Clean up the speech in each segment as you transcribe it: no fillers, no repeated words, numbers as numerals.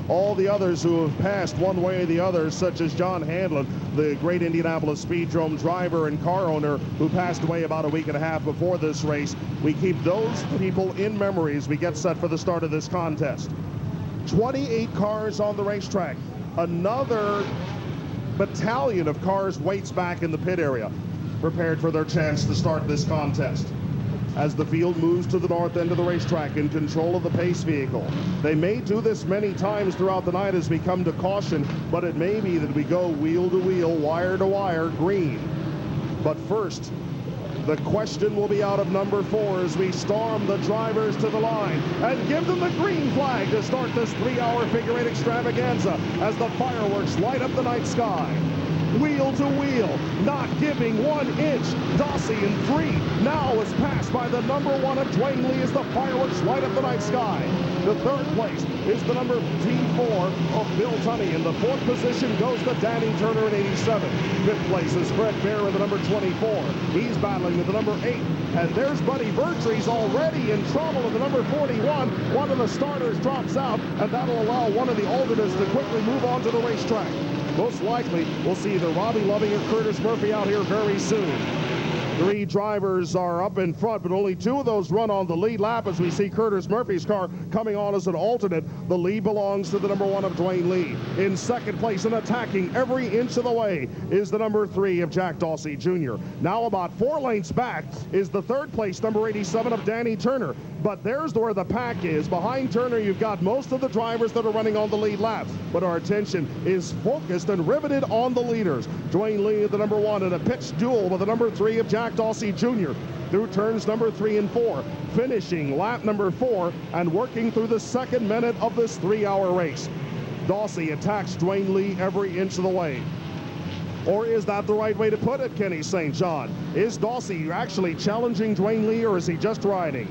all the others who have passed one way or the other, such as John Hanlon, the great Indianapolis Speedrome driver and car owner who passed away about a week and a half before this race. We keep those people in memory as we get set for the start of this contest. 28 cars on the racetrack. Another battalion of cars waits back in the pit area, prepared for their chance to start this contest. As the field moves to the north end of the racetrack in control of the pace vehicle. They may do this many times throughout the night as we come to caution, but it may be that we go wheel to wheel, wire to wire, green. But first, the question will be out of number 4 as we storm the drivers to the line and give them the green flag to start this 3-hour figure 8 extravaganza as the fireworks light up the night sky. Wheel to wheel, not giving 1 inch. Dossie in 3 now is passed by the number 1 of Dwayne Lee as the fireworks light up the night sky. The third place is the number T4 of Bill Tunney. In the 4th position goes the Danny Turner in 87. 5th place is Fred Bear with the number 24. He's battling with the number 8. And there's Buddy Vertrees already in trouble with the number 41. One of the starters drops out, and that'll allow one of the alternates to quickly move on to the racetrack. Most likely, we'll see either Robbie Loving or Curtis Murphy out here very soon. 3 drivers are up in front, but only 2 of those run on the lead lap as we see Curtis Murphy's car coming on as an alternate. The lead belongs to the number 1 of Dwayne Lee. In 2nd place and attacking every inch of the way is the number 3 of Jack Dossie Jr. Now about 4 lengths back is the 3rd place number 87 of Danny Turner. But there's where the pack is. Behind Turner, you've got most of the drivers that are running on the lead laps. But our attention is focused and riveted on the leaders. Dwayne Lee, the number 1, in a pitched duel with the number 3 of Jack Dossie Jr. through turns number 3 and 4, finishing lap number 4 and working through the 2nd minute of this 3-hour race. Dossie attacks Dwayne Lee every inch of the way. Or is that the right way to put it, Kenny St. John? Is Dossie actually challenging Dwayne Lee, or is he just riding?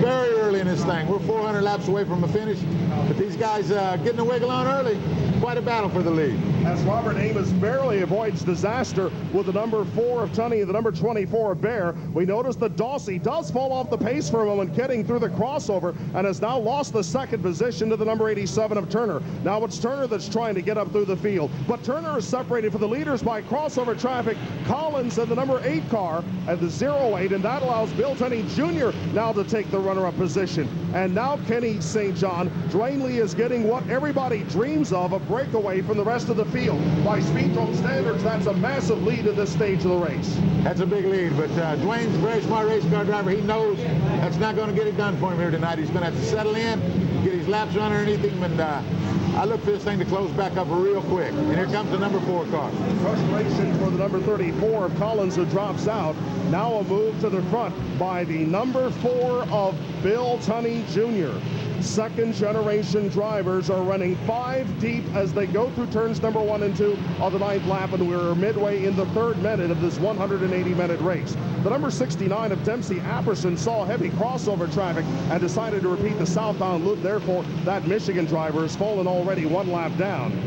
Very early in this thing. We're 400 laps away from a finish, but these guys getting a wiggle on early. Quite a battle for the lead. As Robert Amos barely avoids disaster with the number 4 of Tunney and the number 24 of Bear, we notice that Dossie does fall off the pace for a moment getting through the crossover and has now lost the 2nd position to the number 87 of Turner. Now it's Turner that's trying to get up through the field, but Turner is separated from the leaders by crossover traffic. Collins and the number 8 car at the 08, and that allows Bill Tunney Jr. now to take the runner-up position. And now Kenny St. John, Dwayne Lee is getting what everybody dreams of, a breakaway from the rest of the field. By Speedrome standards, that's a massive lead at this stage of the race. That's a big lead, but Dwayne's a very smart race car driver. He knows that's not going to get it done for him here tonight. He's going to have to settle in, get his laps run underneath him, and I look for this thing to close back up real quick. And here comes the number 4 car. Frustration for the number 34 of Collins, who drops out. Now a move to the front by the number 4 of Bill Tunney Jr. 2nd generation drivers are running 5 deep as they go through turns number 1 and 2 of the 9th lap, and we're midway in the 3rd minute of this 180-minute race. The number 69 of Dempsey Apperson saw heavy crossover traffic and decided to repeat the southbound loop. Therefore, that Michigan driver has fallen already 1 lap down.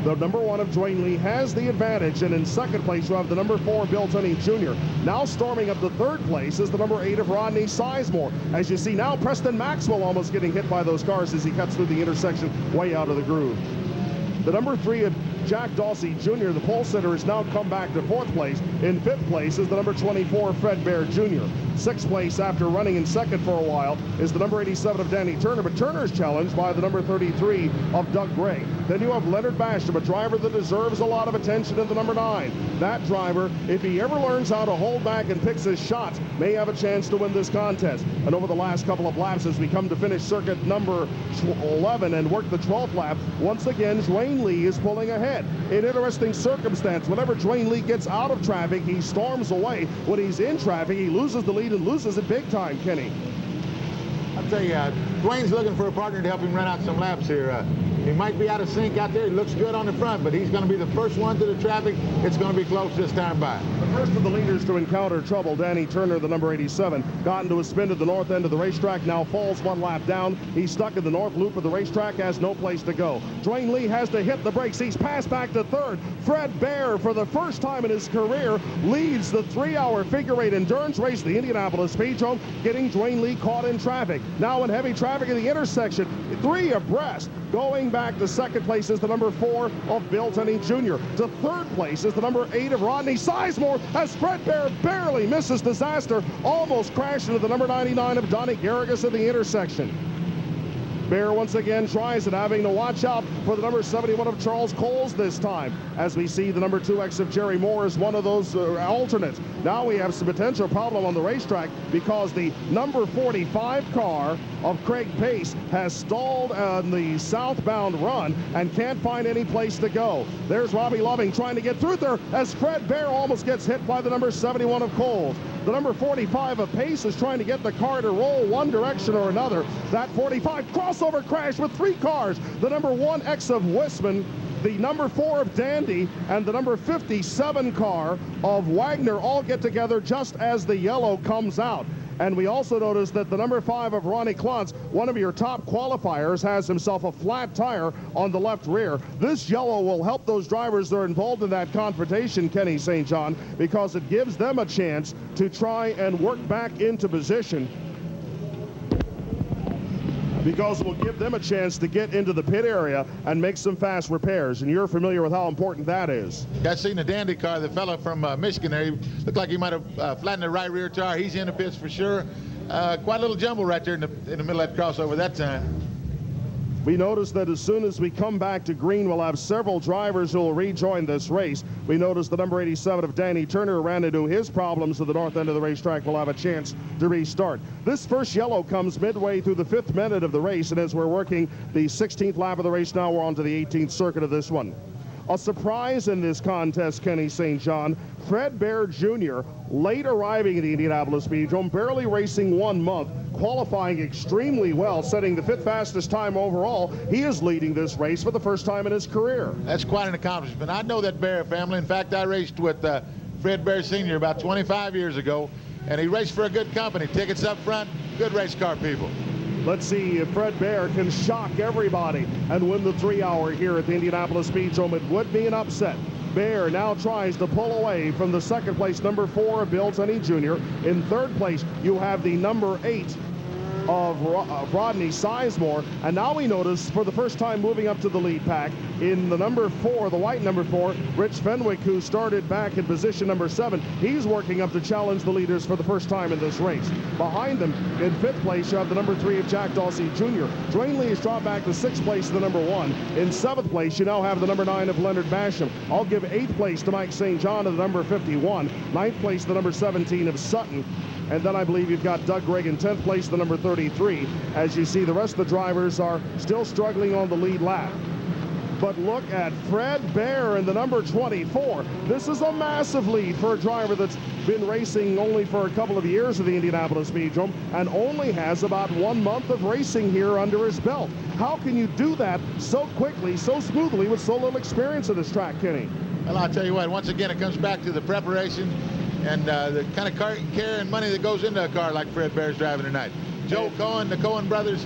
The number 1 of Dwayne Lee has the advantage, and in 2nd place you have the number 4 Bill Tunney Jr. Now storming up the 3rd place is the number 8 of Rodney Sizemore. As you see now, Preston Maxwell almost getting hit by those cars as he cuts through the intersection way out of the groove. The number 3 of Jack Dossie Jr., the pole sitter, has now come back to 4th place. In 5th place is the number 24 Fred Bear Jr. 6th place, after running in 2nd for a while, is the number 87 of Danny Turner, but Turner's challenged by the number 33 of Doug Gray. Then you have Leonard Basham, a driver that deserves a lot of attention, in the number 9. That driver, if he ever learns how to hold back and picks his shots, may have a chance to win this contest. And over the last couple of laps, as we come to finish circuit number 11 and work the 12th lap, once again, Dwayne Lee is pulling ahead. An interesting circumstance. Whenever Dwayne Lee gets out of traffic, he storms away. When he's in traffic, he loses the lead and loses it big time, Kenny. I'll tell you, Dwayne's looking for a partner to help him run out some laps here. He might be out of sync out there. He looks good on the front, but he's going to be the first one to the traffic. It's going to be close this time by. The first of the leaders to encounter trouble, Danny Turner, the number 87, got into a spin to the north end of the racetrack, now falls one lap down. He's stuck in the north loop of the racetrack, has no place to go. Dwayne Lee has to hit the brakes. He's passed back to third. Fred Bear, for the first time in his career, leads the 3-hour figure-8 endurance race, the Indianapolis Speedrome, getting Dwayne Lee caught in traffic. Now in heavy traffic in the intersection, 3 abreast. Going back to second place is the number 4 of Bill Tenney Jr. To third place is the number 8 of Rodney Sizemore, as Fred Bear barely misses disaster, almost crashed into the number 99 of Donnie Garrigus at the intersection. Bear once again tries it, having to watch out for the number 71 of Charles Coles this time, as we see the number 2X of Jerry Moore is one of those alternates. Now we have some potential problem on the racetrack because the number 45 car of Craig Pace has stalled on the southbound run and can't find any place to go. There's Robbie Loving trying to get through there as Fred Bear almost gets hit by the number 71 of Coles. The number 45 of Pace is trying to get the car to roll one direction or another. That 45 crossover crash with 3 cars. The number 1X of Wisman, the number 4 of Dandy, and the number 57 car of Wagner all get together just as the yellow comes out. And we also noticed that the number 5 of Ronnie Klontz, one of your top qualifiers, has himself a flat tire on the left rear. This yellow will help those drivers that are involved in that confrontation, Kenny St. John, because it gives them a chance to try and work back into position, because it will give them a chance to get into the pit area and make some fast repairs. And you're familiar with how important that is. I seen the Dandy car, the fella from Michigan there. He looked like he might have flattened the right rear tire. He's in the pits for sure. Quite a little jumble right there in the middle of that crossover that time. We notice that as soon as we come back to green, we'll have several drivers who will rejoin this race. We notice the number 87 of Danny Turner ran into his problems at the north end of the racetrack, will have a chance to restart. This first yellow comes midway through the 5th minute of the race, and as we're working the 16th lap of the race now, we're on to the 18th circuit of this one. A surprise in this contest, Kenny St. John, Fred Bear Jr., late arriving at the Indianapolis Speedrome, barely racing 1 month, qualifying extremely well, setting the 5th fastest time overall. He is leading this race for the first time in his career. That's quite an accomplishment. I know that Bear family. In fact, I raced with Fred Bear Sr. about 25 years ago, and he raced for a good company. Tickets up front, good race car people. Let's see if Fred Bear can shock everybody and win the 3-hour here at the Indianapolis Speedrome. It would be an upset. Bear now tries to pull away from the second place number 4 of Bill Tenney Jr. In third place, you have the number 8 of Rodney Sizemore, and now we notice for the first time moving up to the lead pack in the number 4, the white number 4, Rich Fenwick, who started back in position number 7. He's working up to challenge the leaders for the first time in this race. Behind them in 5th place, you have the number 3 of Jack Dawsey Jr. Dwayne Lee has dropped back to 6th place to the number 1. In 7th place, you now have the number 9 of Leonard Basham. I'll give 8th place to Mike St. John of the number 51. 9th place, the number 17 of Sutton. And then I believe you've got Doug Gregg in 10th place, the number 33. As you see, the rest of the drivers are still struggling on the lead lap. But look at Fred Bear in the number 24. This is a massive lead for a driver that's been racing only for a couple of years at the Indianapolis Speedrome and only has about 1 month of racing here under his belt. How can you do that so quickly, so smoothly, with so little experience at this track, Kenny? Well, I'll tell you what, once again, it comes back to the preparation and the kind of care and money that goes into a car like Fred Bear's driving tonight. Joe Cohen, the Cohen brothers,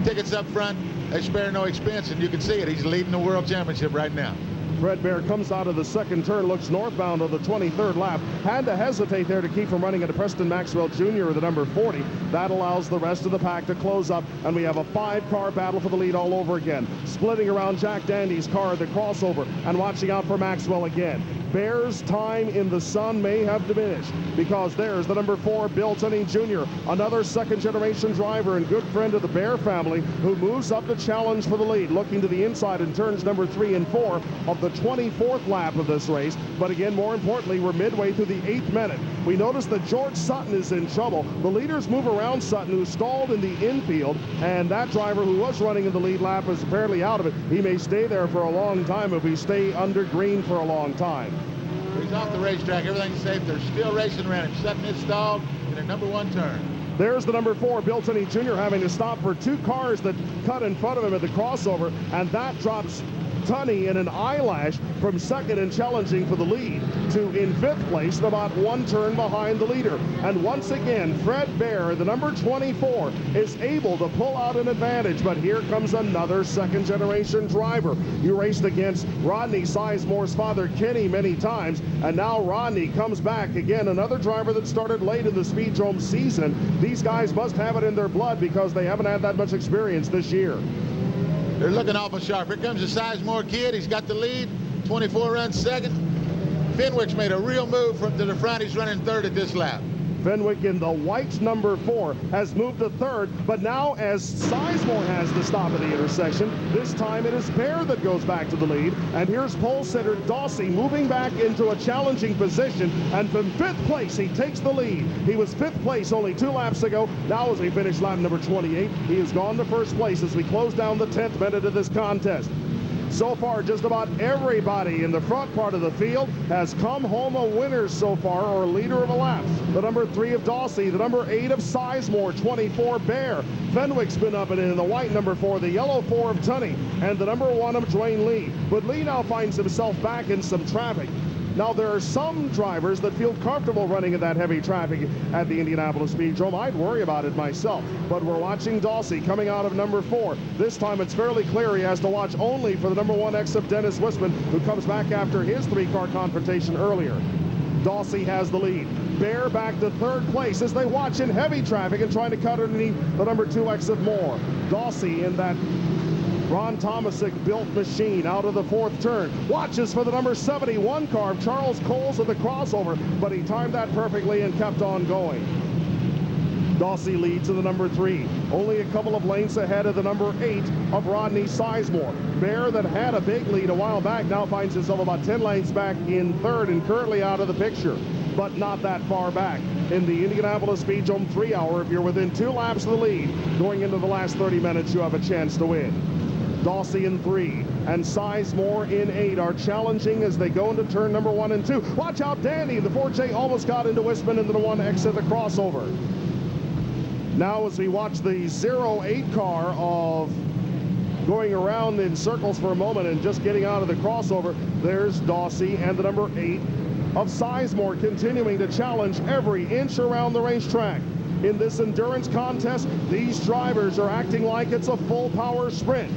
tickets up front, they spare no expense, and you can see it. He's leading the World Championship right now. Fred Bear comes out of the second turn, looks northbound on the 23rd lap. Had to hesitate there to keep from running into Preston Maxwell Jr. of the number 40. That allows the rest of the pack to close up, and we have a 5-car battle for the lead all over again. Splitting around Jack Dandy's car at the crossover and watching out for Maxwell again. Bear's time in the sun may have diminished because there's the number 4, Bill Tenney Jr., another second-generation driver and good friend of the Bear family, who moves up to challenge for the lead, looking to the inside in turns number 3 and 4 of the 24th lap of this race. But again, more importantly, we're midway through the 8th minute. We notice that George Sutton is in trouble. The leaders move around Sutton, who stalled in the infield, and that driver who was running in the lead lap is apparently out of it. He may stay there for a long time if we stay under green for a long time. He's off the racetrack. Everything's safe. They're still racing around him. Sutton is stalled in their number 1 turn. There's the number 4, Bill Tunney Jr. having to stop for 2 cars that cut in front of him at the crossover, and that drops Tunney in an eyelash from second and challenging for the lead to in 5th place and about 1 turn behind the leader. And once again, Fred Bear, the number 24, is able to pull out an advantage, but here comes another second-generation driver. You raced against Rodney Sizemore's father, Kenny, many times, and now Rodney comes back again, another driver that started late in the Speedrome season. These guys must have it in their blood because they haven't had that much experience this year. They're looking awful sharp. Here comes the Sizemore kid. He's got the lead. 24 runs second. Fenwick's made a real move from to the front. He's running 3rd at this lap. Fenwick in the white number 4 has moved to 3rd, but now as Sizemore has the stop at the intersection, this time it is Bear that goes back to the lead. And here's pole sitter Dawsey moving back into a challenging position, and from 5th place he takes the lead. He was 5th place only 2 laps ago. Now as he finished lap number 28, he has gone to 1st place as we close down the 10th minute of this contest. So far, just about everybody in the front part of the field has come home a winner so far, or a leader of a lap. The number 3 of Dawsey, the number 8 of Sizemore, 24 Bear. Fenwick's been up and in the white number 4, the yellow 4 of Tunney, and the number 1 of Dwayne Lee. But Lee now finds himself back in some traffic. Now, there are some drivers that feel comfortable running in that heavy traffic at the Indianapolis Speedrome. I'd worry about it myself, but we're watching Dawsey coming out of number 4. This time it's fairly clear he has to watch only for the number 1X of Dennis Wisman, who comes back after his 3-car confrontation earlier. Dawsey has the lead. Bear back to 3rd place as they watch in heavy traffic and trying to cut underneath the number 2X of Moore. Dawsey in that Ron Tomasic built machine out of the 4th turn. Watches for the number 71 car of Charles Coles at the crossover, but he timed that perfectly and kept on going. Dawsey leads in the number 3, only a couple of lengths ahead of the number 8 of Rodney Sizemore. Bear, that had a big lead a while back, now finds himself about 10 lengths back in 3rd and currently out of the picture, but not that far back. In the Indianapolis Speedrome 3-hour, if you're within 2 laps of the lead, going into the last 30 minutes, you have a chance to win. Dawsey in 3 and Sizemore in 8 are challenging as they go into turn number 1 and 2. Watch out, Danny. The 4J almost got into Wisman into the 1X at the crossover. Now as we watch the 08 car of going around in circles for a moment and just getting out of the crossover, there's Dawsey and the number 8 of Sizemore continuing to challenge every inch around the racetrack. In this endurance contest, these drivers are acting like it's a full power sprint.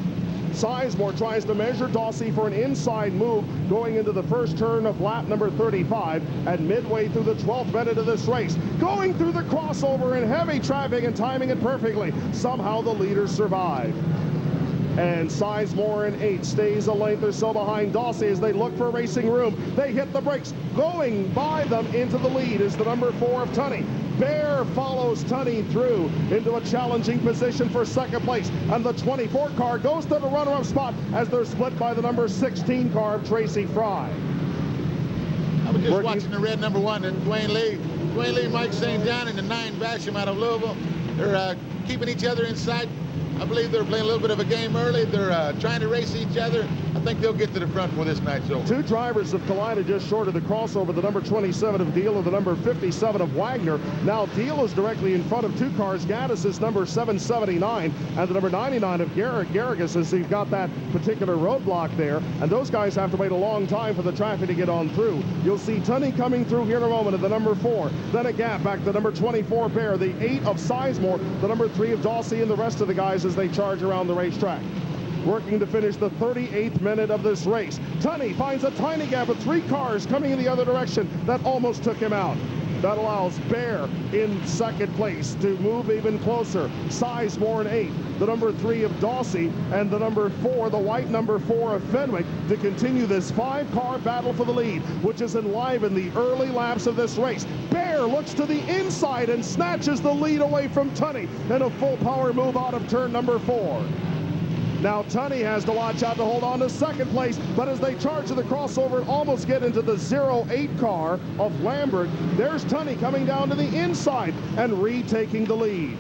Sizemore tries to measure Dawsey for an inside move going into the 1st turn of lap number 35 and midway through the 12th minute of this race. Going through the crossover in heavy traffic and timing it perfectly. Somehow the leaders survive. And Sizemore in 8 stays a length or so behind Dawsey as they look for racing room. They hit the brakes. Going by them into the lead is the number 4 of Tunney. Bear follows Tunney through into a challenging position for 2nd place. And the 24 car goes to the runner-up spot as they're split by the number 16 car of Tracy Fry. I was just watching the red number 1 and Dwayne Lee. Dwayne Lee, Mike St. John, and the 9 Basham out of Louisville. They're keeping each other in sight. I believe they're playing a little bit of a game early. They're trying to race each other. I think they'll get to the front before this night's over. 2 drivers have collided just short of the crossover, the number 27 of Deal and the number 57 of Wagner. Now Deal is directly in front of 2 cars. Gaddis is number 779 and the number 99 of Garrigus as he's got that particular roadblock there. And those guys have to wait a long time for the traffic to get on through. You'll see Tunney coming through here in a moment at the number 4. Then a gap back to the number 24 Bear, the 8 of Sizemore, the number 3 of Dawsey, and the rest of the guys as they charge around the racetrack. Working to finish the 38th minute of this race. Tunney finds a tiny gap of 3 cars coming in the other direction that almost took him out. That allows Bear in 2nd place to move even closer. Sizemore in 8, the number 3 of Dawsey, and the number 4, the white number 4 of Fenwick, to continue this 5-car battle for the lead, which is enlivened the early laps of this race. Bear looks to the inside and snatches the lead away from Tunney in a full power move out of turn number 4. Now Tunney has to watch out to hold on to 2nd place, but as they charge to the crossover and almost get into the 08 car of Lambert, there's Tunney coming down to the inside and retaking the lead.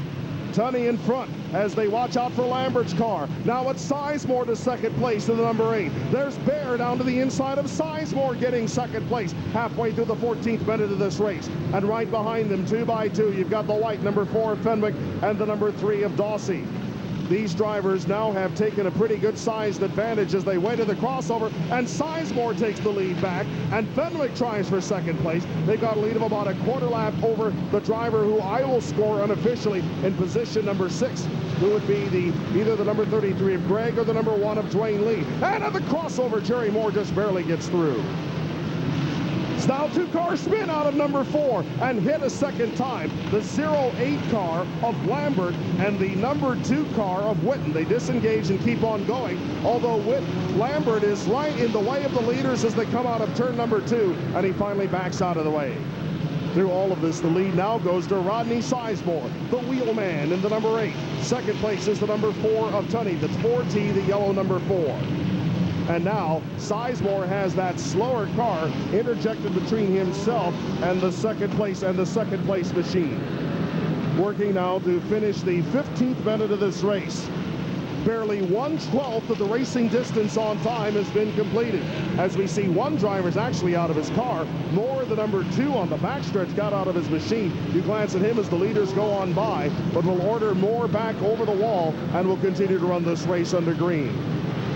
Tunney in front as they watch out for Lambert's car. Now it's Sizemore to second place in the number 8. There's Bear down to the inside of Sizemore getting second place halfway through the 14th minute of this race. And right behind them, 2 by 2, you've got the white number 4 of Fenwick and the number 3 of Dawsey. These drivers now have taken a pretty good sized advantage as they wait to the crossover, and Sizemore takes the lead back, and Fenwick tries for second place. They've got a lead of about a quarter lap over the driver who I will score unofficially in position number 6, who would be either the number 33 of Greg or the number 1 of Dwayne Lee. And at the crossover, Jerry Moore just barely gets through. It's now 2-car spin out of number 4 and hit a second time. The 08 car of Lambert and the number 2 car of Witten. They disengage and keep on going, although Lambert is right in the way of the leaders as they come out of turn number 2, and he finally backs out of the way. Through all of this, the lead now goes to Rodney Sizemore, the wheelman in the number 8. Second place is the number 4 of Tunney. That's 4T, the yellow number 4. And now Sizemore has that slower car interjected between himself and the second place machine. Working now to finish the 15th minute of this race. Barely 1/12 of the racing distance on time has been completed. As we see, one driver is actually out of his car. Moore, the number 2 on the backstretch, got out of his machine. You glance at him as the leaders go on by, but will order Moore back over the wall and will continue to run this race under green.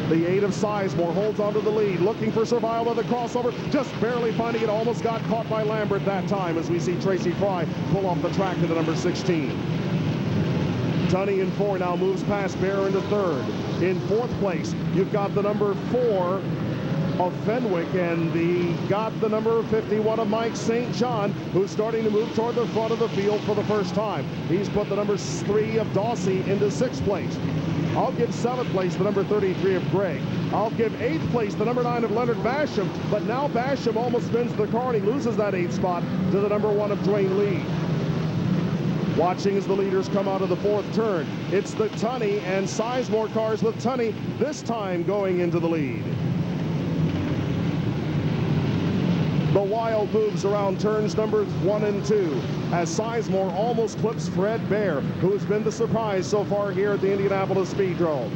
The 8 of Sizemore holds onto the lead, looking for survival of the crossover, just barely finding it, almost got caught by Lambert that time as we see Tracy Fry pull off the track to the number 16. Tunney in 4 now moves past Bear into 3rd. In 4th place, you've got the number 4 of Fenwick, and got the number 51 of Mike St. John, who's starting to move toward the front of the field for the first time. He's put the number 3 of Dawsey into 6th place. I'll give 7th place the number 33 of Gregg. I'll give 8th place the number 9 of Leonard Basham, but now Basham almost spins the car and he loses that 8th spot to the number 1 of Dwayne Lee. Watching as the leaders come out of the 4th turn, it's the Tunney and Sizemore cars, with Tunney this time going into the lead. The Wild moves around turns number 1 and 2 as Sizemore almost clips Fred Bear, who has been the surprise so far here at the Indianapolis Speedrome.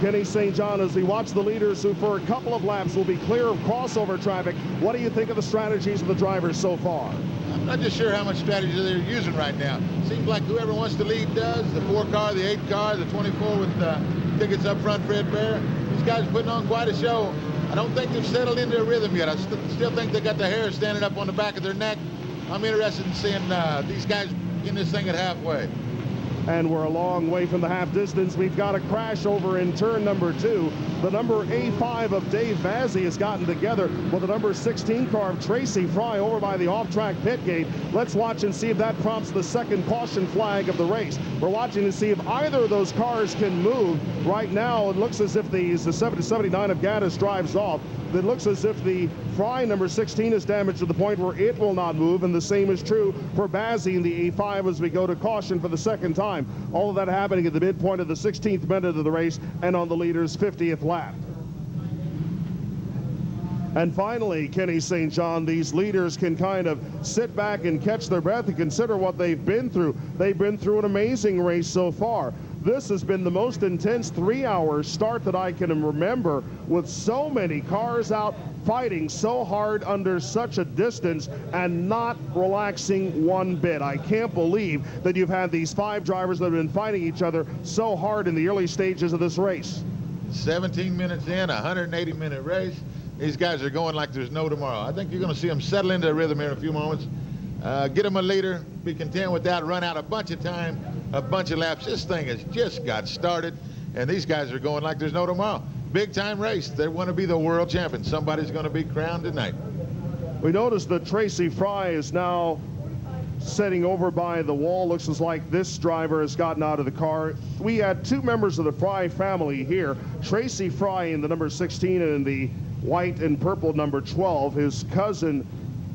Kenny St. John, as we watch the leaders who for a couple of laps will be clear of crossover traffic, what do you think of the strategies of the drivers so far? I'm not just sure how much strategy they're using right now. Seems like whoever wants to lead does. The 4 car, the 8 car, the 24 with tickets up front, Fred Bear. These guys are putting on quite a show. I don't think they've settled into a rhythm yet. I still think they got the hair standing up on the back of their neck. I'm interested in seeing these guys in this thing at halfway. And we're a long way from the half distance. We've got a crash over in turn number 2. The number A5 of Dave Vazzi has gotten together with the number 16 car of Tracy Fry over by the off-track pit gate. Let's watch and see if that prompts the second caution flag of the race. We're watching to see if either of those cars can move. Right now, it looks as if the 79 of Gaddis drives off. It looks as if the Fry number 16 is damaged to the point where it will not move, and the same is true for Bazzi in the A5 as we go to caution for the second time. All of that happening at the midpoint of the 16th minute of the race and on the leader's 50th lap. And finally, Kenny St. John, these leaders can kind of sit back and catch their breath and consider what they've been through. They've been through an amazing race so far. This has been the most intense 3-hour start that I can remember, with so many cars out fighting so hard under such a distance and not relaxing one bit. I can't believe that you've had these 5 drivers that have been fighting each other so hard in the early stages of this race. 17 minutes in, a 180-minute race. These guys are going like there's no tomorrow. I think you're going to see them settle into a rhythm here in a few moments. Get them a leader, be content with that, run out a bunch of time, a bunch of laps. This thing has just got started, and these guys are going like there's no tomorrow. Big time race. They want to be the world champion. Somebody's going to be crowned tonight. We notice that Tracy Fry is now sitting over by the wall. Looks like this driver has gotten out of the car. We had 2 members of the Fry family here. Tracy Fry in the number 16 and in the white and purple number 12. His cousin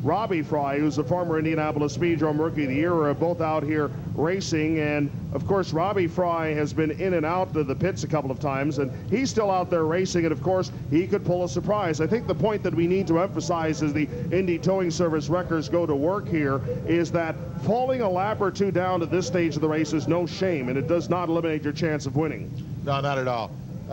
Robbie Fry, who's a former Indianapolis Speedrome Rookie of the Year, are both out here racing. And of course, Robbie Fry has been in and out of the pits a couple of times, and he's still out there racing. And of course, he could pull a surprise. I think the point that we need to emphasize as the Indy Towing Service wreckers go to work here is that falling a lap or two down at this stage of the race is no shame, and it does not eliminate your chance of winning. No, not at all.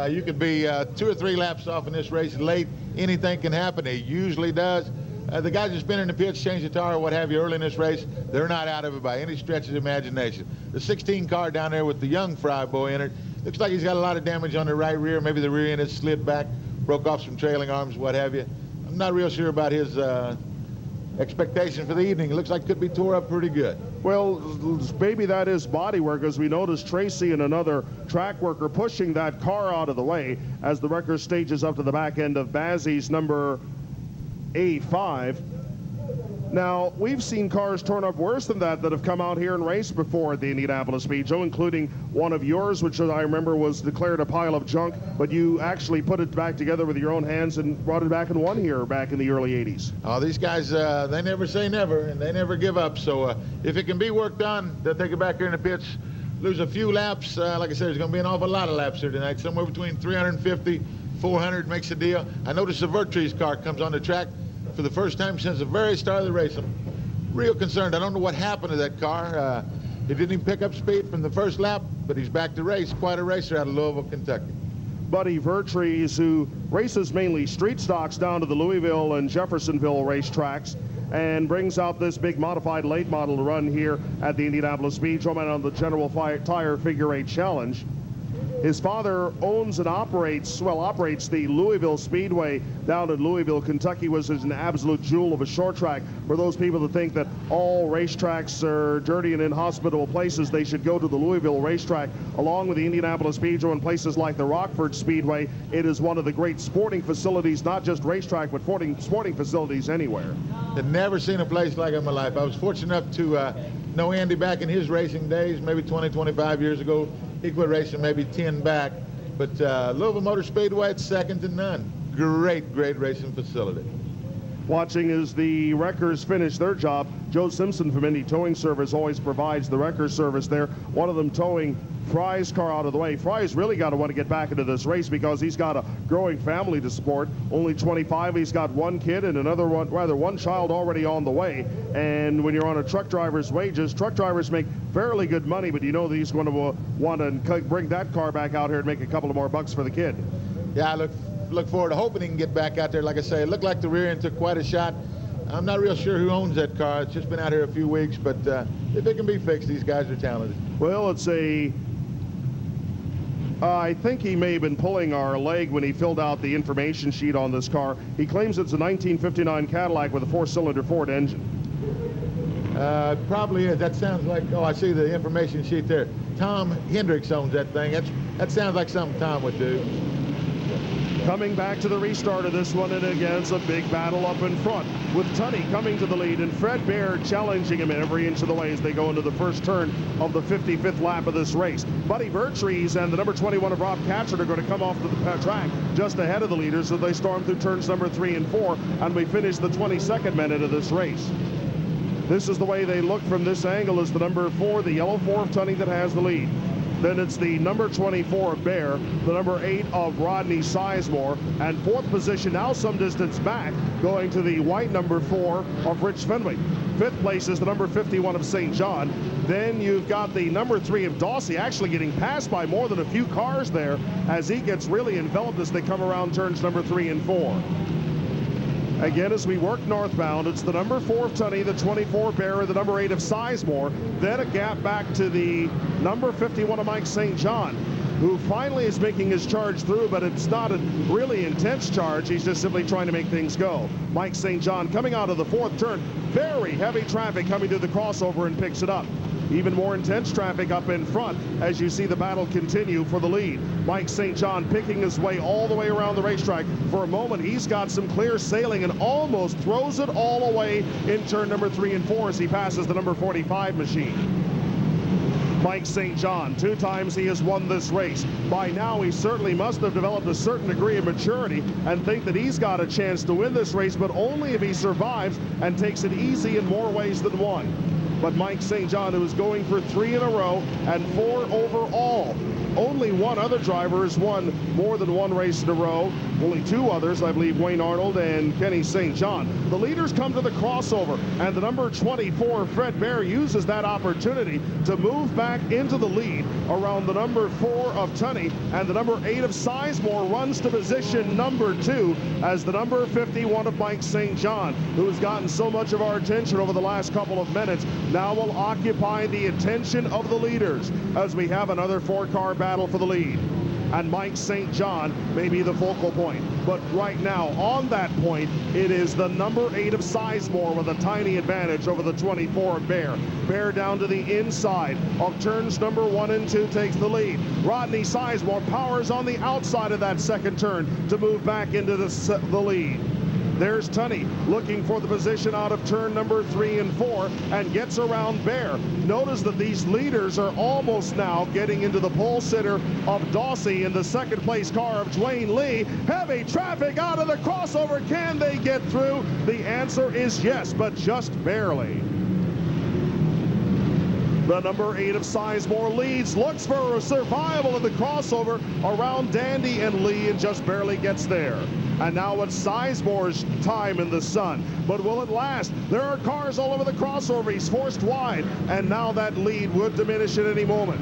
You could be 2 or 3 laps off in this race late. Anything can happen. It usually does. The guys that's been in the pits, changed the tire, what have you, early in this race, they're not out of it by any stretch of the imagination. The 16 car down there with the young Fry boy in it, looks like he's got a lot of damage on the right rear. Maybe the rear end has slid back, broke off some trailing arms, what have you. I'm not real sure about his expectation for the evening. It looks like it could be tore up pretty good. Well, maybe that is body work, as we noticed Tracy and another track worker pushing that car out of the way as the wrecker stages up to the back end of Bazzi's number A5. Now, we've seen cars torn up worse than that have come out here and raced before at the Indianapolis Speedrome, including one of yours, which I remember was declared a pile of junk, but you actually put it back together with your own hands and brought it back and won here back in the early 80s. Oh, these guys, they never say never, and they never give up. So if it can be worked on, they'll take it back here in the pits, lose a few laps. Like I said, there's going to be an awful lot of laps here tonight, somewhere between 350, 400 makes a deal. I noticed the Vertrees car comes on the track for the first time since the very start of the race. I'm real concerned. I don't know what happened to that car. He didn't even pick up speed from the first lap, but he's back to race. Quite a racer out of Louisville, Kentucky. Buddy Vertrees, who races mainly street stocks down to the Louisville and Jeffersonville racetracks, and brings out this big modified late model to run here at the Indianapolis Speedrome and on the General Tire Figure 8 Challenge. His father owns and operates the Louisville Speedway down in Louisville, Kentucky, which is an absolute jewel of a short track. For those people that think that all racetracks are dirty and inhospitable places, they should go to the Louisville racetrack. Along with the Indianapolis Speedrome and places like the Rockford Speedway, it is one of the great sporting facilities, not just racetrack, but sporting facilities anywhere. I've never seen a place like it in my life. I was fortunate enough to know Andy back in his racing days, maybe 20, 25 years ago. He quit racing maybe 10 back, but Louisville Motor Speedway, it's second to none. Great, great racing facility. Watching as the wreckers finish their job, Joe Simpson from Indy Towing Service always provides the wrecker service there. One of them towing Fry's car out of the way. Fry's really got to want to get back into this race because he's got a growing family to support. Only 25, he's got one kid and one child already on the way. And when you're on a truck driver's wages, truck drivers make fairly good money, but you know that he's going to want to bring that car back out here and make a couple of more bucks for the kid. Yeah, I look forward to hoping he can get back out there. Like I say, it looked like the rear end took quite a shot. I'm not real sure who owns that car. It's just been out here a few weeks, but if it can be fixed, these guys are talented. Well, it's I think he may have been pulling our leg when he filled out the information sheet on this car. He claims it's a 1959 Cadillac with a 4-cylinder Ford engine. Probably is. That sounds like, oh, I see the information sheet there. Tom Hendricks owns that thing. That sounds like something Tom would do. Coming back to the restart of this one, and again, it's a big battle up in front with Tunney coming to the lead and Fred Baird challenging him every inch of the way as they go into the first turn of the 55th lap of this race. Buddy Vertrees and the number 21 of Rob Catchard are going to come off to the track just ahead of the leaders, so they storm through turns number 3 and 4, and we finish the 22nd minute of this race. This is the way they look from this angle, is the number 4, the yellow 4 of Tunney, that has the lead. Then it's the number 24 of Bear, the number 8 of Rodney Sizemore, and 4th position now some distance back, going to the white number 4 of Rich Fenwick. 5th place is the number 51 of St. John. Then you've got the number 3 of Dawsey actually getting passed by more than a few cars there as he gets really enveloped as they come around turns number 3 and 4. Again, as we work northbound, it's the number 4 of Tunney, the 24 Bear, and the number 8 of Sizemore. Then a gap back to the number 51 of Mike St. John, who finally is making his charge through, but it's not a really intense charge. He's just simply trying to make things go. Mike St. John coming out of the 4th turn. Very heavy traffic coming to the crossover and picks it up. Even more intense traffic up in front as you see the battle continue for the lead. Mike St. John picking his way all the way around the racetrack. For a moment, he's got some clear sailing and almost throws it all away in turn number 3 and 4 as he passes the number 45 machine. Mike St. John, 2 times he has won this race. By now, he certainly must have developed a certain degree of maturity and think that he's got a chance to win this race, but only if he survives and takes it easy in more ways than one. But Mike St. John, who is going for 3 in a row and 4 overall. Only one other driver has won more than 1 race in a row. Only 2 others, I believe, Wayne Arnold and Kenny St. John. The leaders come to the crossover, and the number 24, Fred Bear, uses that opportunity to move back into the lead around the number 4 of Tunney, and the number 8 of Sizemore runs to position number 2 as the number 51 of Mike St. John, who has gotten so much of our attention over the last couple of minutes, now will occupy the attention of the leaders as we have another 4-car battle for the lead. And Mike St. John may be the focal point. But right now, on that point, it is the number 8 of Sizemore with a tiny advantage over the 24 of Bear. Bear down to the inside of turns number 1 and 2 takes the lead. Rodney Sizemore powers on the outside of that second turn to move back into the lead. There's Tunney looking for the position out of turn number 3 and 4 and gets around Bear. Notice that these leaders are almost now getting into the pole sitter of Dawsey in the second place car of Dwayne Lee. Heavy traffic out of the crossover. Can they get through? The answer is yes, but just barely. The number 8 of Sizemore leads, looks for a survival in the crossover around Dandy and Lee and just barely gets there. And now it's Sizemore's time in the sun. But will it last? There are cars all over the crossover. He's forced wide, and now that lead would diminish at any moment.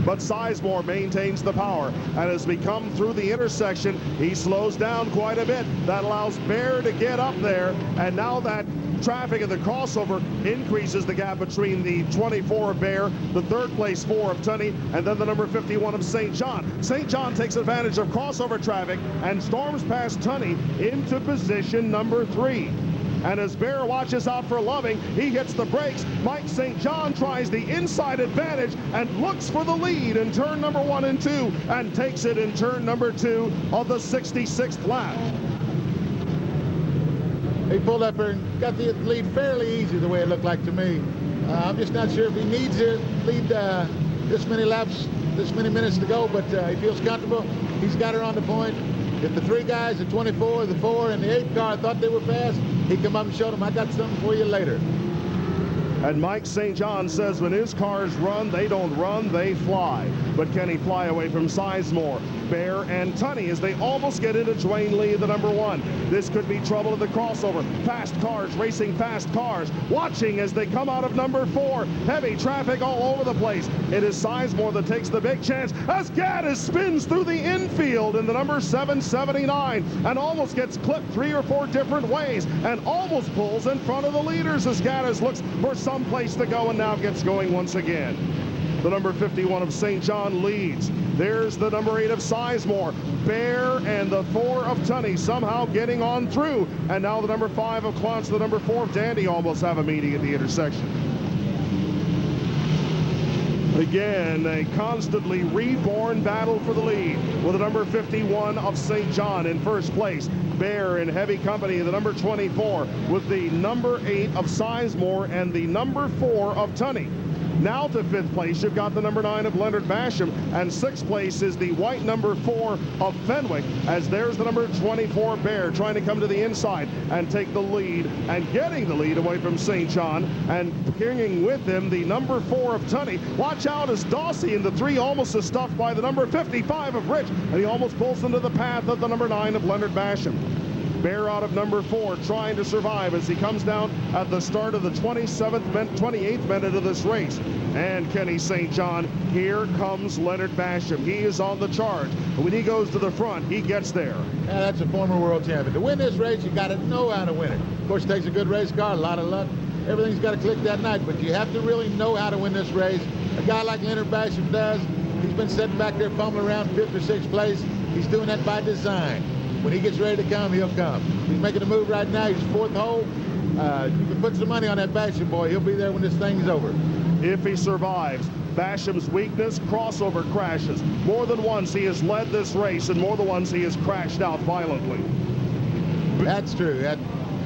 But Sizemore maintains the power, and as we come through the intersection, he slows down quite a bit. That allows Bear to get up there, and now that traffic in the crossover increases the gap between the 24 of Bear, the third place 4 of Tunney, and then the number 51 of St. John. St. John takes advantage of crossover traffic and storms past Tunney into position number 3. And as Bear watches out for Loving, he hits the brakes. Mike St. John tries the inside advantage and looks for the lead in turn number 1 and 2 and takes it in turn number 2 of the 66th lap. He pulled up there and got the lead fairly easy, the way it looked like to me. I'm just not sure if he needs to lead this many laps, this many minutes to go, but he feels comfortable. He's got her on the point. If the 3 guys, the 24, the 4, and the 8 car thought they were fast, he'd come up and show them, I got something for you later. And Mike St. John says when his cars run, they don't run, they fly. But can he fly away from Sizemore, Bear, and Tunney as they almost get into Dwayne Lee, the number 1? This could be trouble at the crossover. Fast cars racing fast cars. Watching as they come out of number 4. Heavy traffic all over the place. It is Sizemore that takes the big chance as Gaddis spins through the infield in the number 779 and almost gets clipped 3 or 4 different ways and almost pulls in front of the leaders as Gaddis looks for some place to go and now gets going once again. The number 51 of St. John leads. There's the number 8 of Sizemore. Bear and the 4 of Tunney somehow getting on through. And now the number 5 of Clunch, the number 4 of Dandy almost have a meeting at the intersection. Again, a constantly reborn battle for the lead with the number 51 of St. John in first place. Bear in heavy company, the number 24 with the number 8 of Sizemore and the number 4 of Tunney. Now to 5th place, you've got the number 9 of Leonard Basham, and 6th place is the white number 4 of Fenwick, as there's the number 24 Bear trying to come to the inside and take the lead and getting the lead away from St. John, and bringing with him the number 4 of Tunney. Watch out as Dawsey in the 3 almost is stuffed by the number 55 of Rich, and he almost pulls into the path of the number 9 of Leonard Basham. Bear out of number 4 trying to survive as he comes down at the start of the 28th minute of this race. And Kenny St. John, here comes Leonard Basham. He is on the charge. And when he goes to the front, he gets there. Yeah, that's a former world champion. To win this race, you got to know how to win it. Of course, it takes a good race car, a lot of luck. Everything's got to click that night, but you have to really know how to win this race. A guy like Leonard Basham does. He's been sitting back there fumbling around 5th or 6th place. He's doing that by design. When he gets ready to come, he'll come. He's making a move right now. He's 4th hole. You can put some money on that Basham boy. He'll be there when this thing's over. If he survives. Basham's weakness, crossover crashes. More than once he has led this race, and more than once he has crashed out violently. That's true.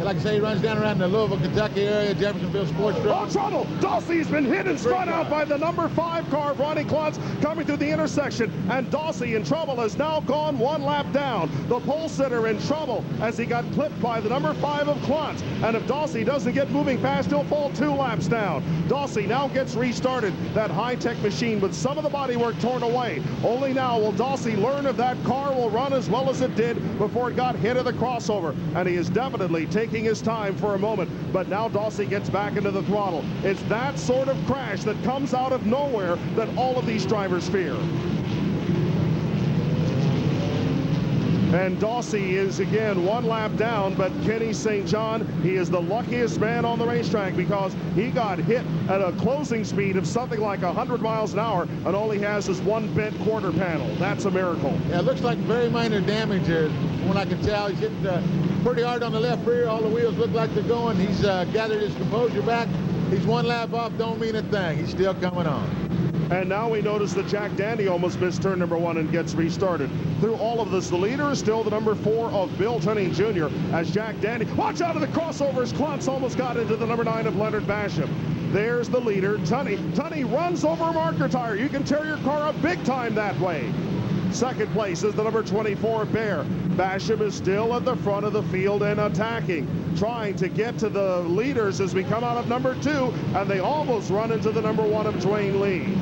Like I say, he runs down around the Louisville, Kentucky area, Jeffersonville Sports Drome. Oh, trouble! Dawsey's been hit and spun out by the number 5 car of Ronnie Klontz coming through the intersection, and Dawsey in trouble has now gone 1 lap down. The pole sitter in trouble as he got clipped by the number 5 of Klontz, and if Dawsey doesn't get moving fast, he'll fall 2 laps down. Dawsey now gets restarted, that high-tech machine with some of the bodywork torn away. Only now will Dawsey learn if that car will run as well as it did before it got hit at the crossover, and he is definitely taking his time for a moment, but now Dawsey gets back into the throttle. It's that sort of crash that comes out of nowhere that all of these drivers fear. And Dawsey is again 1 lap down, but Kenny St. John, he is the luckiest man on the racetrack because he got hit at a closing speed of something like 100 miles an hour and only has this 1 bent quarter panel. That's a miracle. Yeah, it looks like very minor damage there. From what I can tell, he's hit pretty hard on the left rear. All the wheels look like they're going. He's gathered his composure back. He's 1 lap off, don't mean a thing. He's still coming on. And now we notice that Jack Dandy almost missed turn number 1 and gets restarted. Through all of this, the leader is still the number 4 of Bill Tunney Jr. as Jack Dandy. Watch out of the crossovers. Klontz almost got into the number 9 of Leonard Basham. There's the leader, Tunney. Tunney runs over a marker tire. You can tear your car up big time that way. Second place is the number 24, Bear. Basham is still at the front of the field and attacking, trying to get to the leaders as we come out of number 2, and they almost run into the number 1 of Dwayne Lee.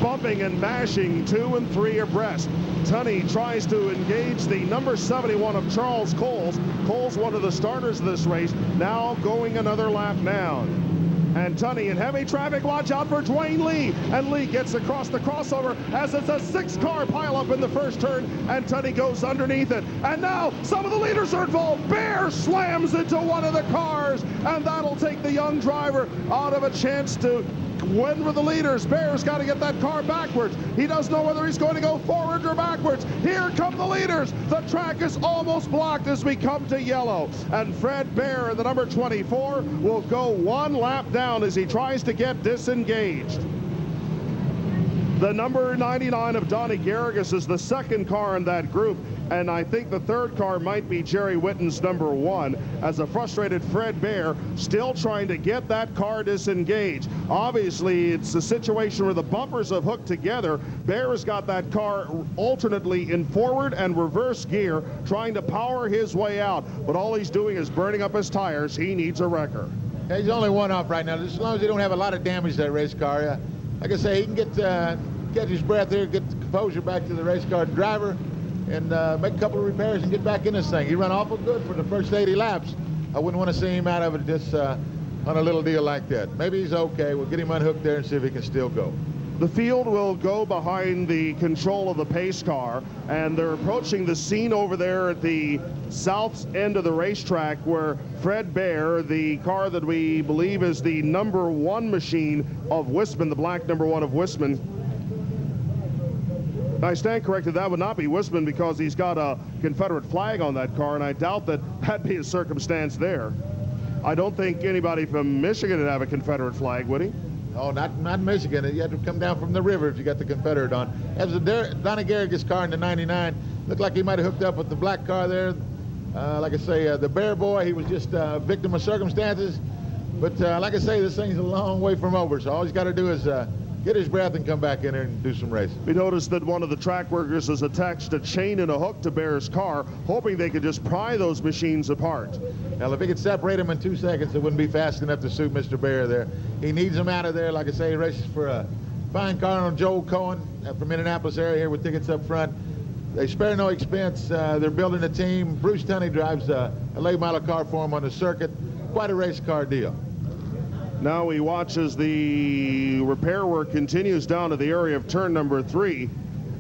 Bumping and mashing 2 and 3 abreast. Tunney tries to engage the number 71 of Charles Coles. Coles, one of the starters of this race, now going another lap down. And Tunney in heavy traffic, watch out for Dwayne Lee. And Lee gets across the crossover as it's a 6-car pileup in the first turn, and Tunney goes underneath it. And now some of the leaders are involved. Bear slams into one of the cars, and that'll take the young driver out of a chance to win with the leaders. Bear's got to get that car backwards. He doesn't know whether he's going to go forward or backwards. Here come the leaders. The track is almost blocked as we come to yellow. And Fred Bear, the number 24, will go 1 lap down as he tries to get disengaged. The number 99 of Donnie Garrigus is the 2nd car in that group, and I think the 3rd car might be Jerry Witten's number 1, as a frustrated Fred Bear still trying to get that car disengaged. Obviously, it's a situation where the bumpers have hooked together. Bear has got that car alternately in forward and reverse gear, trying to power his way out, but all he's doing is burning up his tires. He needs a wrecker. Yeah, he's only 1 off right now, as long as he don't have a lot of damage to that race car. Like I say, he can catch his breath here, get the composure back to the race car driver, and make a couple of repairs and get back in this thing. He ran awful good for the first 80 laps. I wouldn't want to see him out of it just on a little deal like that. Maybe he's okay. We'll get him unhooked there and see if he can still go. The field will go behind the control of the pace car, and they're approaching the scene over there at the south end of the racetrack where Fred Bear, the car that we believe is the number 1 machine of Wisman, the black number 1 of Wisman. I stand corrected, that would not be Wisman because he's got a Confederate flag on that car, and I doubt that that'd be a circumstance there. I don't think anybody from Michigan would have a Confederate flag, would he? Oh, not Michigan. You had to come down from the river if you got the Confederate on. As a Donnie Garrigus car in the 99, looked like he might have hooked up with the black car there. Like I say, the Bear boy, he was just a victim of circumstances. But like I say, this thing's a long way from over, so all he's got to do is get his breath and come back in there and do some racing. We noticed that one of the track workers has attached a chain and a hook to Bear's car, hoping they could just pry those machines apart. Now, if he could separate them in 2 seconds, it wouldn't be fast enough to suit Mr. Bear there. He needs them out of there. Like I say, he races for a fine car on Joel Cohen from Indianapolis area here with tickets up front. They spare no expense. They're building a team. Bruce Tunney drives a late model car for him on the circuit. Quite a race car deal. Now he watches the repair work continues down to the area of turn number 3.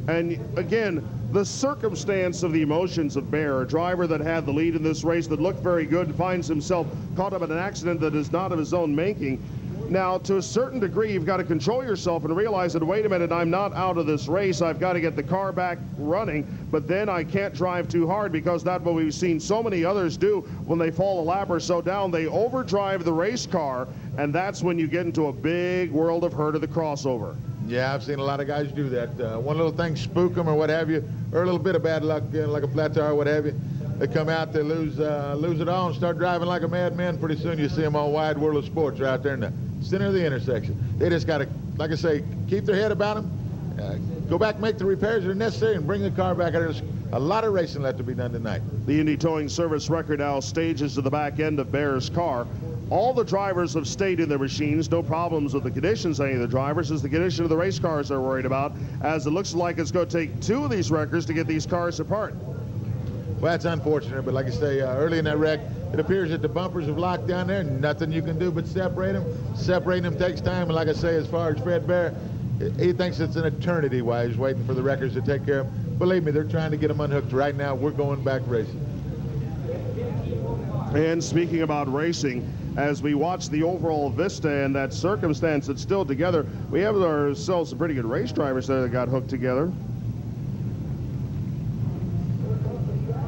And again, the circumstance of the emotions of Bear, a driver that had the lead in this race that looked very good, finds himself caught up in an accident that is not of his own making. Now, to a certain degree, you've got to control yourself and realize that, wait a minute, I'm not out of this race. I've got to get the car back running, but then I can't drive too hard because that's what we've seen so many others do when they fall a lap or so down. They overdrive the race car, and that's when you get into a big world of hurt of the crossover. Yeah, I've seen a lot of guys do that. One little thing spook them or what have you, or a little bit of bad luck, like a flat tire or what have you. They come out, they lose it all and start driving like a madman. Pretty soon you see them on Wide World of Sports right out there in the center of the intersection. They just got to, like I say, keep their head about them, go back and make the repairs that are necessary and bring the car back. There's a lot of racing left to be done tonight. The Indy Towing Service record now stages to the back end of Bear's car. All the drivers have stayed in their machines. No problems with the conditions of any of the drivers. It's the condition of the race cars they're worried about, as it looks like it's going to take 2 of these wreckers to get these cars apart. Well, that's unfortunate, but like I say, early in that wreck, it appears that the bumpers have locked down there. Nothing you can do but separate them. Separating them takes time, and like I say, as far as Fred Bear, he thinks it's an eternity while he's waiting for the wreckers to take care of him. Believe me, they're trying to get them unhooked right now. We're going back racing. And speaking about racing, as we watch the overall vista and that circumstance that's still together, we have ourselves some pretty good race drivers there that got hooked together.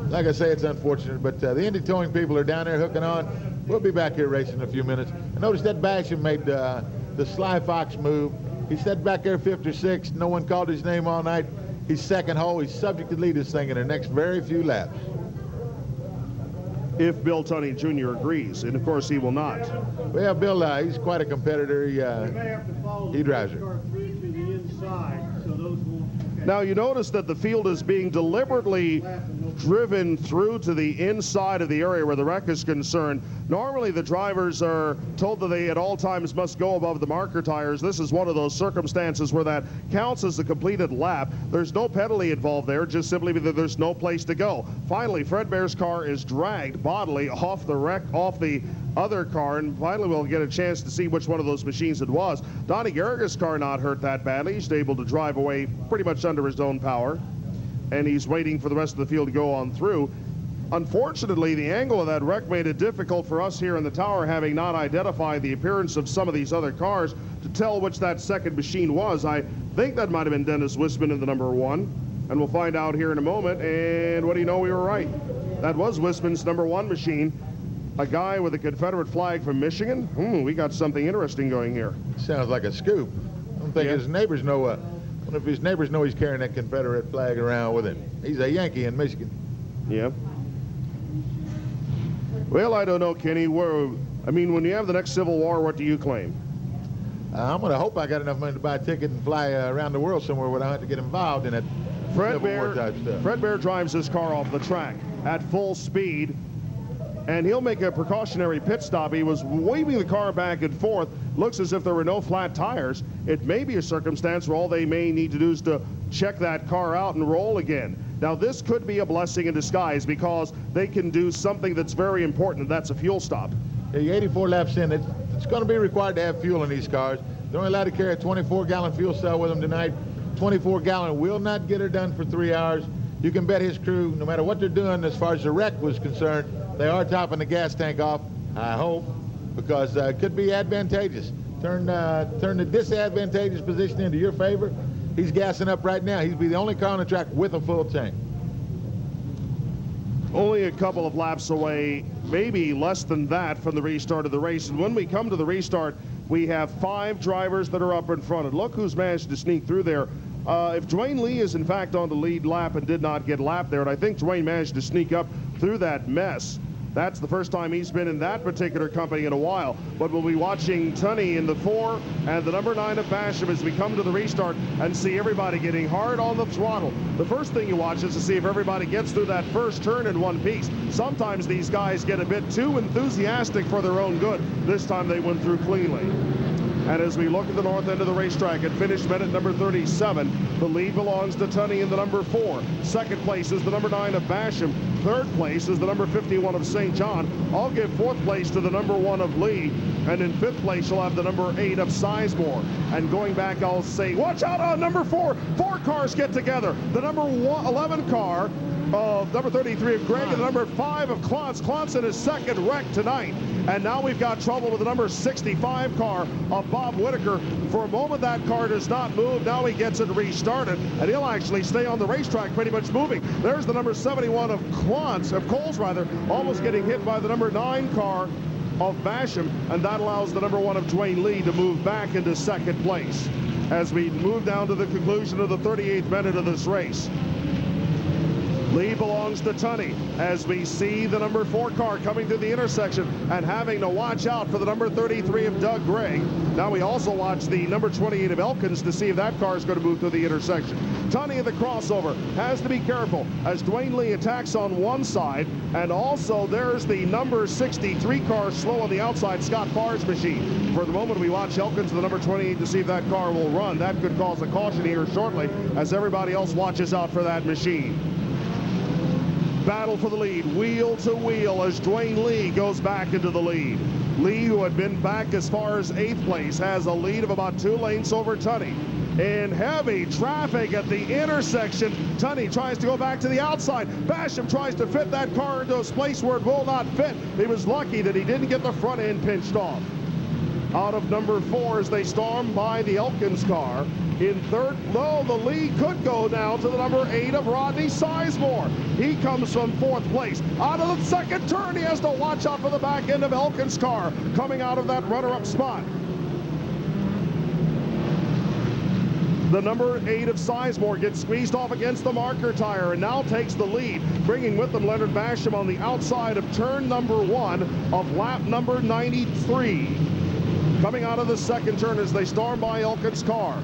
Like I say, it's unfortunate, but the Indy Towing people are down there hooking on. We'll be back here racing in a few minutes. I noticed that Basham made the Sly Fox move. He sat back there 5th or 6th. No one called his name all night. He's second hole. He's subject to lead this thing in the next very few laps. If Bill Tunney Jr. agrees, and of course he will not. Well, Bill, he's quite a competitor. He drives it. Now you notice that the field is being deliberately driven through to the inside of the area where the wreck is concerned. Normally the drivers are told that they at all times must go above the marker tires. This is one of those circumstances where that counts as a completed lap. There's no penalty involved there, just simply because there's no place to go. Finally, Fred Bear's car is dragged bodily off the wreck, off the other car, and finally we'll get a chance to see which one of those machines it was. Donnie Garriga's car not hurt that badly. He's able to drive away pretty much under his own power, and he's waiting for the rest of the field to go on through. Unfortunately, the angle of that wreck made it difficult for us here in the tower, having not identified the appearance of some of these other cars, to tell which that second machine was. I think that might have been Dennis Wisman in the number 1, and we'll find out here in a moment. And what do you know, we were right. That was Wisman's number 1 machine. A guy with a Confederate flag from Michigan. We got something interesting going here. Sounds like a scoop. I don't think his neighbors know. I wonder if his neighbors know he's carrying that Confederate flag around with him. He's a Yankee in Michigan. Yeah. Well, I don't know, Kenny. I mean, when you have the next Civil War, what do you claim? I'm going to hope I got enough money to buy a ticket and fly around the world somewhere where I don't have to get involved in it. Fred War type stuff. Fred Bear drives his car off the track at full speed, and he'll make a precautionary pit stop. He was waving the car back and forth. Looks as if there were no flat tires. It may be a circumstance where all they may need to do is to check that car out and roll again. Now, this could be a blessing in disguise, because they can do something that's very important, and that's a fuel stop. Yeah, 84 laps in, it's going to be required to have fuel in these cars. They're only allowed to carry a 24-gallon fuel cell with them tonight. 24-gallon will not get her done for 3 hours. You can bet his crew, no matter what they're doing as far as the wreck was concerned, they are topping the gas tank off, I hope, because it could be advantageous. Turn the disadvantageous position into your favor. He's gassing up right now. He'd be the only car on the track with a full tank. Only a couple of laps away, maybe less than that, from the restart of the race. And when we come to the restart, we have 5 drivers that are up in front. And look who's managed to sneak through there. If Dwayne Lee is in fact on the lead lap and did not get lapped there, and I think Dwayne managed to sneak up through that mess. That's the first time he's been in that particular company in a while. But we'll be watching Tunney in the 4 and the number 9 of Basham as we come to the restart and see everybody getting hard on the throttle. The first thing you watch is to see if everybody gets through that first turn in one piece. Sometimes these guys get a bit too enthusiastic for their own good. This time they went through cleanly. And as we look at the north end of the racetrack at finish minute number 37, the lead belongs to Tunney in the number 4. Second place is the number 9 of Basham. Third place is the number 51 of St. John. I'll give fourth place to the number 1 of Lee. And in fifth place, you'll have the number 8 of Sizemore. And going back, I'll say, watch out on number 4. 4 cars get together. The number 11 car of number 33 of Greg and the number 5 of Klontz. Klontz in his second wreck tonight. And now we've got trouble with the number 65 car of Bob Whitaker. For a moment, that car does not move. Now he gets it restarted, and he'll actually stay on the racetrack pretty much moving. There's the number 71 of Coles, almost getting hit by the number 9 car of Basham, and that allows the number 1 of Dwayne Lee to move back into second place as we move down to the conclusion of the 38th minute of this race. Lead belongs to Tunney as we see the number 4 car coming through the intersection and having to watch out for the number 33 of Doug Gray. Now we also watch the number 28 of Elkins to see if that car is going to move through the intersection. Tunney at the crossover has to be careful as Dwayne Lee attacks on one side, and also there's the number 63 car slow on the outside, Scott Farr's machine. For the moment, we watch Elkins, the number 28, to see if that car will run. That could cause a caution here shortly as everybody else watches out for that machine. Battle for the lead, wheel to wheel, as Dwayne Lee goes back into the lead. Lee, who had been back as far as 8th place, has a lead of about 2 lengths over Tunney. In heavy traffic at the intersection, Tunney tries to go back to the outside. Basham tries to fit that car into a place where it will not fit. He was lucky that he didn't get the front end pinched off. Out of number 4 as they storm by the Elkins car. In 3rd, no, the lead could go down to the number 8 of Rodney Sizemore. He comes from 4th place. Out of the 2nd turn, he has to watch out for the back end of Elkins' car coming out of that runner-up spot. The number 8 of Sizemore gets squeezed off against the marker tire and now takes the lead, bringing with them Leonard Basham on the outside of turn number 1 of lap number 93. Coming out of the 2nd turn as they storm by Elkins' car.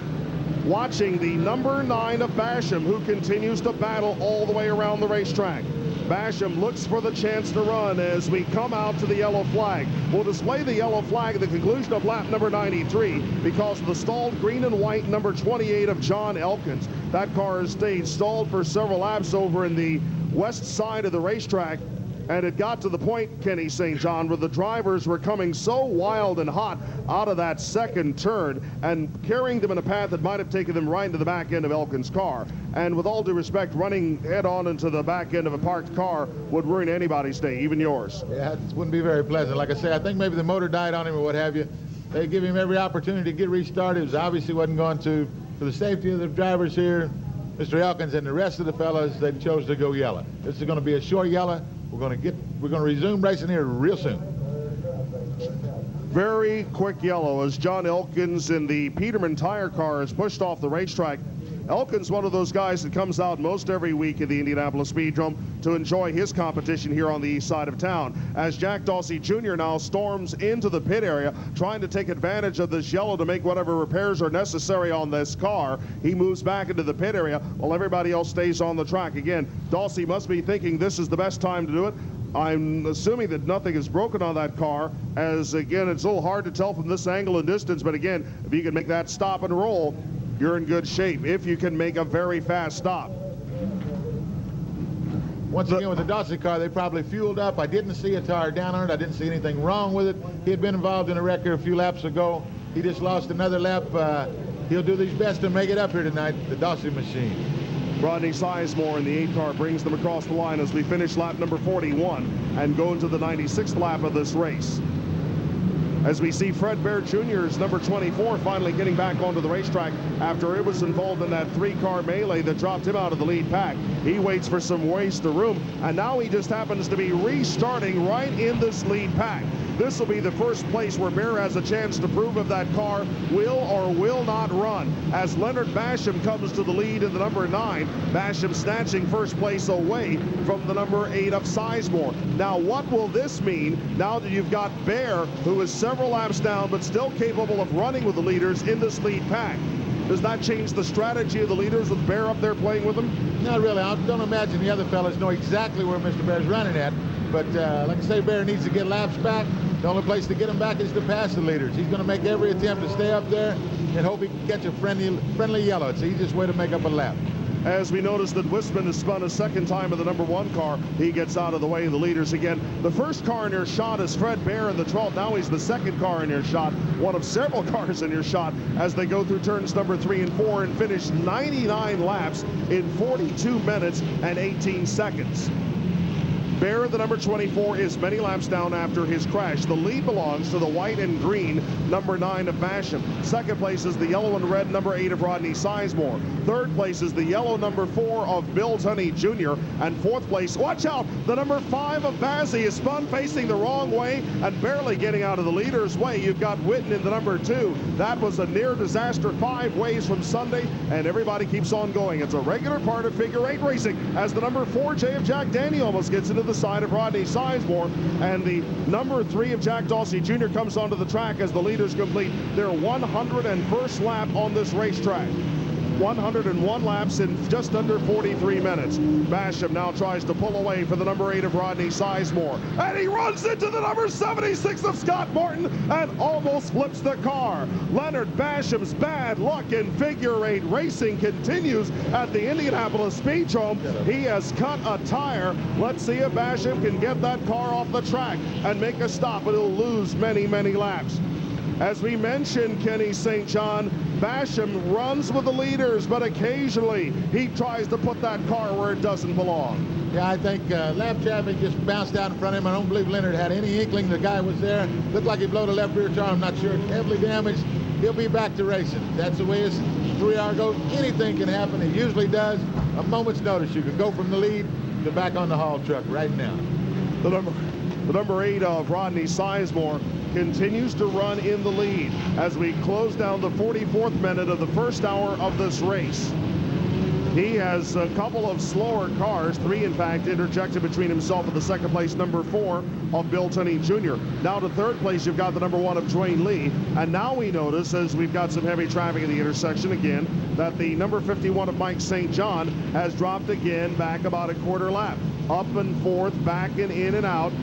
Watching the number 9 of Basham, who continues to battle all the way around the racetrack. Basham looks for the chance to run as we come out to the yellow flag. We'll display the yellow flag at the conclusion of lap number 93 because of the stalled green and white number 28 of John Elkins. That car has stayed stalled for several laps over in the west side of the racetrack. And it got to the point, Kenny St. John, where the drivers were coming so wild and hot out of that 2nd turn and carrying them in a path that might have taken them right into the back end of Elkins' car. And with all due respect, running head-on into the back end of a parked car would ruin anybody's day, even yours. Yeah, it wouldn't be very pleasant. Like I say, I think maybe the motor died on him or what have you. They give him every opportunity to get restarted. It obviously wasn't going to. For the safety of the drivers here, Mr. Elkins and the rest of the fellas, they chose to go yellow. This is going to be a short yellow. We're going to resume racing here real soon. Very quick yellow as John Elkins in the Peterman tire car is pushed off the racetrack. Elkins, one of those guys that comes out most every week at the Indianapolis Speedrome to enjoy his competition here on the east side of town. As Jack Dawsey Jr. now storms into the pit area, trying to take advantage of this yellow to make whatever repairs are necessary on this car. He moves back into the pit area while everybody else stays on the track. Again, Dawsey must be thinking this is the best time to do it. I'm assuming that nothing is broken on that car, as again, it's a little hard to tell from this angle and distance, but again, if you can make that stop and roll, you're in good shape if you can make a very fast stop. Once again, with the Dawsey car, they probably fueled up. I didn't see a tire down on it. I didn't see anything wrong with it. He had been involved in a wreck here a few laps ago. He just lost another lap. He'll do his best to make it up here tonight, the Dawsey machine. Rodney Sizemore in the 8 car brings them across the line as we finish lap number 41 and go into the 96th lap of this race. As we see Fred Bear Jr.'s number 24 finally getting back onto the racetrack after it was involved in that 3-car melee that dropped him out of the lead pack. He waits for some waste of room, and now he just happens to be restarting right in this lead pack. This will be the first place where Bear has a chance to prove if that car will or will not run. As Leonard Basham comes to the lead in the number 9, Basham snatching first place away from the number 8 of Sizemore. Now, what will this mean now that you've got Bear, who is several laps down but still capable of running with the leaders in this lead pack? Does that change the strategy of the leaders with Bear up there playing with them? Not really. I don't imagine the other fellas know exactly where Mr. Bear's running at. But like I say, Bear needs to get laps back. The only place to get him back is to pass the leaders. He's going to make every attempt to stay up there and hope he can catch a friendly yellow. It's the easiest way to make up a lap. As we notice that Wisman has spun a 2nd time in the number 1 car, he gets out of the way of the leaders again. The first car in your shot is Fred Bear in the 12th. Now he's the 2nd car in your shot, one of several cars in your shot as they go through turns number 3 and 4 and finish 99 laps in 42 minutes and 18 seconds. Bear, the number 24, is many laps down after his crash. The lead belongs to the white and green number 9 of Basham. Second place is the yellow and red number 8 of Rodney Sizemore. Third place is the yellow number 4 of Bill Tunney Jr. And fourth place, watch out, the number 5 of Bazzi is spun facing the wrong way and barely getting out of the leader's way. You've got Witten in the number 2. That was a near disaster 5 ways from Sunday, and everybody keeps on going. It's a regular part of figure 8 racing as the number 4 J of Jack Daniel almost gets into the side of Rodney Sizemore, and the number 3 of Jack Dawsey Jr. comes onto the track as the leaders complete their 101st lap on this racetrack. 101 laps in just under 43 minutes. Basham now tries to pull away for the number 8 of Rodney Sizemore, and he runs into the number 76 of Scott Martin and almost flips the car. Leonard Basham's bad luck in figure 8 racing continues at the Indianapolis Speedrome. He has cut a tire. Let's see if Basham can get that car off the track and make a stop, but he'll lose many, many laps. As we mentioned, Kenny St. John, Basham runs with the leaders, but occasionally he tries to put that car where it doesn't belong. Yeah, I think lap traffic just bounced out in front of him. I don't believe Leonard had any inkling the guy was there. Looked like he blew the left rear tire. I'm not sure. Heavily damaged. He'll be back to racing. That's the way his 3-hour goes. Anything can happen. It usually does. A moment's notice. You can go from the lead to back on the haul truck right now. The number 8 of Rodney Sizemore continues to run in the lead as we close down the 44th minute of the first hour of this race. He has a couple of slower cars, 3 in fact, interjected between himself and the second place number 4 of Bill Tunney Jr. Now to third place, you've got the number 1 of Dwayne Lee. And now we notice, as we've got some heavy traffic in the intersection again, that the number 51 of Mike St. John has dropped again back about a quarter lap. Up and forth, back and in and out.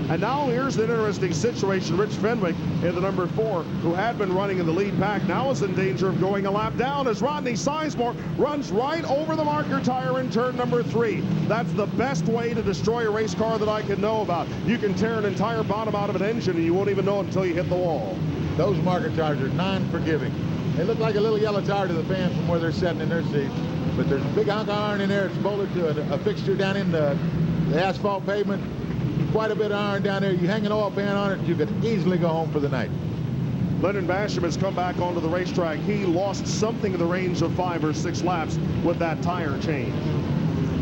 And now here's an interesting situation. Rich Fenwick in the number 4, who had been running in the lead pack, now is in danger of going a lap down as Rodney Sizemore runs right over the marker tire in turn number 3. That's the best way to destroy a race car that I can know about. You can tear an entire bottom out of an engine and you won't even know it until you hit the wall. Those marker tires are non-forgiving. They look like a little yellow tire to the fans from where they're sitting in their seats. But there's a big hunk of iron in there. It's bolted to a fixture down in the asphalt pavement. Quite a bit of iron down there. You hang an oil pan on it, you could easily go home for the night. Leonard Basham has come back onto the racetrack. He lost something in the range of 5 or 6 laps with that tire change.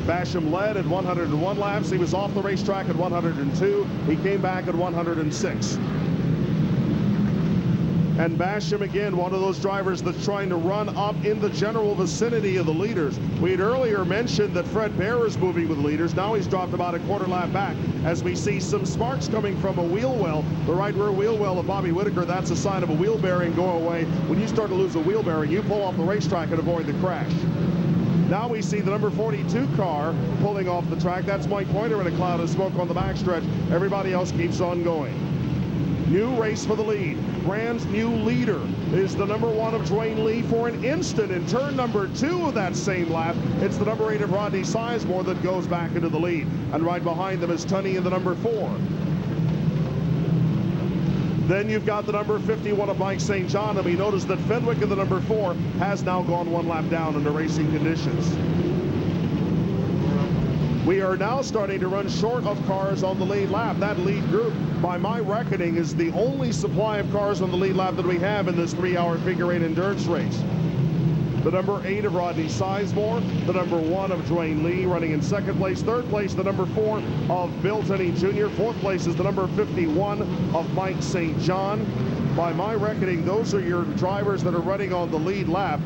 Basham led at 101 laps. He was off the racetrack at 102. He came back at 106. And Basham, again, one of those drivers that's trying to run up in the general vicinity of the leaders. We had earlier mentioned that Fred Bear is moving with the leaders. Now he's dropped about a quarter lap back as we see some sparks coming from a wheel well. The right rear wheel well of Bobby Whitaker, that's a sign of a wheel bearing going away. When you start to lose a wheel bearing, you pull off the racetrack and avoid the crash. Now we see the number 42 car pulling off the track. That's Mike Pointer in a cloud of smoke on the backstretch. Everybody else keeps on going. New race for the lead. Brand new leader is the number 1 of Dwayne Lee for an instant in turn number 2 of that same lap. It's the number 8 of Rodney Sizemore that goes back into the lead. And right behind them is Tunney in the number 4. Then you've got the number 51 of Mike St. John, and we notice that Fenwick in the number 4 has now gone 1 lap down under racing conditions. We are now starting to run short of cars on the lead lap. That lead group, by my reckoning, is the only supply of cars on the lead lap that we have in this 3-hour figure 8 endurance race. The number 8 of Rodney Sizemore, the number 1 of Dwayne Lee running in second place. Third place, the number 4 of Bill Tunney Jr. Fourth place is the number 51 of Mike St. John. By my reckoning, those are your drivers that are running on the lead lap.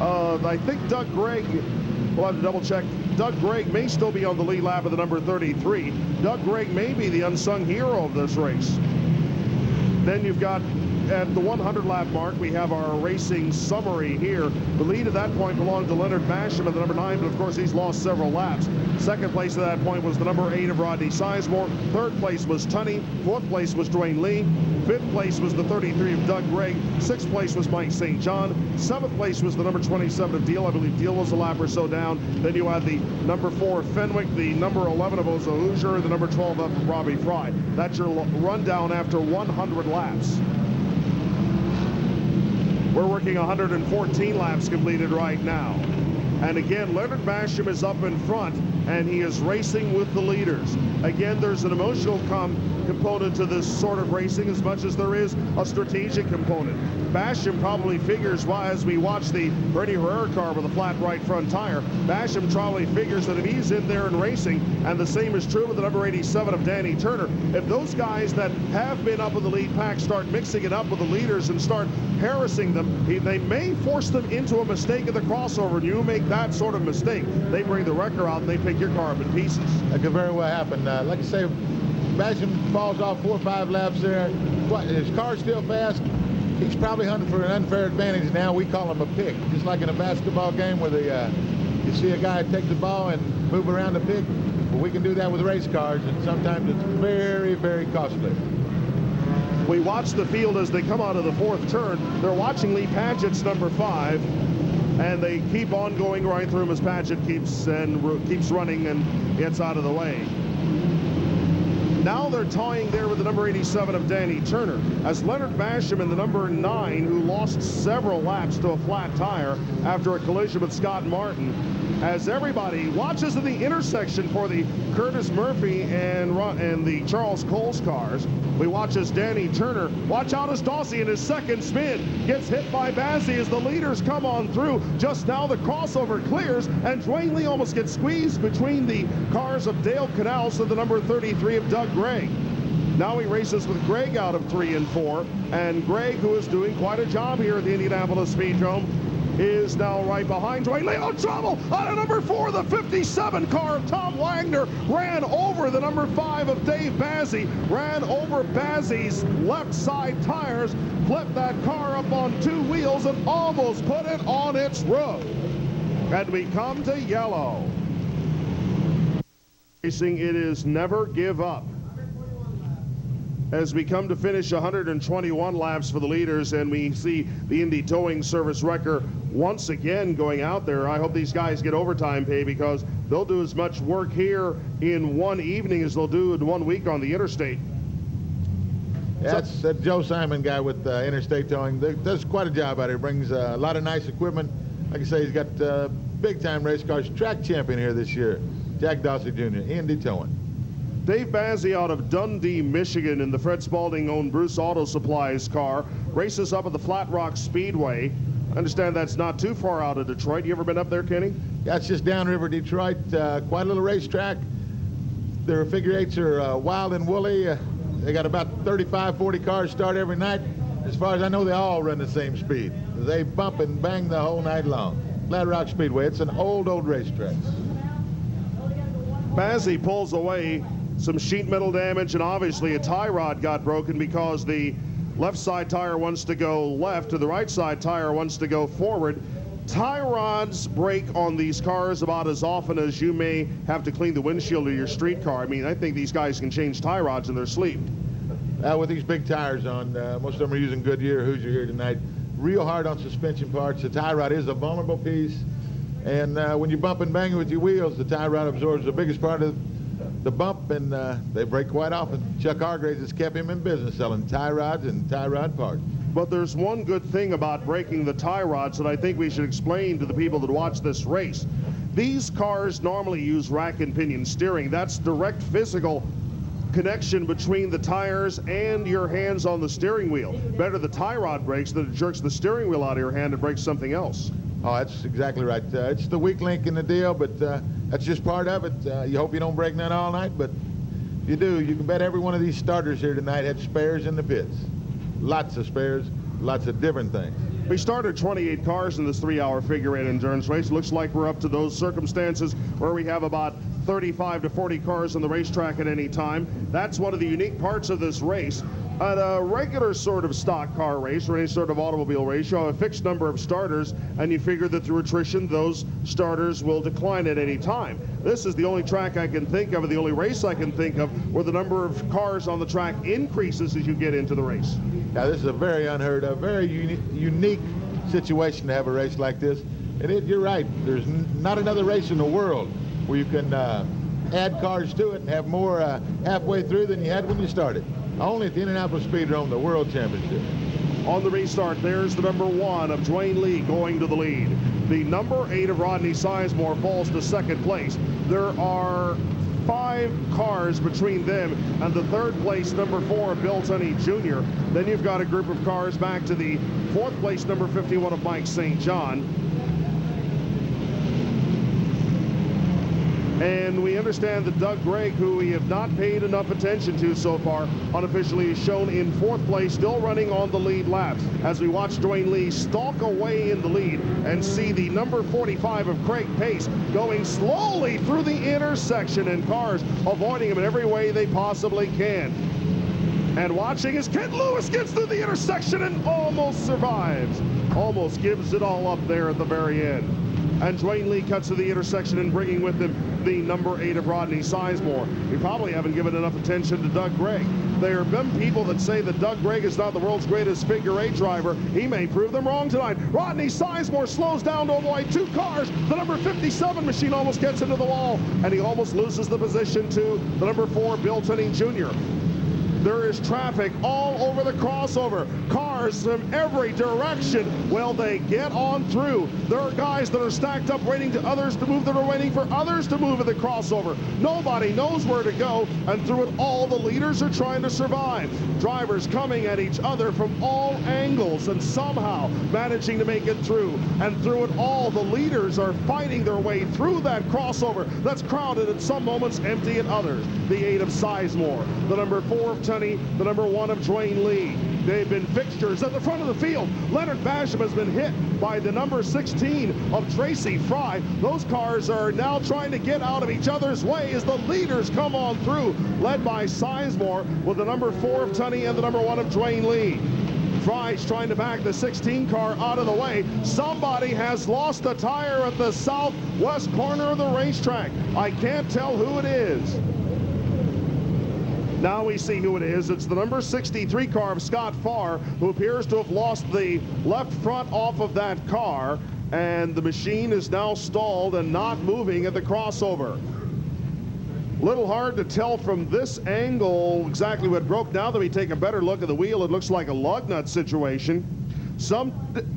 I think Doug Gregg, we'll have to double check. Doug Gregg may still be on the lead lap of the number 33. Doug Gregg may be the unsung hero of this race. Then you've got at the 100 lap mark, we have our racing summary here. The lead at that point belonged to Leonard Basham at the number 9, but of course he's lost several laps. Second place at that point was the number 8 of Rodney Sizemore. Third place was Tunney. Fourth place was Dwayne Lee. Fifth place was the 33 of Doug Gregg. Sixth place was Mike St. John. Seventh place was the number 27 of Deal. I believe Deal was a lap or so down. Then you had the number 4 of Fenwick, the number 11 of Ozo Hoosier, the number 12 of Robbie Fry. That's your rundown after 100 laps. We're working 114 laps completed right now. And again, Leonard Basham is up in front, and he is racing with the leaders. Again, there's an emotional component to this sort of racing as much as there is a strategic component. Basham probably figures, why, as we watch the Bernie Herrera car with a flat right front tire, Basham probably figures that if he's in there and racing, and the same is true with the number 87 of Danny Turner, if those guys that have been up in the lead pack start mixing it up with the leaders and start harassing them, they may force them into a mistake at the crossover, and you make that sort of mistake, they bring the wrecker out and they pick your car up in pieces. That could very well happen. Like I say, Basham falls off 4 or 5 laps there. His car's still fast. He's probably hunting for an unfair advantage now. We call him a pick. Just like in a basketball game where you see a guy take the ball and move around the pick. Well, we can do that with race cars, and sometimes it's very, very costly. We watch the field as they come out of the 4th turn. They're watching Lee Padgett's number 5, and they keep on going right through him as Padgett keeps running and gets out of the way. Now they're toying there with the number 87 of Danny Turner, as Leonard Basham and the number 9, who lost several laps to a flat tire after a collision with Scott Martin, as everybody watches in the intersection for the Curtis Murphy and the Charles Coles cars. We watch as Danny Turner, watch out as Dawsey in his second spin gets hit by Bazzi as the leaders come on through. Just now the crossover clears, and Dwayne Lee almost gets squeezed between the cars of Dale Canals and the number 33 of Doug Gregg. Now he races with Gregg out of 3 and 4, and Gregg, who is doing quite a job here at the Indianapolis Speedrome, is now right behind Dwayne Lee. Oh, trouble out of number 4. The 57 car of Tom Wagner ran over the number 5 of Dave Bazzi, ran over Bazzi's left side tires, flipped that car up on 2 wheels and almost put it on its roof. And we come to yellow. Racing, it is never give up. As we come to finish 121 laps for the leaders, and we see the Indy Towing Service wrecker once again going out there. I hope these guys get overtime pay, because they'll do as much work here in one evening as they'll do in 1 week on the interstate. Yeah, that's that Joe Simon guy with Interstate Towing. Does quite a job out here. Brings a lot of nice equipment. Like I say, he's got big-time race cars. Track champion here this year, Jack Dawsey Jr., Indy Towing. Dave Bazzi out of Dundee, Michigan, in the Fred Spalding-owned Bruce Auto Supplies car, races up at the Flat Rock Speedway. I understand that's not too far out of Detroit. You ever been up there, Kenny? Yeah, it's just downriver Detroit. Quite a little racetrack. Their figure 8s are wild and woolly. They got about 35, 40 cars start every night. As far as I know, they all run the same speed. They bump and bang the whole night long. Flat Rock Speedway, it's an old racetrack. Bazzi pulls away. Some sheet metal damage, and obviously a tie rod got broken because the left side tire wants to go left and the right side tire wants to go forward. Tie rods break on these cars about as often as you may have to clean the windshield of your street car. I mean, I think these guys can change tie rods in their sleep. With these big tires on, most of them are using Goodyear, Hoosier here tonight. Real hard on suspension parts. The tie rod is a vulnerable piece, and when you bump and bang with your wheels, the tie rod absorbs the biggest part of the bump, and they break quite often. Chuck Hargraves has kept him in business selling tie rods and tie rod parts. But there's one good thing about breaking the tie rods that I think we should explain to the people that watch this race. These cars normally use rack and pinion steering. That's direct physical connection between the tires and your hands on the steering wheel. Better the tie rod breaks than it jerks the steering wheel out of your hand and breaks something else. Oh, that's exactly right. It's the weak link in the deal, but that's just part of it. You hope you don't break none all night, but if you do, you can bet every one of these starters here tonight had spares in the pits. Lots of spares, lots of different things. We started 28 cars in this 3-hour figure 8 endurance race. It looks like we're up to those circumstances where we have about 35 to 40 cars on the racetrack at any time. That's one of the unique parts of this race. At a regular sort of stock car race or any sort of automobile race, you have a fixed number of starters, and you figure that through attrition, those starters will decline at any time. This is the only track I can think of, and the only race I can think of, where the number of cars on the track increases as you get into the race. Now, this is a very unheard of, very unique situation to have a race like this. And you're right, there's not another race in the world where you can add cars to it and have more halfway through than you had when you started. Only at the Indianapolis Speedrome, the World Championship. On the restart, there's the number 1 of Dwayne Lee going to the lead. The number 8 of Rodney Sizemore falls to second place. There are 5 cars between them and the third place number 4 of Bill Tunney Jr. Then you've got a group of cars back to the fourth place number 51 of Mike St. John. And we understand that Doug Gregg, who we have not paid enough attention to so far, unofficially is shown in fourth place, still running on the lead lap. As we watch Dwayne Lee stalk away in the lead and see the number 45 of Craig Pace going slowly through the intersection, and cars avoiding him in every way they possibly can. And watching as Kent Lewis gets through the intersection and almost survives. Almost gives it all up there at the very end. And Dwayne Lee cuts to the intersection and bringing with him the number 8 of Rodney Sizemore. We probably haven't given enough attention to Doug Gregg. There have been people that say that Doug Gregg is not the world's greatest figure 8 driver. He may prove them wrong tonight. Rodney Sizemore slows down to avoid 2 cars. The number 57 machine almost gets into the wall, and he almost loses the position to the number 4 Bill Tunney Jr. There is traffic all over the crossover. Cars from every direction. Well, they get on through. There are guys that are stacked up waiting to others to move, that are waiting for others to move in the crossover. Nobody knows where to go, and through it all, the leaders are trying to survive. Drivers coming at each other from all angles and somehow managing to make it through. And through it all, the leaders are fighting their way through that crossover that's crowded at some moments, empty at others. The 8 of Sizemore, the number 4 of Tunney, the number 1 of Dwayne Lee. They've been fixtures at the front of the field. Leonard Basham has been hit by the number 16 of Tracy Fry. Those cars are now trying to get out of each other's way as the leaders come on through, led by Sizemore with the number 4 of Tunney and the number 1 of Dwayne Lee. Fry's trying to back the 16 car out of the way. Somebody has lost a tire at the southwest corner of the racetrack. I can't tell who it is. Now we see who it is. It's the number 63 car of Scott Farr, who appears to have lost the left front off of that car, and the machine is now stalled and not moving at the crossover. Little hard to tell from this angle exactly what broke. Now that we take a better look at the wheel, it looks like a lug nut situation. Some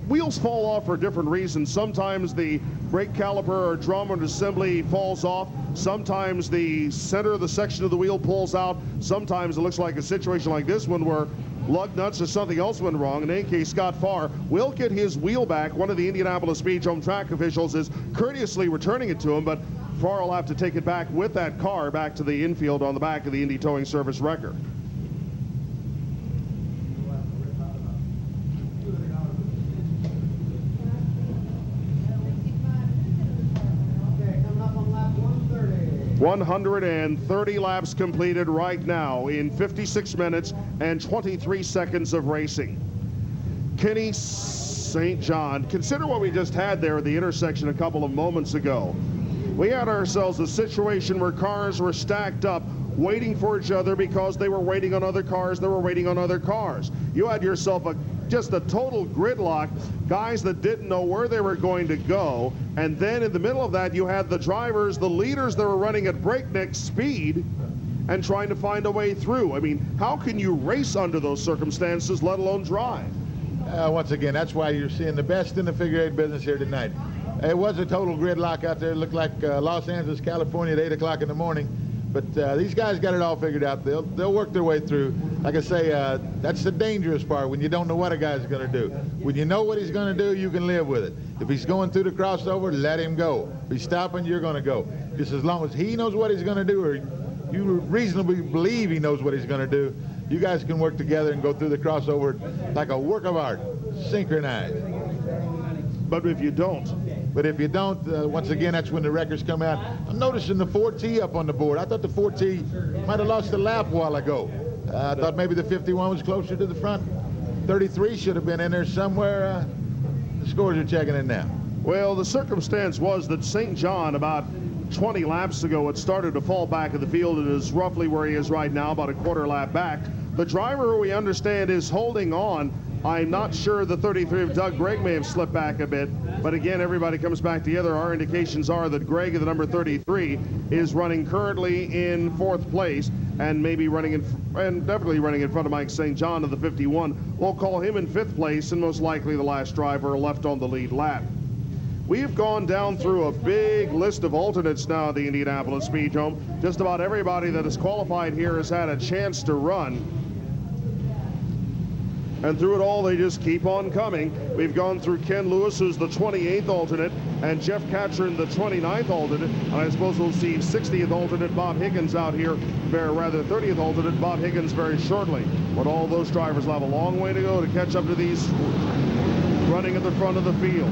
wheels fall off for different reasons. Sometimes the brake caliper or drum or assembly falls off. Sometimes the center of the section of the wheel pulls out. Sometimes it looks like a situation like this one where lug nuts or something else went wrong. In any case, Scott Farr will get his wheel back. One of the Indianapolis Speedrome track officials is courteously returning it to him, but Farr will have to take it back with that car back to the infield on the back of the Indy Towing Service record. Okay, 130 laps completed right now in 56 minutes and 23 seconds of racing. Kenny St. John, consider what we just had there at the intersection a couple of moments ago. We had ourselves a situation where cars were stacked up waiting for each other because they were waiting on other cars, they were waiting on other cars. You had yourself just a total gridlock, guys that didn't know where they were going to go, and then in the middle of that you had the drivers, the leaders that were running at breakneck speed and trying to find a way through. I mean, how can you race under those circumstances, let alone drive? Once again, that's why you're seeing the best in the figure 8 business here tonight. It was a total gridlock out there. It looked like Los Angeles, California at 8 o'clock in the morning. But these guys got it all figured out. They'll work their way through. Like I say, that's the dangerous part, when you don't know what a guy's going to do. When you know what he's going to do, you can live with it. If he's going through the crossover, let him go. If he's stopping, you're going to go. Just as long as he knows what he's going to do, or you reasonably believe he knows what he's going to do, you guys can work together and go through the crossover like a work of art, synchronized. But if you don't, once again, that's when the records come out. I'm noticing the 4T up on the board. I thought the 4T might have lost a lap a while ago. I thought maybe the 51 was closer to the front. 33 should have been in there somewhere. The scores are checking in now. Well, the circumstance was that St. John, about 20 laps ago, had started to fall back in the field and is roughly where he is right now, about a quarter lap back. The driver, who we understand is holding on. I'm not sure the 33 of Doug Gregg may have slipped back a bit, but again, everybody comes back together. Our indications are that Gregg, the number 33, is running currently in 4th place and maybe running and definitely running in front of Mike St. John of the 51. We'll call him in 5th place and most likely the last driver left on the lead lap. We've gone down through a big list of alternates now at the Indianapolis Speedrome. Just about everybody that is qualified here has had a chance to run. And through it all, they just keep on coming. We've gone through Ken Lewis, who's the 28th alternate, and Jeff Catron, the 29th alternate. And I suppose we'll see 60th alternate Bob Higgins out here, or rather 30th alternate Bob Higgins very shortly. But all those drivers will have a long way to go to catch up to these running at the front of the field.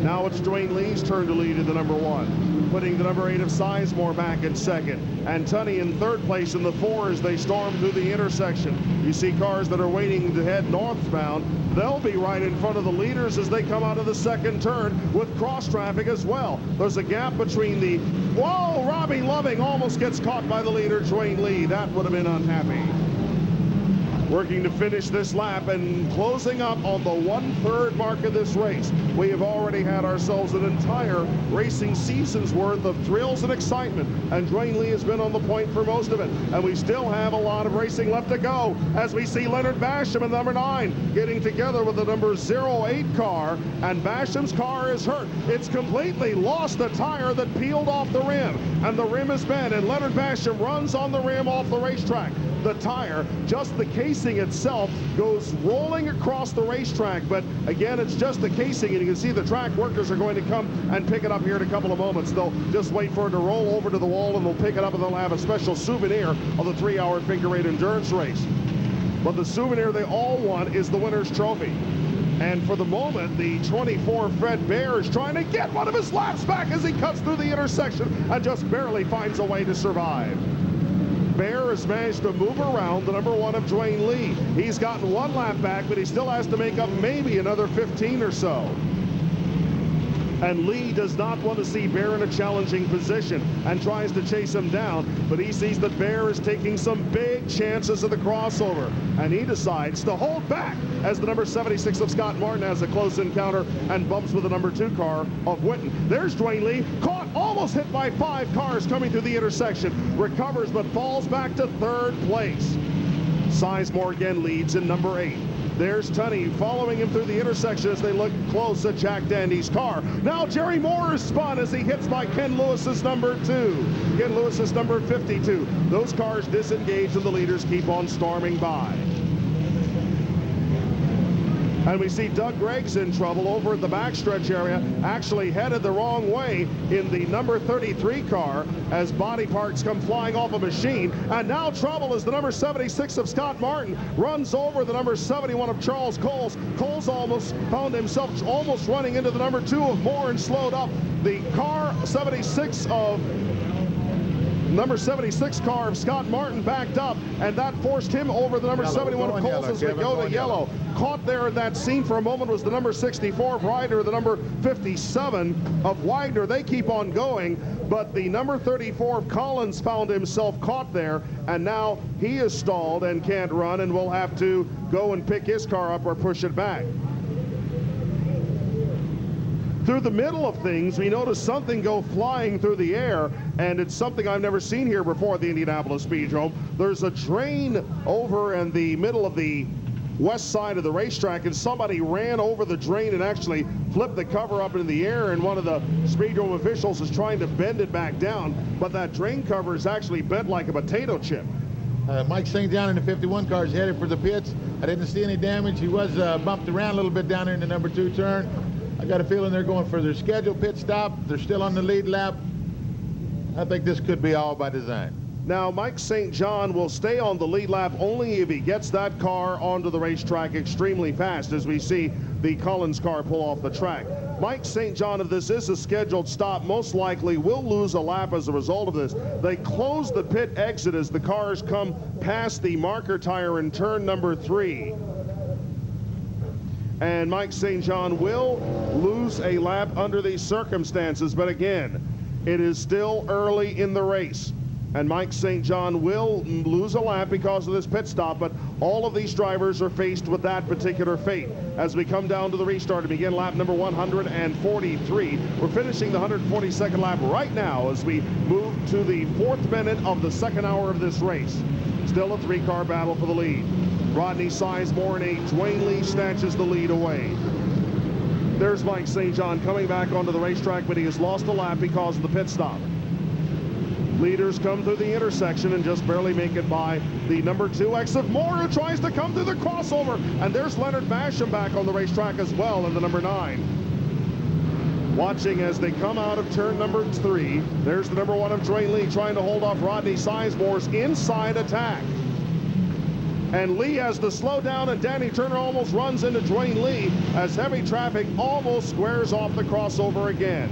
Now it's Dwayne Lee's turn to lead in the number 1, putting the number 8 of Sizemore back in second, and Tunney in third place in the 4 as they storm through the intersection. You see cars that are waiting to head northbound. They'll be right in front of the leaders as they come out of the second turn with cross traffic as well. There's a gap between the, whoa, Robbie Loving almost gets caught by the leader, Dwayne Lee. That would have been unhappy. Working to finish this lap and closing up on the 1/3 mark of this race. We have already had ourselves an entire racing season's worth of thrills and excitement, and Dwayne Lee has been on the point for most of it. And we still have a lot of racing left to go as we see Leonard Basham in number 9 getting together with the number 08 car, and Basham's car is hurt. It's completely lost the tire that peeled off the rim, and the rim is bent, and Leonard Basham runs on the rim off the racetrack. The tire, just the casing itself, goes rolling across the racetrack, but again, it's just the casing, and you can see the track workers are going to come and pick it up here in a couple of moments. They'll just wait for it to roll over to the wall, and they'll pick it up, and they'll have a special souvenir of the 3-hour figure 8 endurance race. But the souvenir they all want is the winner's trophy. And for the moment, the 24 Fred Bear is trying to get one of his laps back as he cuts through the intersection and just barely finds a way to survive. Bear has managed to move around the number 1 of Dwayne Lee. He's gotten 1 lap back, but he still has to make up maybe another 15 or so. And Lee does not want to see Bear in a challenging position and tries to chase him down, but he sees that Bear is taking some big chances at the crossover, and he decides to hold back as the number 76 of Scott Martin has a close encounter and bumps with the number 2 car of Witten. There's Dwayne Lee, caught, almost hit by 5 cars coming through the intersection, recovers but falls back to 3rd place. Sizemore again leads in number 8. There's Tunney following him through the intersection as they look close at Jack Dandy's car. Now Jerry Moore is spun as he hits by Ken Lewis's number 2. Ken Lewis's number 52. Those cars disengage and the leaders keep on storming by. And we see Doug Gregg's in trouble over at the backstretch area, actually headed the wrong way in the number 33 car as body parts come flying off a machine. And now trouble as the number 76 of Scott Martin runs over the number 71 of Charles Coles. Coles almost found himself almost running into the number 2 of Moore and slowed up. The car 76 of number 76 car of Scott Martin backed up, and that forced him over the number 71 of Coles as we go to yellow. Caught there at that scene for a moment was the number 64 of Ryder, the number 57 of Widener. They keep on going, but the number 34 of Collins found himself caught there, and now he is stalled and can't run and will have to go and pick his car up or push it back. Through the middle of things, we notice something go flying through the air, and it's something I've never seen here before at the Indianapolis Speedrome. There's a drain over in the middle of the west side of the racetrack, and somebody ran over the drain and actually flipped the cover up in the air, and one of the Speedrome officials is trying to bend it back down, but that drain cover is actually bent like a potato chip. Mike St. John in the 51 car is headed for the pits. I didn't see any damage. He was bumped around a little bit down there in the number 2 turn. I got a feeling they're going for their scheduled pit stop. They're still on the lead lap. I think this could be all by design. Now, Mike St. John will stay on the lead lap only if he gets that car onto the racetrack extremely fast, as we see the Collins car pull off the track. Mike St. John, if this is a scheduled stop, most likely will lose a lap as a result of this. They close the pit exit as the cars come past the marker tire in turn number 3. And Mike St. John will lose a lap under these circumstances, but again, it is still early in the race, and Mike St. John will lose a lap because of this pit stop, but all of these drivers are faced with that particular fate. As we come down to the restart to begin lap number 143, we're finishing the 142nd lap right now as we move to the 4th minute of the 2nd hour of this race. Still a 3-car battle for the lead. Rodney Sizemore in 8. Dwayne Lee snatches the lead away. There's Mike St. John coming back onto the racetrack, but he has lost a lap because of the pit stop. Leaders come through the intersection and just barely make it by the number 2 exit. Moore, who tries to come through the crossover. And there's Leonard Basham back on the racetrack as well in the number 9. Watching as they come out of turn number 3. There's the number 1 of Dwayne Lee trying to hold off Rodney Sizemore's inside attack. And Lee has to slow down, and Danny Turner almost runs into Dwayne Lee as heavy traffic almost squares off the crossover again.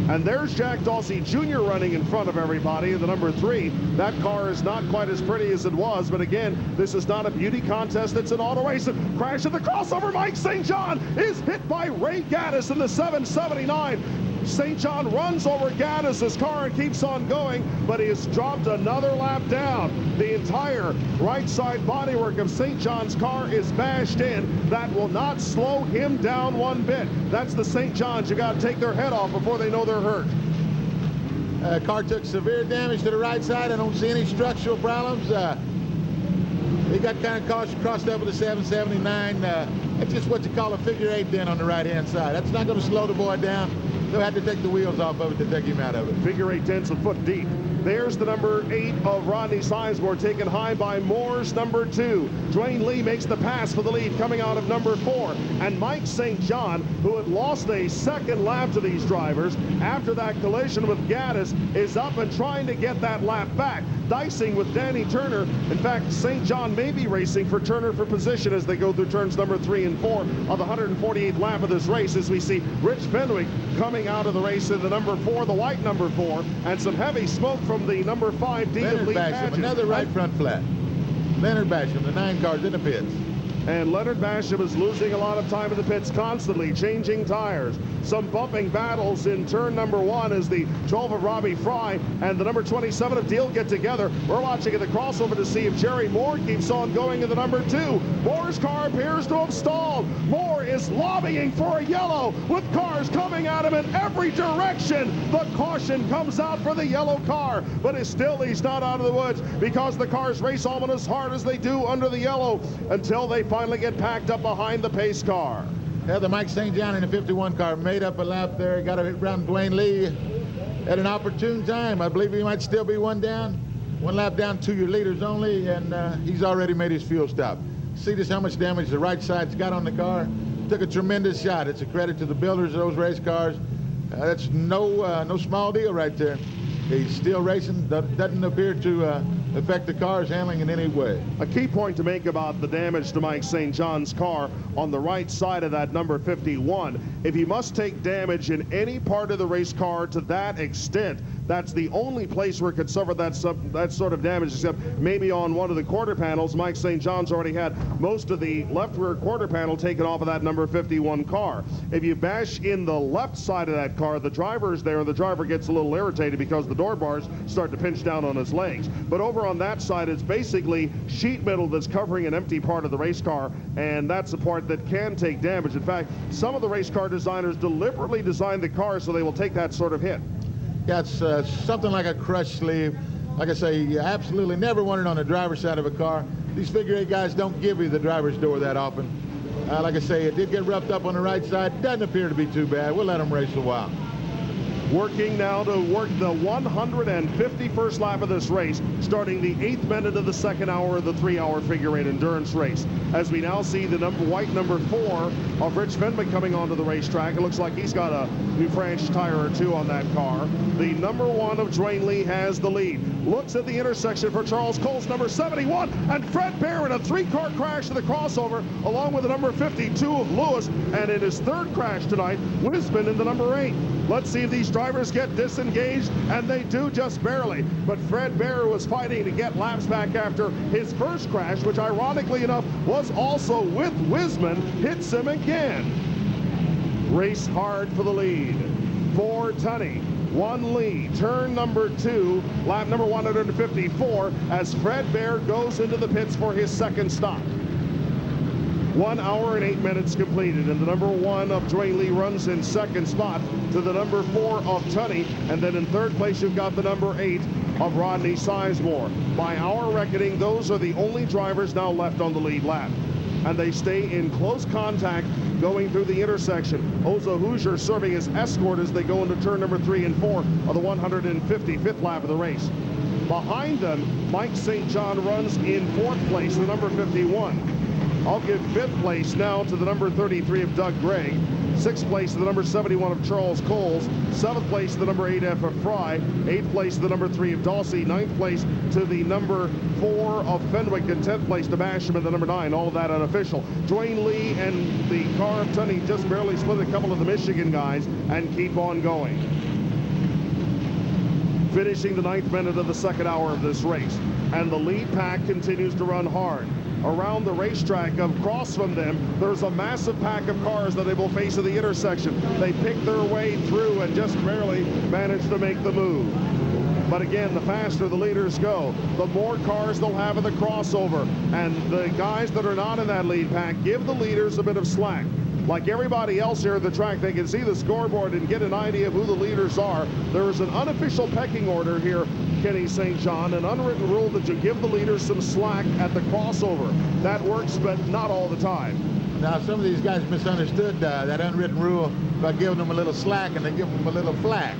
And there's Jack Dawsey Jr. running in front of everybody in the number 3. That car is not quite as pretty as it was, but again, this is not a beauty contest, it's an auto race. Crash at the crossover. Mike St. John is hit by Ray Gaddis in the 779. St. John runs over Gaddis' car and keeps on going, but he has dropped another lap down. The entire right side bodywork of St. John's car is bashed in. That will not slow him down one bit. That's the St. John's. You got to take their head off before they know they're hurt. Car took severe damage to the right side. I don't see any structural problems. He got kind of crossed up with the 779. That's just what you call a figure 8 then on the right-hand side. That's not going to slow the boy down. They'll have to take the wheels off of it to take him out of it. Figure 8 tenths a foot deep. There's the number 8 of Rodney Sizemore, taken high by Moore's number 2. Dwayne Lee makes the pass for the lead coming out of number 4. And Mike St. John, who had lost a second lap to these drivers after that collision with Gaddis, is up and trying to get that lap back, dicing with Danny Turner. In fact, St. John may be racing for Turner for position as they go through turns number 3 and 4 of the 148th lap of this race, as we see Rich Fenwick coming out of the race in the number 4, the white number 4, and some heavy smoke from the number 5 D of Lee Padgett. Another right front flat. Leonard Basham, the 9 cars in the pits. And Leonard Basham is losing a lot of time in the pits, constantly changing tires. Some bumping battles in turn number 1 as the 12 of Robbie Fry and the number 27 of Deal get together. We're watching at the crossover to see if Jerry Moore keeps on going in the number 2. Moore's car appears to have stalled. Moore is lobbying for a yellow with cars coming at him in every direction. The caution comes out for the yellow car, but he's not out of the woods because the cars race almost as hard as they do under the yellow until they finally get packed up behind the pace car. Yeah, the Mike St. John in the 51 car made up a lap there. Got to hit around Dwayne Lee at an opportune time. I believe he might still be one lap down to your leaders only, and he's already made his fuel stop. See just how much damage the right side's got on the car. Took a tremendous shot. It's a credit to the builders of those race cars. That's no small deal right there. He's still racing. Doesn't appear to affect the car's handling in any way. A key point to make about the damage to Mike St. John's car on the right side of that number 51, if he must take damage in any part of the race car to that extent, that's the only place where it could suffer that sort of damage, except maybe on one of the quarter panels. Mike St. John's already had most of the left rear quarter panel taken off of that number 51 car. If you bash in the left side of that car, the driver's there, and the driver gets a little irritated because the door bars start to pinch down on his legs. But over on that side, it's basically sheet metal that's covering an empty part of the race car, and that's the part that can take damage. In fact, some of the race car designers deliberately designed the car so they will take that sort of hit. Yeah, it's something like a crush sleeve. Like I say, you absolutely never want it on the driver's side of a car. These figure 8 guys don't give you the driver's door that often. Like I say, it did get roughed up on the right side. Doesn't appear to be too bad. We'll let them race a while. Working now to work the 151st lap of this race, starting the 8th minute of the 2nd hour of the 3-hour figure 8 endurance race. As we now see the white number 4 of Rich Fenwick coming onto the racetrack. It looks like he's got a new French tire or 2 on that car. The number 1 of Dwayne Lee has the lead. Looks at the intersection for Charles Cole's number 71, and Fred Bear in a 3-car crash to the crossover, along with the number 52 of Lewis, and in his 3rd crash tonight, Wisman in the number 8. Let's see if these drivers get disengaged, and they do just barely. But Fred Bear was fighting to get laps back after his first crash, which ironically enough was also with Wisman, hits him again. Race hard for the lead. 4 Tunney, 1 Lee, turn number 2, lap number 154, as Fred Bear goes into the pits for his 2nd stop. 1 hour and 8 minutes completed, and the number 1 of Dwayne Lee runs in 2nd spot to the number 4 of Tunney, and then in 3rd place you've got the number 8 of Rodney Sizemore. By our reckoning, those are the only drivers now left on the lead lap. and they stay in close contact going through the intersection. Oza Hoosier serving as escort as they go into turn number 3 and 4 of the 155th lap of the race. Behind them, Mike St. John runs in 4th place, the number 51. I'll give 5th place now to the number 33 of Doug Gregg. 6th place to the number 71 of Charles Coles. 7th place to the number 8 of Fry. 8th place to the number 3 of Dawsey. 9th place to the number 4 of Fenwick. And 10th place to Basham at the number 9. All of that unofficial. Dwayne Lee and the car of Tunney just barely split a couple of the Michigan guys and keep on going. Finishing the 9th minute of the 2nd hour of this race. And the lead pack continues to run hard. Around the racetrack, across from them, there's a massive pack of cars that they will face at the intersection. They pick their way through and just barely manage to make the move. But again, the faster the leaders go, the more cars they'll have in the crossover. And the guys that are not in that lead pack give the leaders a bit of slack. Like everybody else here at the track, they can see the scoreboard and get an idea of who the leaders are. There is an unofficial pecking order here, Kenny St. John, an unwritten rule that you give the leaders some slack at the crossover. That works, but not all the time. Now, some of these guys misunderstood that unwritten rule by giving them a little slack, and they give them a little flack.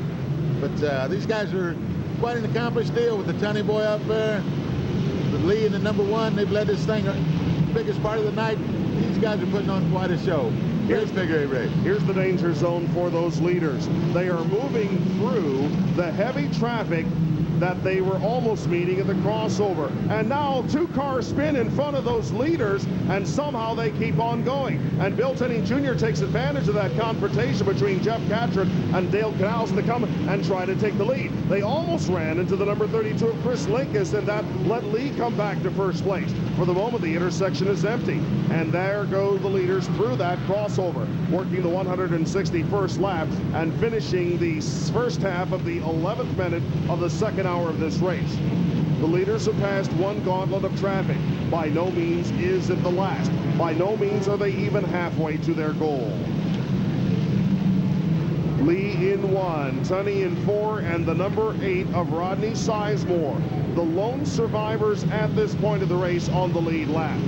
But these guys are quite an accomplished deal with the Tunney boy up there. With Lee in the number 1, they've led this thing the biggest part of the night. These guys are putting on quite a show. Here's figure 8 race. Here's the danger zone for those leaders. They are moving through the heavy traffic that they were almost meeting at the crossover. And now 2 cars spin in front of those leaders, and somehow they keep on going. And Bill Tunney Jr. takes advantage of that confrontation between Jeff Catron and Dale Knauss to come and try to take the lead. They almost ran into the number 32 of Chris Linkus, and that let Lee come back to 1st place. For the moment, the intersection is empty. And there go the leaders through that crossover, working the 161st lap and finishing the first half of the 11th minute of the 2nd hour of this race. The leaders have passed one gauntlet of traffic. By no means is it the last. By no means are they even halfway to their goal. Lee in 1, Tunney in 4, and the number 8 of Rodney Sizemore, the lone survivors at this point of the race on the lead lap.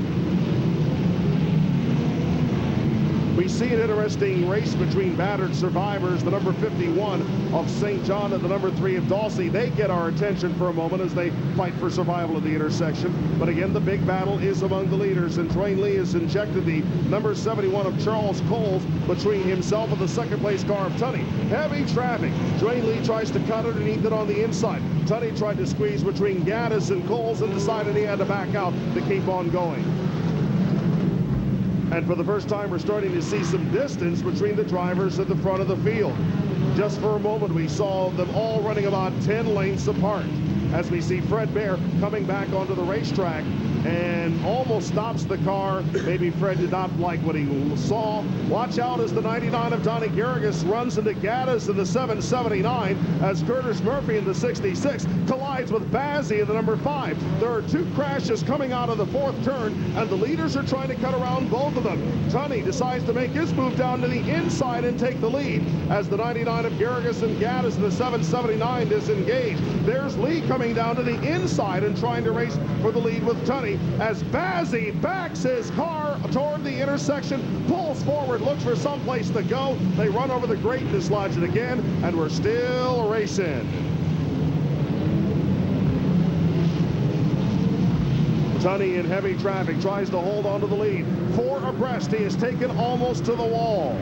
We see an interesting race between battered survivors, the number 51 of St. John and the number 3 of Dawsey. They get our attention for a moment as they fight for survival at the intersection. But again, the big battle is among the leaders, and Dwayne Lee has injected the number 71 of Charles Coles between himself and the 2nd place car of Tunney. Heavy traffic. Dwayne Lee tries to cut underneath it on the inside. Tunney tried to squeeze between Gaddis and Coles and decided he had to back out to keep on going. And for the first time, we're starting to see some distance between the drivers at the front of the field. Just for a moment, we saw them all running about 10 lengths apart as we see Fred Bear coming back onto the racetrack and almost stops the car. Maybe Fred did not like what he saw. Watch out as the 99 of Donnie Garrigus runs into Gaddis in the 779 as Curtis Murphy in the 66 collides with Bazzi in the number 5. There are 2 crashes coming out of the 4th turn, and the leaders are trying to cut around both of them. Tunney decides to make his move down to the inside and take the lead as the 99 of Garrigus and Gaddis in the 779 disengage. There's Lee coming down to the inside and trying to race for the lead with Tunney as Bazzi backs his car toward the intersection, pulls forward, looks for someplace to go. They run over the grate, dislodge it again, and we're still racing. Tunney in heavy traffic tries to hold on to the lead. 4 abreast, he is taken almost to the wall.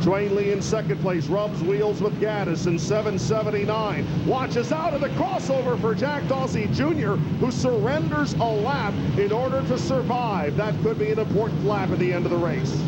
Dwayne Lee in 2nd place, rubs wheels with Gaddis in 779. Watches out of the crossover for Jack Dawsey Jr., who surrenders a lap in order to survive. That could be an important lap at the end of the race.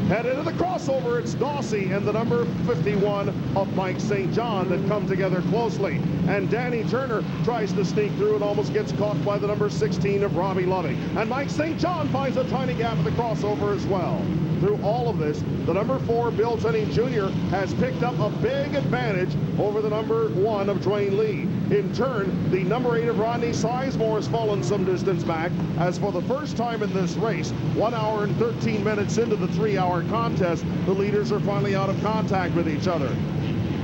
Head into the crossover, it's Dawsey and the number 51 of Mike St. John that come together closely. And Danny Turner tries to sneak through and almost gets caught by the number 16 of Robbie Loving. And Mike St. John finds a tiny gap in the crossover as well. Through all of this, the number 4, Bill Tunney Jr., has picked up a big advantage over the number 1 of Dwayne Lee. In turn, the number 8 of Rodney Sizemore has fallen some distance back, as for the first time in this race, 1 hour and 13 minutes into the 3-hour contest, the leaders are finally out of contact with each other.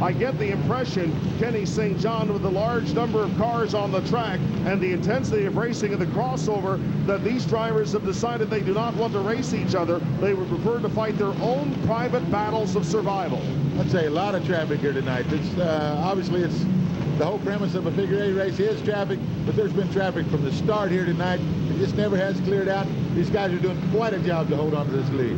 I get the impression, Kenny St. John, with the large number of cars on the track and the intensity of racing in the crossover, that these drivers have decided they do not want to race each other. They would prefer to fight their own private battles of survival. I'd say a lot of traffic here tonight. It's obviously it's the whole premise of a figure 8 race is traffic, but there's been traffic from the start here tonight. It just never has cleared out. These guys are doing quite a job to hold on to this lead.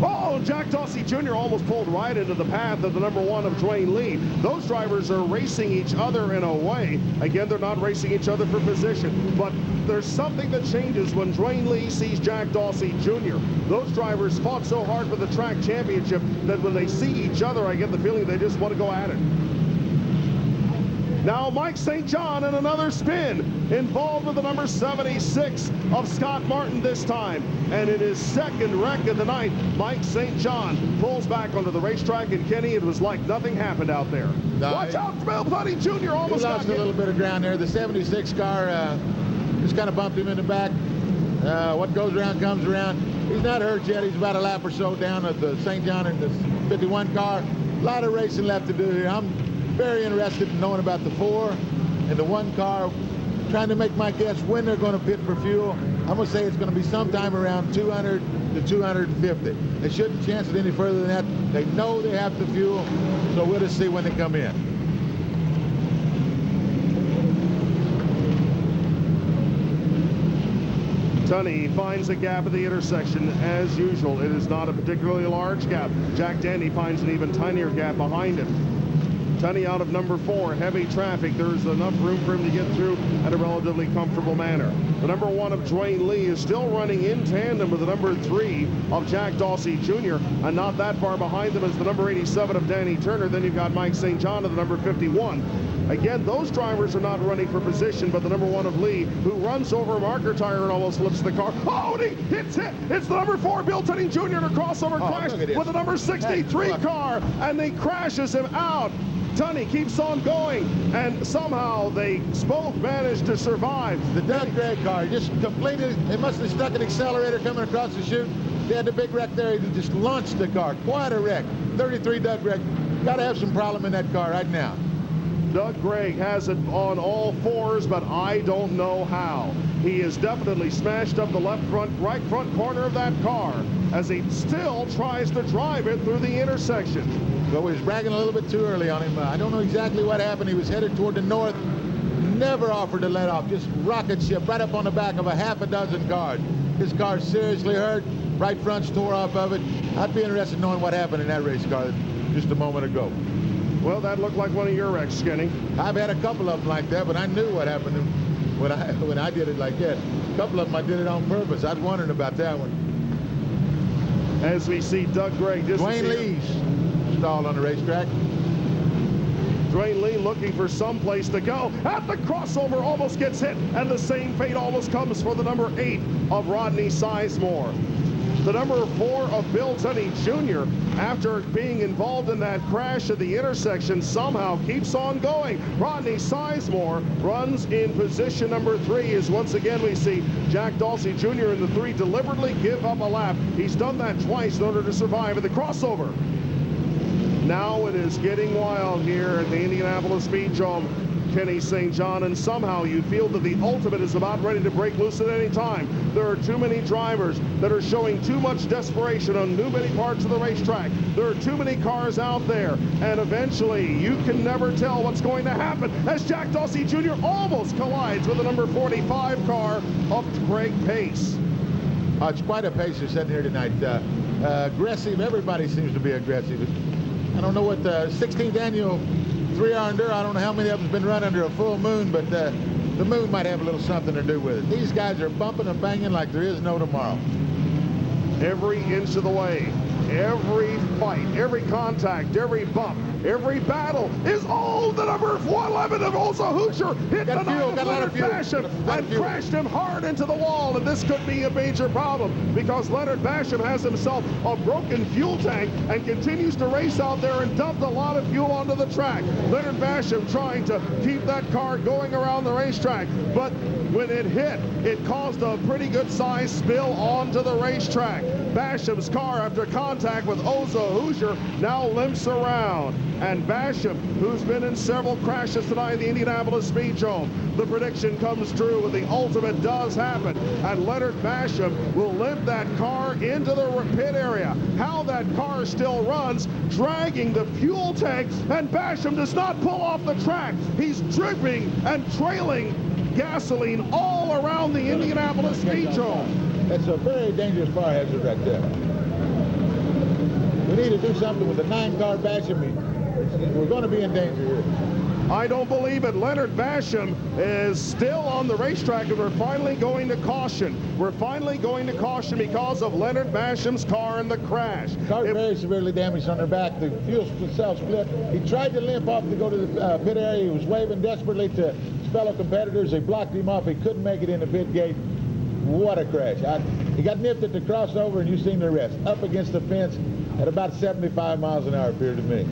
Oh, Jack Dawsey Jr. almost pulled right into the path of the number 1 of Dwayne Lee. Those drivers are racing each other in a way. Again, they're not racing each other for position, but there's something that changes when Dwayne Lee sees Jack Dawsey Jr. Those drivers fought so hard for the track championship that when they see each other, I get the feeling they just want to go at it. Now Mike St. John in another spin, involved with the number 76 of Scott Martin this time. And in his second wreck of the night, Mike St. John pulls back onto the racetrack, and Kenny, it was like nothing happened out there. No, watch out, Bill Putty Jr. almost lost a little bit of ground there. The 76 car just kind of bumped him in the back. What goes around comes around. He's not hurt yet. He's about a lap or so down at the St. John in the 51 car. A lot of racing left to do here. I'm very interested in knowing about the 4 and the 1 car, trying to make my guess when they're going to pit for fuel. I'm going to say it's going to be sometime around 200 to 250. They shouldn't chance it any further than that. They know they have the fuel, so we'll just see when they come in. Tunney finds a gap at the intersection as usual. It is not a particularly large gap. Jack Dandy finds an even tinier gap behind him. Tunney out of number 4, heavy traffic. There's enough room for him to get through at a relatively comfortable manner. The number 1 of Dwayne Lee is still running in tandem with the number 3 of Jack Dawsey Jr. and not that far behind them is the number 87 of Danny Turner. Then you've got Mike St. John at the number 51. Again, those drivers are not running for position, but the number 1 of Lee, who runs over a marker tire and almost flips the car. Oh, and he hits it. It's the number 4, Bill Tunney Jr. in a crossover crash with the number 63 car, and he crashes him out. Tunney keeps on going, and somehow they both managed to survive. The Doug Gray car just completely, they must have stuck an accelerator coming across the chute. They had the big wreck there. He just launched the car. Quite a wreck. 33 Doug Gray. Got to have some problem in that car right now. Doug Gregg has it on all 4s, but I don't know how. He has definitely smashed up the right front corner of that car as he still tries to drive it through the intersection. But we was bragging a little bit too early on him. I don't know exactly what happened. He was headed toward the north, never offered to let off, just rocket ship right up on the back of a half a dozen cars. His car's seriously hurt, right front's tore off of it. I'd be interested in knowing what happened in that race car just a moment ago. Well, that looked like one of your wrecks, Skinny. I've had a couple of them like that, but I knew what happened when I did it like that. A couple of them I did it on purpose. I was wondering about that one. As we see Doug Gregg disappear. Dwayne Lee's stalled on the racetrack. Dwayne Lee looking for some place to go. At the crossover, almost gets hit, and the same fate almost comes for the number 8 of Rodney Sizemore. The number 4 of Bill Tunney Jr., after being involved in that crash at the intersection, somehow keeps on going. Rodney Sizemore runs in position number 3 as once again we see Jack Dawsey Jr. in the 3 deliberately give up a lap. He's done that twice in order to survive at the crossover. Now it is getting wild here at the Indianapolis Speedrome. Kenny St. John, and somehow you feel that the ultimate is about ready to break loose at any time. There are too many drivers that are showing too much desperation on too many parts of the racetrack. There are too many cars out there, and eventually you can never tell what's going to happen as Jack Dawsey Jr. almost collides with the number 45 car of Greg Pace. It's quite a pace you're setting here tonight. Aggressive, everybody seems to be aggressive. I don't know what the 16th annual 3-hour enduro, I don't know how many of them's been run under a full moon, but the moon might have a little something to do with it. These guys are bumping and banging like there is no tomorrow. Every inch of the way, every fight, every contact, every bump, every battle is all the number 11 of Osa Hoosier hit the nine of Leonard Basham and crashed him hard into the wall, and this could be a major problem because Leonard Basham has himself a broken fuel tank and continues to race out there and dump a lot of fuel onto the track. Leonard Basham trying to keep that car going around the racetrack, but when it hit, it caused a pretty good sized spill onto the racetrack. Basham's car, after contact, contact with Oza Hoosier, now limps around. And Basham, who's been in several crashes tonight in the Indianapolis Speedrome, the prediction comes true and the ultimate does happen. And Leonard Basham will limp that car into the pit area. How that car still runs, dragging the fuel tank, and Basham does not pull off the track. He's dripping and trailing gasoline all around the Indianapolis Speedrome. It's a very dangerous fire hazard right there. We need to do something with the 9-car Basham. We're going to be in danger here. I don't believe it. Leonard Basham is still on the racetrack, and we're finally going to caution. We're finally going to caution because of Leonard Basham's car in the crash. The car is very severely damaged on their back. The fuel cell split. He tried to limp off to go to the pit area. He was waving desperately to his fellow competitors. They blocked him off. He couldn't make it in the pit gate. What a crash. He got nipped at the crossover, and you've seen the rest. Up against the fence at about 75 miles an hour, appeared to me.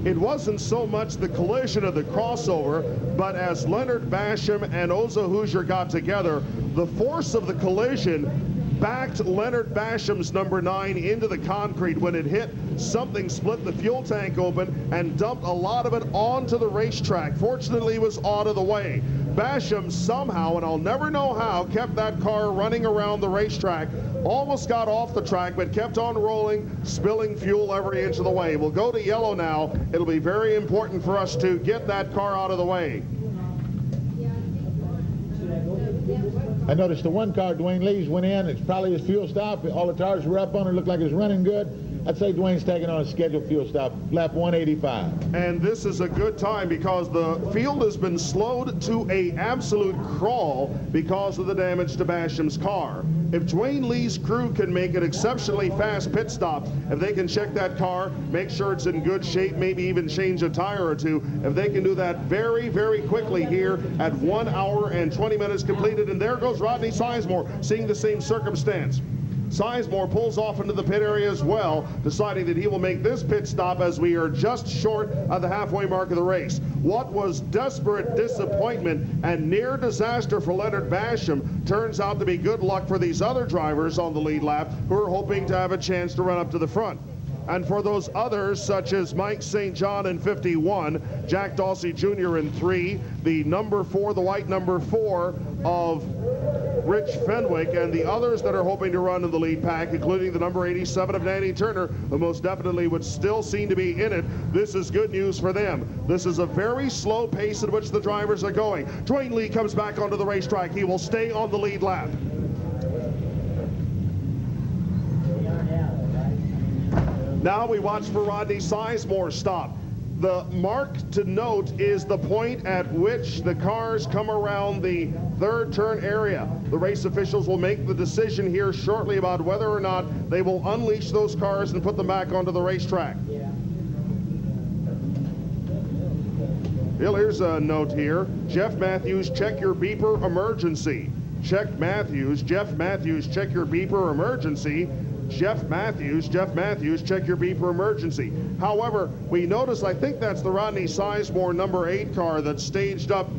It wasn't so much the collision of the crossover, but as Leonard Basham and Oza Hoosier got together, the force of the collision backed Leonard Basham's number 9 into the concrete. When it hit, something split the fuel tank open and dumped a lot of it onto the racetrack. Fortunately, it was out of the way. Basham somehow, and I'll never know how, kept that car running around the racetrack. Almost got off the track, but kept on rolling, spilling fuel every inch of the way. We'll go to yellow now. It'll be very important for us to get that car out of the way. I noticed the 1 car, Dwayne Lee's, went in. It's probably his fuel stop. All the tires were up on it. Looked like it was running good. I'd say Dwayne's taking on a scheduled fuel stop, lap 185. And this is a good time because the field has been slowed to an absolute crawl because of the damage to Basham's car. If Dwayne Lee's crew can make an exceptionally fast pit stop, if they can check that car, make sure it's in good shape, maybe even change a tire or two, if they can do that very, very quickly here at 1 hour and 20 minutes completed. And there goes Rodney Sizemore, seeing the same circumstance. Sizemore pulls off into the pit area as well, deciding that he will make this pit stop as we are just short of the halfway mark of the race. What was desperate disappointment and near disaster for Leonard Basham turns out to be good luck for these other drivers on the lead lap who are hoping to have a chance to run up to the front. And for those others, such as Mike St. John in 51, Jack Dawsey Jr. in 3, the number 4, the white number 4 of Rich Fenwick, and the others that are hoping to run in the lead pack, including the number 87 of Danny Turner, who most definitely would still seem to be in it. This is good news for them. This is a very slow pace at which the drivers are going. Dwayne Lee comes back onto the racetrack. He will stay on the lead lap. Now we watch for Rodney Sizemore's stop. The mark to note is the point at which the cars come around the third turn area. The race officials will make the decision here shortly about whether or not they will unleash those cars and put them back onto the racetrack. Bill, here's a note here. Jeff Matthews, check your beeper emergency. Check Matthews. Jeff Matthews, check your beeper emergency. Jeff Matthews, check your beeper emergency. However, we notice, I think that's the Rodney Sizemore number 8 car that's staged up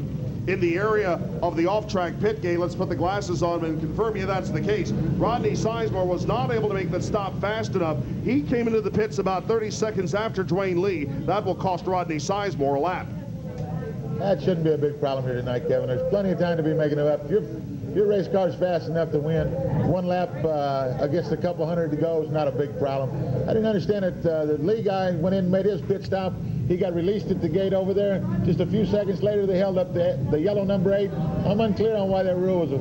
in the area of the off-track pit gate. Let's put the glasses on and confirm you that's the case. Rodney Sizemore was not able to make that stop fast enough. He came into the pits about 30 seconds after Dwayne Lee. That will cost Rodney Sizemore a lap. That shouldn't be a big problem here tonight, Kevin. There's plenty of time to be making it up. Your race car's fast enough to win. 1 lap against a couple hundred to go is not a big problem. I didn't understand that the Lee guy went in and made his pit stop. He got released at the gate over there. Just a few seconds later, they held up the yellow number 8. I'm unclear on why that rule was.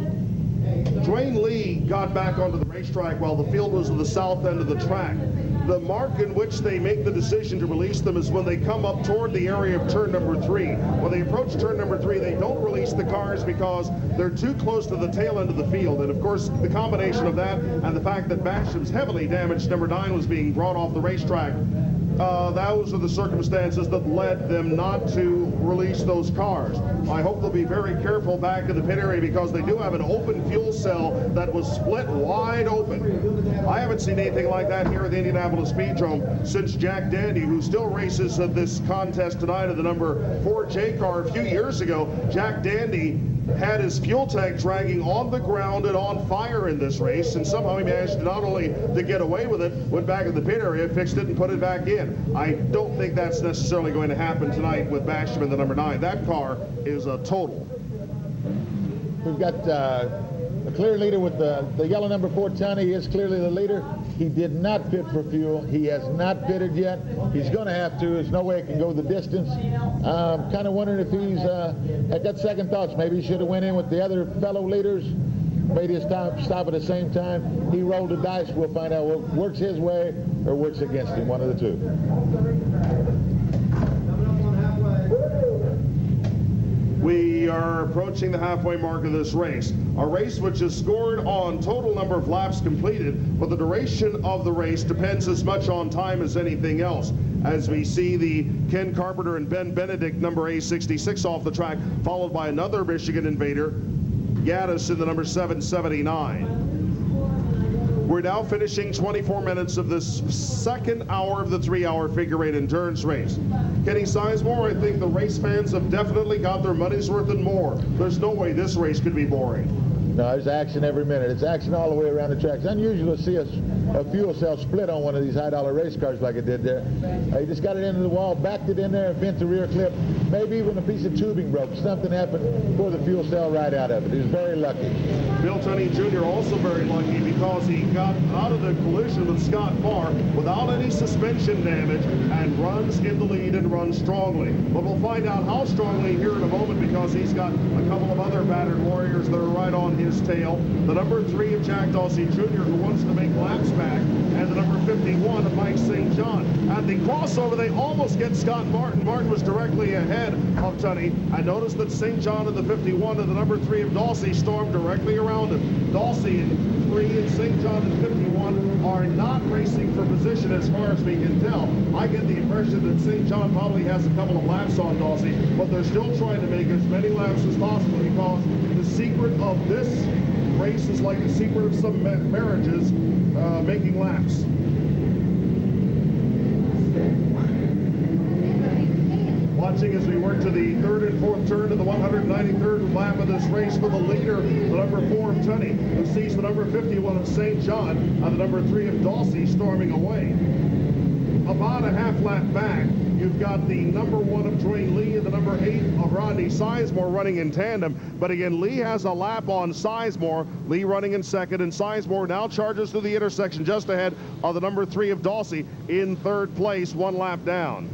Dwayne Lee got back onto the racetrack while the field was at the south end of the track. The mark in which they make the decision to release them is when they come up toward the area of turn number 3. When they approach turn number 3, they don't release the cars because they're too close to the tail end of the field. And of course, the combination of that and the fact that Basham's heavily damaged number 9 was being brought off the racetrack, those are the circumstances that led them not to release those cars. I hope they'll be very careful back in the pit area because they do have an open fuel cell that was split wide open. I haven't seen anything like that here at the Indianapolis Speedrome since Jack Dandy, who still races at this contest tonight in the number 4 J car a few years ago. Jack Dandy had his fuel tank dragging on the ground and on fire in this race, and somehow he managed not only to get away with it, went back in the pit area, fixed it, and put it back in. I don't think that's necessarily going to happen tonight with Basham in the number 9. That car is a total. We've got a clear leader with the yellow number 4 Tunney. He is clearly the leader. He did not pit for fuel. He has not pitted yet. He's going to have to. There's no way he can go the distance. I'm kind of wondering if he's had got second thoughts. Maybe he should have went in with the other fellow leaders, made his stop at the same time. He rolled the dice. We'll find out what works his way or works against him, one of the two. We are approaching the halfway mark of this race. A race which is scored on total number of laps completed, but the duration of the race depends as much on time as anything else. As we see the Ken Carpenter and Ben Benedict number A66 off the track, followed by another Michigan invader, Gaddis in the number 779. We're now finishing 24 minutes of this second hour of the 3-hour figure 8 endurance race. Kenny Sizemore, I think the race fans have definitely got their money's worth and more. There's no way this race could be boring. No, there's action every minute. It's action all the way around the track. It's unusual to see a fuel cell split on one of these high-dollar race cars like it did there. He just got it into the wall, backed it in there, bent the rear clip. Maybe even a piece of tubing broke. Something happened, pulled the fuel cell right out of it. He was very lucky. Bill Tunney Jr. also very lucky because he got out of the collision with Scott Farr without any suspension damage and runs in the lead and runs strongly. But we'll find out how strongly here in a moment because he's got a couple of other battered warriors that are right on his tail. The number 3 of Jack Dawsey Jr. who wants to make laps back, and the number 51 of Mike St. John. At the crossover, they almost get Scott Martin. Martin was directly ahead of Tunney. I noticed that St. John and the 51 and the number 3 of Dawsey stormed directly around him. Dawsey in 3 and St. John in 51 are not racing for position as far as we can tell. I get the impression that St. John probably has a couple of laps on Dawsey, but they're still trying to make as many laps as possible because the secret of this race is like the secret of some marriages, making laps. Watching as we work to the 3rd and 4th turn of the 193rd lap of this race for the leader, the number 4 of Tunney, who sees the number 51 of St. John and the number 3 of Dawsey storming away. About a half lap back, you've got the number 1 of Dwayne Lee and the number 8 of Rodney Sizemore running in tandem. But again, Lee has a lap on Sizemore. Lee running in second, and Sizemore now charges through the intersection just ahead of the number 3 of Dawsey in 3rd place, 1 lap down.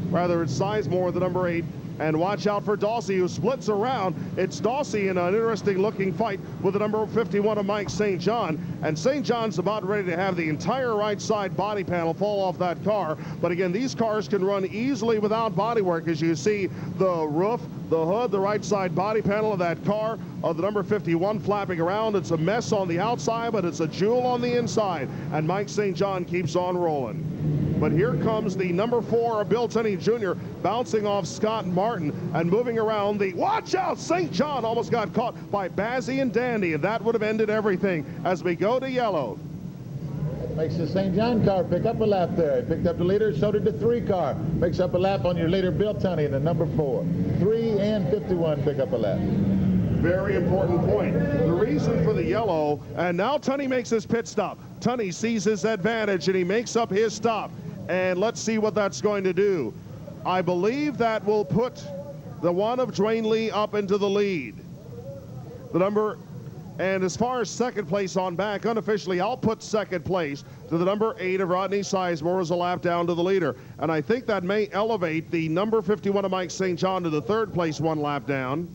Rather, it's Sizemore, the number 8. And watch out for Dawsey, who splits around. It's Dawsey in an interesting-looking fight with the number 51 of Mike St. John. And St. John's about ready to have the entire right side body panel fall off that car. But again, these cars can run easily without bodywork. As you see, the roof, the hood, the right side body panel of that car of the number 51 flapping around. It's a mess on the outside, but it's a jewel on the inside. And Mike St. John keeps on rolling. But here comes the number 4 of Bill Tunney Jr. bouncing off Scott Martin and moving around the... Watch out! St. John almost got caught by Bazzi and Dandy, and that would have ended everything as we go to yellow. That makes the St. John car pick up a lap there. He picked up the leader, so did the 3 car. Makes up a lap on your leader, Bill Tunney, in the number 4. 3 and 51 pick up a lap. Very important point. The reason for the yellow, and now Tunney makes his pit stop. Tunney sees his advantage, and he makes up his stop. And let's see what that's going to do. I believe that will put the 1 of Dwayne Lee up into the lead. The number, and as far as second place on back, unofficially, I'll put second place to the number 8 of Rodney Sizemore as a lap down to the leader. And I think that may elevate the number 51 of Mike St. John to the 3rd place, 1 lap down.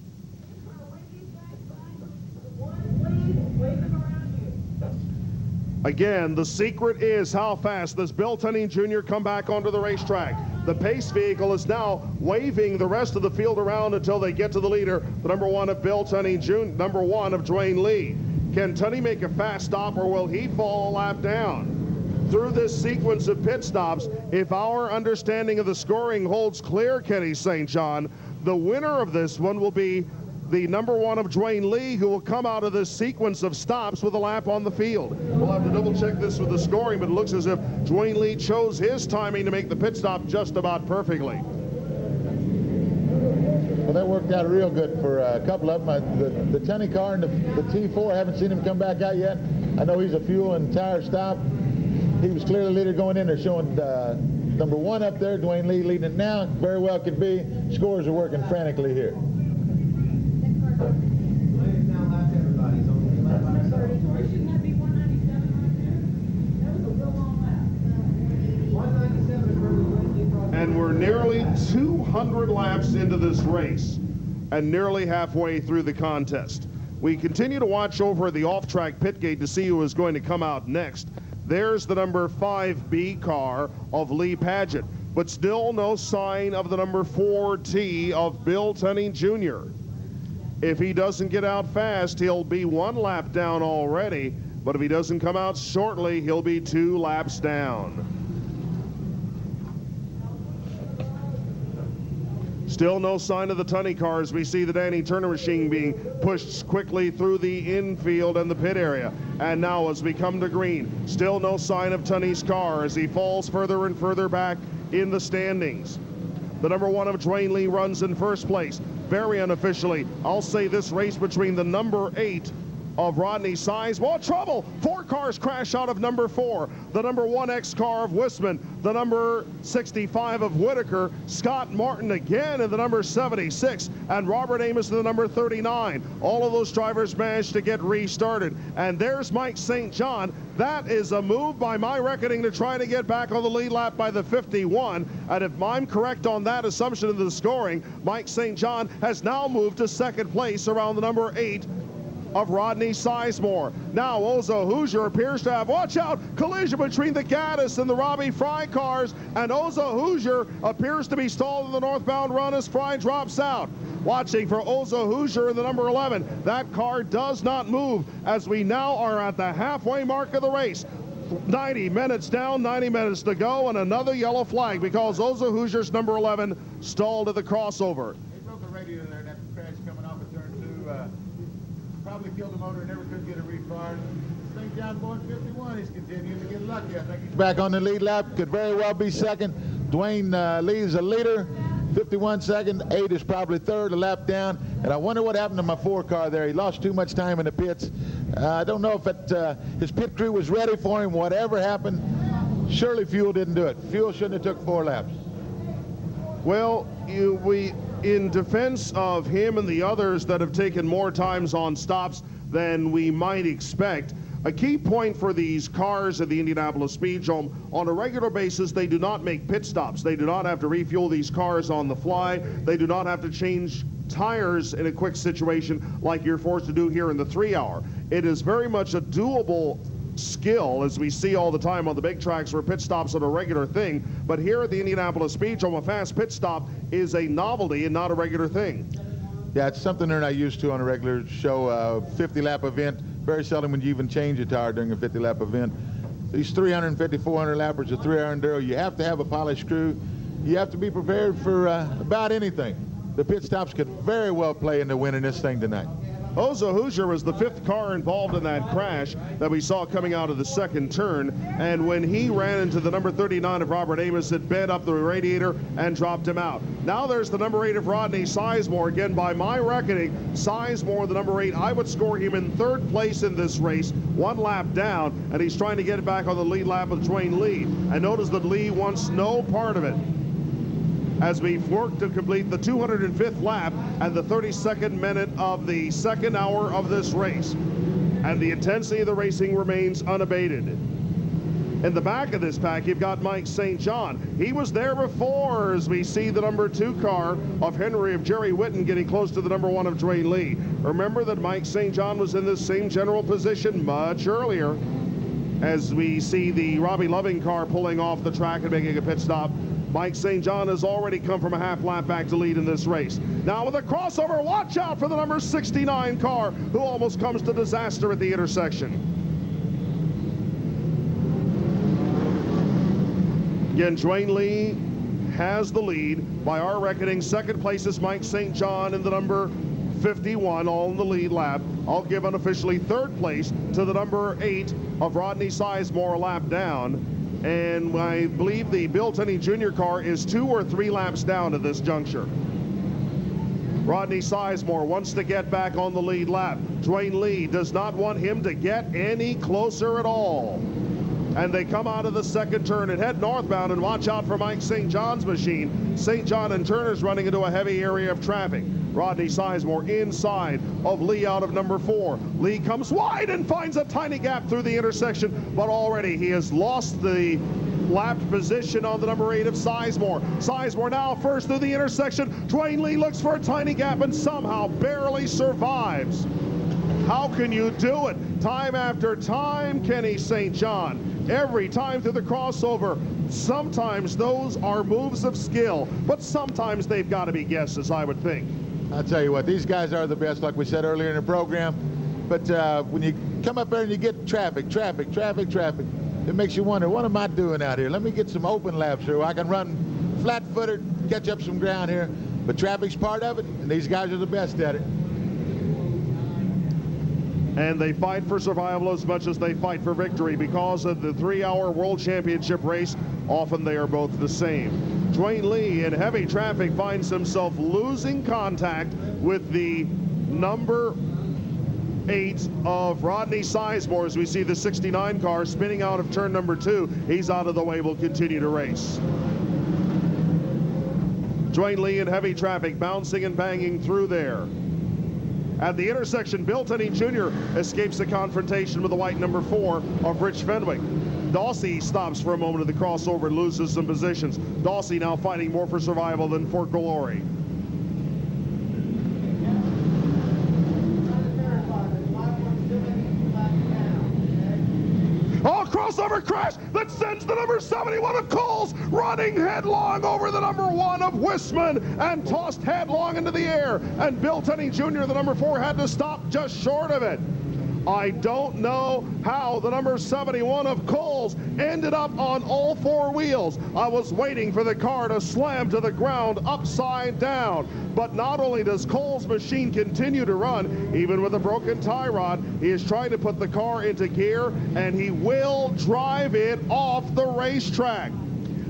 Again, the secret is how fast does Bill Tunney Jr. come back onto the racetrack. The pace vehicle is now waving the rest of the field around until they get to the leader, the number 1 of Bill Tunney Jr., number 1 of Dwayne Lee. Can Tunney make a fast stop, or will he fall a lap down? Through this sequence of pit stops, if our understanding of the scoring holds clear, Kenny St. John, the winner of this one will be the number 1 of Dwayne Lee, who will come out of this sequence of stops with a lap on the field. We'll have to double check this with the scoring, but it looks as if Dwayne Lee chose his timing to make the pit stop just about perfectly. Well, that worked out real good for a couple of them. The Tunney car and the T4, I haven't seen him come back out yet. I know he's a fuel and tire stop. He was clearly leader going in there, showing number 1 up there, Dwayne Lee leading it now. Very well could be. Scores are working frantically here. And we're nearly 200 laps into this race and nearly halfway through the contest. We continue to watch over the off-track pit gate to see who is going to come out next. There's the number 5B car of Lee Padgett, but still no sign of the number 4T of Bill Tunney Jr. If he doesn't get out fast, he'll be 1 lap down already, but if he doesn't come out shortly, he'll be 2 laps down. Still no sign of the Tunney cars. We see the Danny Turner machine being pushed quickly through the infield and the pit area. And now as we come to green, still no sign of Tunney's car as he falls further and further back in the standings. The number 1 of Dwayne Lee runs in first place. Very unofficially, I'll say this race between the number 8 of Rodney Sizemore. Trouble! 4 cars crash out of number 4. The number 1X car of Wisman, the number 65 of Whitaker, Scott Martin again in the number 76, and Robert Amos in the number 39. All of those drivers managed to get restarted. And there's Mike St. John. That is a move by my reckoning to try to get back on the lead lap by the 51. And if I'm correct on that assumption of the scoring, Mike St. John has now moved to second place around the number 8 of Rodney Sizemore. Now Ozo Hoosier appears to have, watch out, collision between the Gaddis and the Robbie Fry cars, and Ozo Hoosier appears to be stalled in the northbound run as Fry drops out. Watching for Ozo Hoosier in the number 11. That car does not move as we now are at the halfway mark of the race. 90 minutes down, 90 minutes to go, and another yellow flag because Ozo Hoosier's number 11 stalled at the crossover. He broke the radiator there, and that crash coming off of turn 2. Probably killed the motor, never could get it refired. St. John going 51, he's continuing to get lucky. I think he's back on the lead lap, could very well be second. Dwayne Lee is a leader, 51 second, 8 is probably third, a lap down. And I wonder what happened to my 4 car there. He lost too much time in the pits. I don't know if his pit crew was ready for him, whatever happened. Surely fuel didn't do it. Fuel shouldn't have took 4 laps. Well, in defense of him and the others that have taken more times on stops than we might expect, a key point for these cars at the Indianapolis Speedrome, on a regular basis, they do not make pit stops. They do not have to refuel these cars on the fly. They do not have to change tires in a quick situation like you're forced to do here in the 3-hour. It is very much a doable skill, as we see all the time on the big tracks where pit stops are a regular thing. But here at the Indianapolis Speedrome, a fast pit stop is a novelty and not a regular thing. Yeah, it's something they're not used to on a regular show. 50-lap event, very seldom when you even change a tire during a 50-lap event. These 350, 400 lappers, a 3-hour enduro, you have to have a polished crew. You have to be prepared for about anything. The pit stops could very well play into winning this thing tonight. Ozo Hoosier was the 5th car involved in that crash that we saw coming out of the second turn, and when he ran into the number 39 of Robert Amos, it bent up the radiator and dropped him out. Now there's the number 8 of Rodney Sizemore. Again, by my reckoning, Sizemore, the number 8, I would score him in 3rd place in this race, 1 lap down, and he's trying to get it back on the lead lap with Dwayne Lee. And notice that Lee wants no part of it as we work to complete the 205th lap and the 32nd minute of the 2nd hour of this race. And the intensity of the racing remains unabated. In the back of this pack, you've got Mike St. John. He was there before, as we see the number 2 car of Henry of Jerry Whitten getting close to the number 1 of Dwayne Lee. Remember that Mike St. John was in this same general position much earlier, as we see the Robbie Loving car pulling off the track and making a pit stop. Mike St. John has already come from a half lap back to lead in this race. Now with a crossover, watch out for the number 69 car, who almost comes to disaster at the intersection. Again, Dwayne Lee has the lead. By our reckoning, 2nd place is Mike St. John in the number 51, all in the lead lap. I'll give unofficially 3rd place to the number 8 of Rodney Sizemore, a lap down. And I believe the Bill Tunney Jr. car is 2 or 3 laps down at this juncture. Rodney Sizemore wants to get back on the lead lap. Dwayne Lee does not want him to get any closer at all. And they come out of the second turn and head northbound, and watch out for Mike St. John's machine. St. John and Turner's running into a heavy area of traffic. Rodney Sizemore inside of Lee out of number 4. Lee comes wide and finds a tiny gap through the intersection, but already he has lost the lapped position on the number 8 of Sizemore. Sizemore now first through the intersection. Dwayne Lee looks for a tiny gap and somehow barely survives. How can you do it? Time after time, Kenny St. John. Every time through the crossover. Sometimes those are moves of skill, but sometimes they've got to be guesses, I would think. I'll tell you what, these guys are the best, like we said earlier in the program. But when you come up there and you get traffic, it makes you wonder, what am I doing out here? Let me get some open laps here where I can run flat-footed, catch up some ground here. But traffic's part of it, and these guys are the best at it. And they fight for survival as much as they fight for victory. Because of the 3-hour World Championship race, often they are both the same. Dwayne Lee in heavy traffic finds himself losing contact with the number 8 of Rodney Sizemore as we see the 69 car spinning out of turn number 2. He's out of the way, will continue to race. Dwayne Lee in heavy traffic, bouncing and banging through there. At the intersection, Bill Tenney Jr. escapes the confrontation with the white number 4 of Rich Fenwick. Dawsey stops for a moment at the crossover and loses some positions. Dawsey now fighting more for survival than for glory. Oh, crossover crash that sends the number 71 of Coles running headlong over the number 1 of Wisman and tossed headlong into the air. And Bill Tenney Jr., the number 4, had to stop just short of it. I don't know how the number 71 of Coles ended up on all 4 wheels. I was waiting for the car to slam to the ground upside down. But not only does Coles' machine continue to run, even with a broken tie rod, he is trying to put the car into gear, and he will drive it off the racetrack.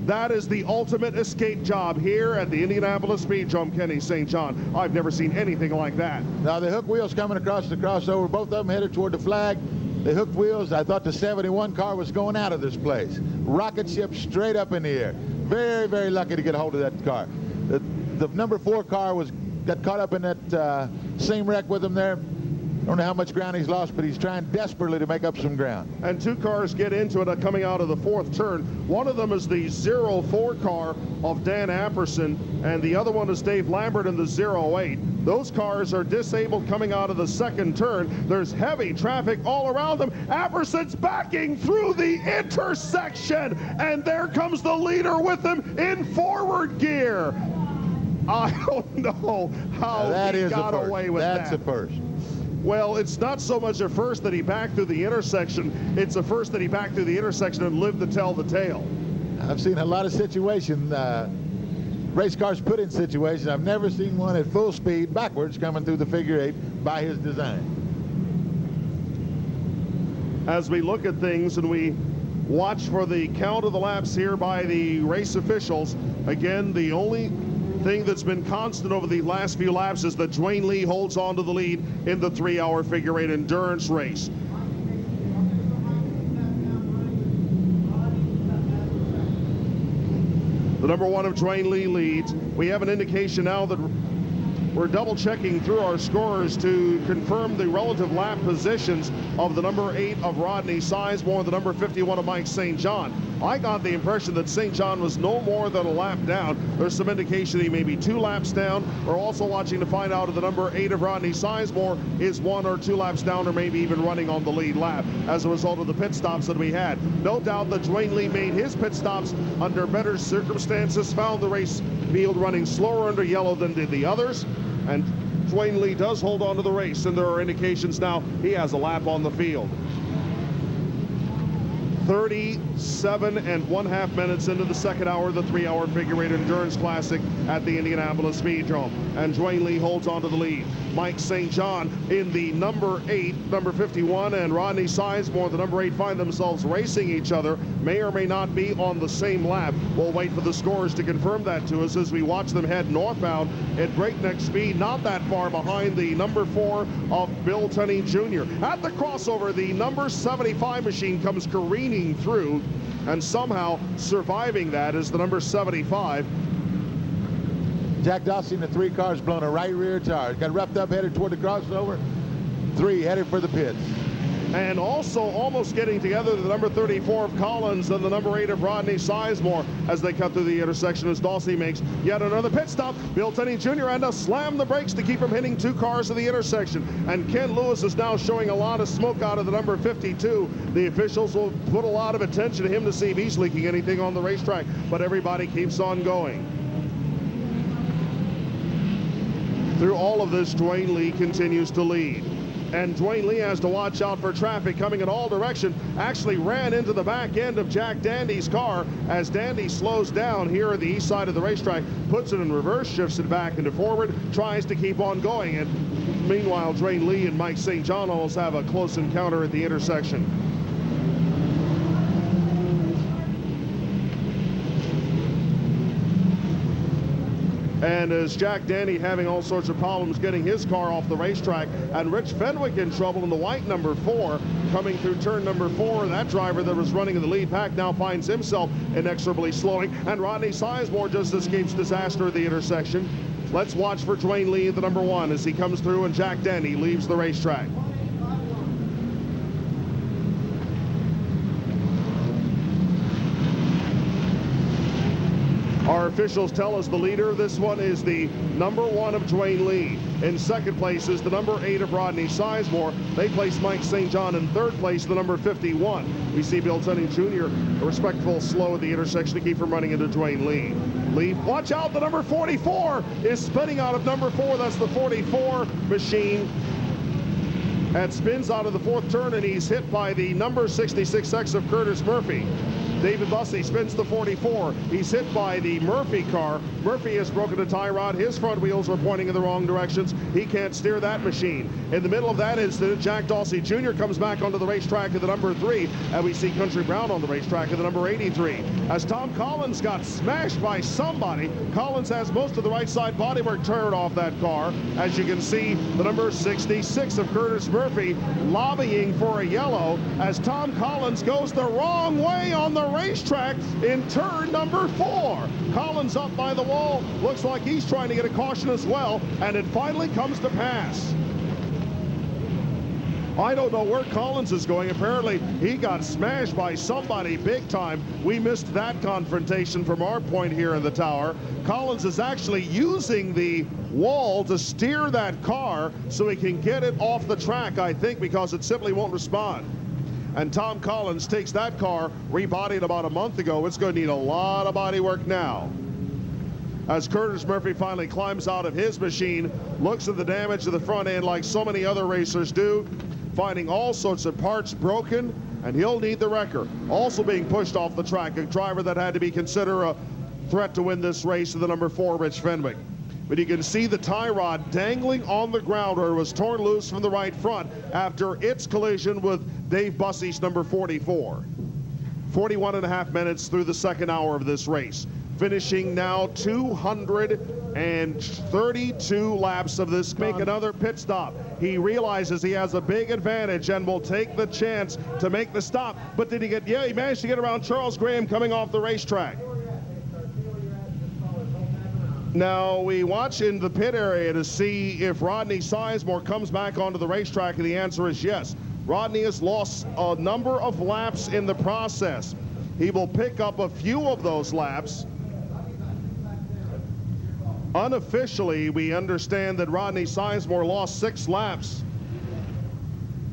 That is the ultimate escape job here at the Indianapolis Speedrome, Kenny St. John. I've never seen anything like that. Now the hook wheels coming across the crossover, both of them headed toward the flag. The hooked wheels, I thought the 71 car was going out of this place. Rocket ship straight up in the air. Very, very lucky to get a hold of that car. The number 4 car got caught up in that same wreck with him there. I don't know how much ground he's lost, but he's trying desperately to make up some ground. And 2 cars get into it coming out of the 4th turn. One of them is the 04 car of Dan Apperson, and the other one is Dave Lambert in the 08. Those cars are disabled coming out of the 2nd turn. There's heavy traffic all around them. Apperson's backing through the intersection, and there comes the leader with him in forward gear. I don't know how he got away with that. That's a first. Well, it's not so much a first that he backed through the intersection. It's a first that he backed through the intersection and lived to tell the tale. I've seen a lot of situations, race cars put in situations. I've never seen one at full speed backwards coming through the figure 8 by his design. As we look at things and we watch for the count of the laps here by the race officials, again, the only thing that's been constant over the last few laps is that Dwayne Lee holds on to the lead in the 3-hour figure 8 endurance race. The number 1 of Dwayne Lee leads. We have an indication now that we're double checking through our scores to confirm the relative lap positions of the number 8 of Rodney Sizemore and the number 51 of Mike St. John. I got the impression that St. John was no more than a lap down. There's some indication he may be 2 laps down. We're also watching to find out if the number 8 of Rodney Sizemore is 1 or 2 laps down, or maybe even running on the lead lap as a result of the pit stops that we had. No doubt that Dwayne Lee made his pit stops under better circumstances, found the race field running slower under yellow than did the others, and Dwayne Lee does hold on to the race, and there are indications now he has a lap on the field. 37 1/2 minutes into the second hour of the 3-hour figure eight endurance classic at the Indianapolis Speedrome. And Dwayne Lee holds on to the lead. Mike St. John in the number 8, number 51, and Rodney Sizemore, the number 8, find themselves racing each other. May or may not be on the same lap. We'll wait for the scores to confirm that to us as we watch them head northbound at breakneck speed, not that far behind the number 4 of Bill Tenney Jr. At the crossover, the number 75 machine comes careening through, and somehow surviving that is the number 75. Jack Dawson in the 3 cars blown a right rear tire. Got roughed up, headed toward the crossover. 3 headed for the pits. And also almost getting together the number 34 of Collins and the number 8 of Rodney Sizemore as they cut through the intersection as Dawsey makes yet another pit stop. Bill Tenney Jr. and to slam the brakes to keep from hitting 2 cars to the intersection. And Ken Lewis is now showing a lot of smoke out of the number 52. The officials will put a lot of attention to him to see if he's leaking anything on the racetrack, but everybody keeps on going. Through all of this, Dwayne Lee continues to lead. And Dwayne Lee has to watch out for traffic coming in all directions. Actually ran into the back end of Jack Dandy's car as Dandy slows down here at the east side of the racetrack, puts it in reverse, shifts it back into forward, tries to keep on going. And meanwhile, Dwayne Lee and Mike St. John almost have a close encounter at the intersection. And as Jack Dandy having all sorts of problems getting his car off the racetrack, and Rich Fenwick in trouble in the white number 4 coming through turn number 4. That driver that was running in the lead pack now finds himself inexorably slowing, and Rodney Sizemore just escapes disaster at the intersection. Let's watch for Dwayne Lee, the number 1, as he comes through and Jack Dandy leaves the racetrack. Our officials tell us the leader of this one is the number 1 of Dwayne Lee. In second place is the number 8 of Rodney Sizemore. They place Mike St. John in third place, the number 51. We see Bill Tenney Jr. a respectful slow at the intersection to keep from running into Dwayne Lee. Lee, watch out, the number 44 is spinning out of number 4. That's the 44 machine. And spins out of the 4th turn, and he's hit by the number 66X of Curtis Murphy. David Bussey spins the 44. He's hit by the Murphy car. Murphy has broken a tie rod. His front wheels are pointing in the wrong directions. He can't steer that machine. In the middle of that is the Jack Dawsey Jr. comes back onto the racetrack at the number 3, and we see Country Brown on the racetrack at the number 83. As Tom Collins got smashed by somebody, Collins has most of the right side bodywork turned off that car. As you can see, the number 66 of Curtis Murphy lobbying for a yellow as Tom Collins goes the wrong way on the racetrack in turn number 4. Collins up by the wall. Looks like he's trying to get a caution as well, and it finally comes to pass. I don't know where Collins is going. Apparently, he got smashed by somebody big time. We missed that confrontation from our point here in the tower. Collins is actually using the wall to steer that car so he can get it off the track, I think, because it simply won't respond. And Tom Collins takes that car, rebodied about a month ago. It's going to need a lot of body work now. As Curtis Murphy finally climbs out of his machine, looks at the damage to the front end like so many other racers do, finding all sorts of parts broken, and he'll need the wrecker. Also being pushed off the track, a driver that had to be considered a threat to win this race, the number 4, Rich Fenwick. But you can see the tie rod dangling on the ground where it was torn loose from the right front after its collision with Dave Bussey's number 44. 41.5 minutes through the second hour of this race. Finishing now 232 laps of this. Make another pit stop. He realizes he has a big advantage and will take the chance to make the stop. But did he get, yeah, he managed to get around Charles Graham coming off the racetrack. Now we watch in the pit area to see if Rodney Sizemore comes back onto the racetrack, and the answer is yes. Rodney has lost a number of laps in the process. He will pick up a few of those laps. Unofficially, we understand that Rodney Sizemore lost 6 laps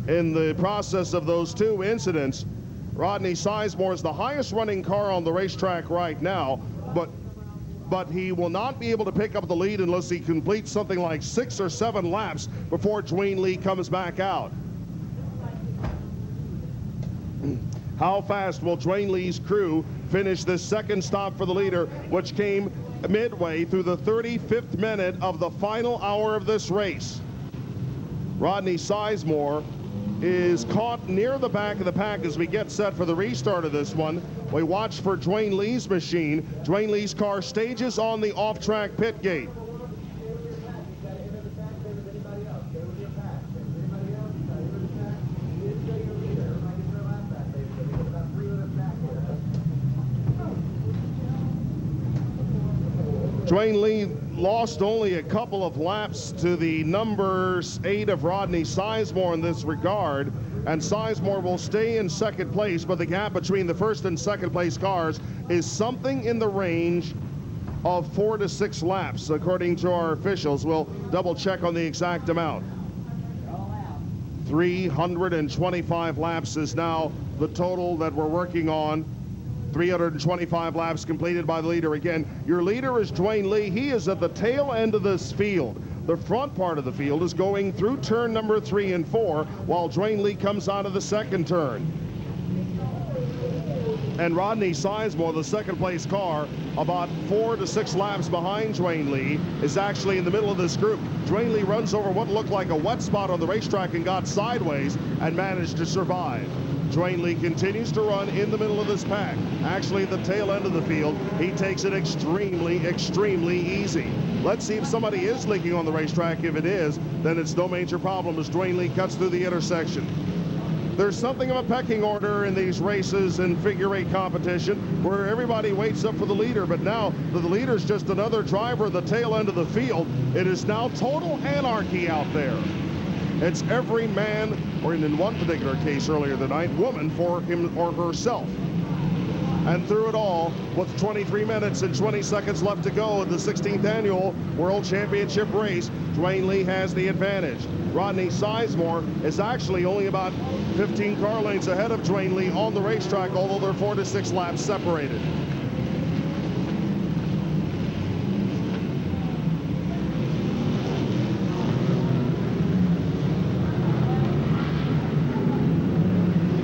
in the process of those 2 incidents. Rodney Sizemore is the highest running car on the racetrack right now, but he will not be able to pick up the lead unless he completes something like 6 or 7 laps before Dwayne Lee comes back out. How fast will Dwayne Lee's crew finish this second stop for the leader, which came midway through the 35th minute of the final hour of this race? Rodney Sizemore is caught near the back of the pack as we get set for the restart of this one. We watch for Dwayne Lee's machine. Dwayne Lee's car stages on the off-track pit gate. Dwayne Lee lost only a couple of laps to the number 8 of Rodney Sizemore in this regard, and Sizemore will stay in second place, but the gap between the first and second place cars is something in the range of 4 to 6 laps, according to our officials. We'll double check on the exact amount. 325 laps is now the total that we're working on. 325 laps completed by the leader. Again, your leader is Dwayne Lee. He is at the tail end of this field. The front part of the field is going through turn number 3 and 4, while Dwayne Lee comes out of the second turn. And Rodney Sizemore, the second place car, about 4 to 6 laps behind Dwayne Lee, is actually in the middle of this group. Dwayne Lee runs over what looked like a wet spot on the racetrack and got sideways and managed to survive. Dwayne Lee continues to run in the middle of this pack. Actually, at the tail end of the field, he takes it extremely, extremely easy. Let's see if somebody is leaking on the racetrack. If it is, then it's no major problem as Dwayne Lee cuts through the intersection. There's something of a pecking order in these races and figure 8 competition where everybody waits up for the leader, but now the leader's just another driver at the tail end of the field. It is now total anarchy out there. It's every man, or in one particular case earlier tonight, woman for him or herself. And through it all, with 23 minutes and 20 seconds left to go in the 16th annual World Championship race, Dwayne Lee has the advantage. Rodney Sizemore is actually only about 15 car lengths ahead of Dwayne Lee on the racetrack, although they're 4 to 6 laps separated.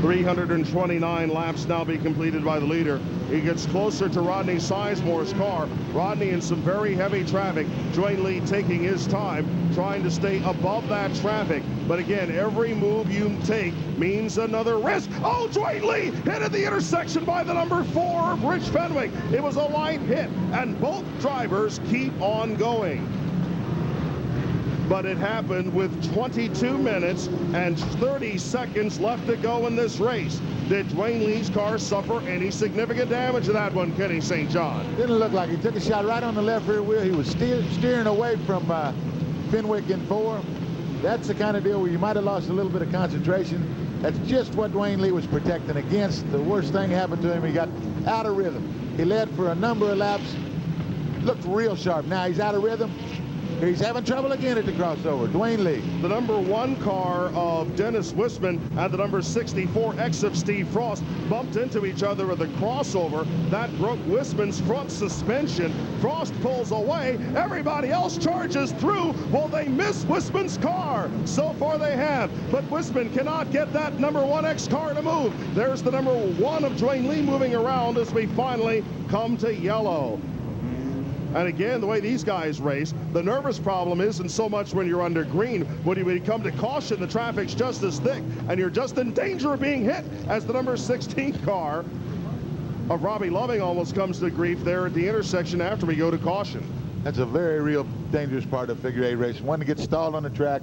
.329 laps now be completed by the leader. He gets closer to Rodney Sizemore's car. Rodney in some very heavy traffic. Dwayne Lee taking his time, trying to stay above that traffic. But again, every move you take means another risk. Oh, Dwayne Lee hit at the intersection by the number 4 of Rich Fenwick. It was a light hit, and both drivers keep on going. But it happened with 22 minutes and 30 seconds left to go in this race. Did Dwayne Lee's car suffer any significant damage to that one, Kenny St. John? Didn't look like he took a shot right on the left rear wheel. He was steering away from Fenwick in 4. That's the kind of deal where you might have lost a little bit of concentration. That's just what Dwayne Lee was protecting against. The worst thing happened to him. He got out of rhythm. He led for a number of laps. Looked real sharp. Now he's out of rhythm. He's having trouble again at the crossover. Dwayne Lee. The number 1 car of Dennis Wisman and the number 64 X of Steve Frost bumped into each other at the crossover. That broke Wisman's front suspension. Frost pulls away. Everybody else charges through. Will they miss Wisman's car? So far they have. But Wisman cannot get that number 1X car to move. There's the number 1 of Dwayne Lee moving around as we finally come to yellow. And again, the way these guys race, the nervous problem isn't so much when you're under green. When you come to caution, the traffic's just as thick, and you're just in danger of being hit as the number 16 car of Robbie Loving almost comes to grief there at the intersection after we go to caution. That's a very real dangerous part of figure 8 racing. One to get stalled on the track,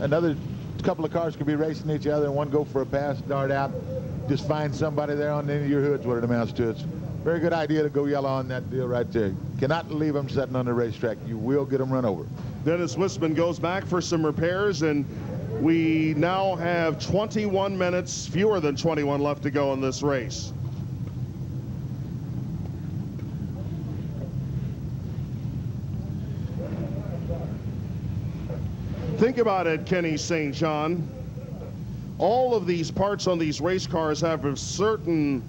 another couple of cars could be racing each other, and one go for a pass, dart out, just find somebody there on the end of your hood's what it amounts to. It's very good idea to go yellow on that deal right there. Cannot leave them sitting on the racetrack. You will get them run over. Dennis Wisman goes back for some repairs, and we now have 21 minutes, fewer than 21 left to go in this race. Think about it, Kenny St. John. All of these parts on these race cars have a certain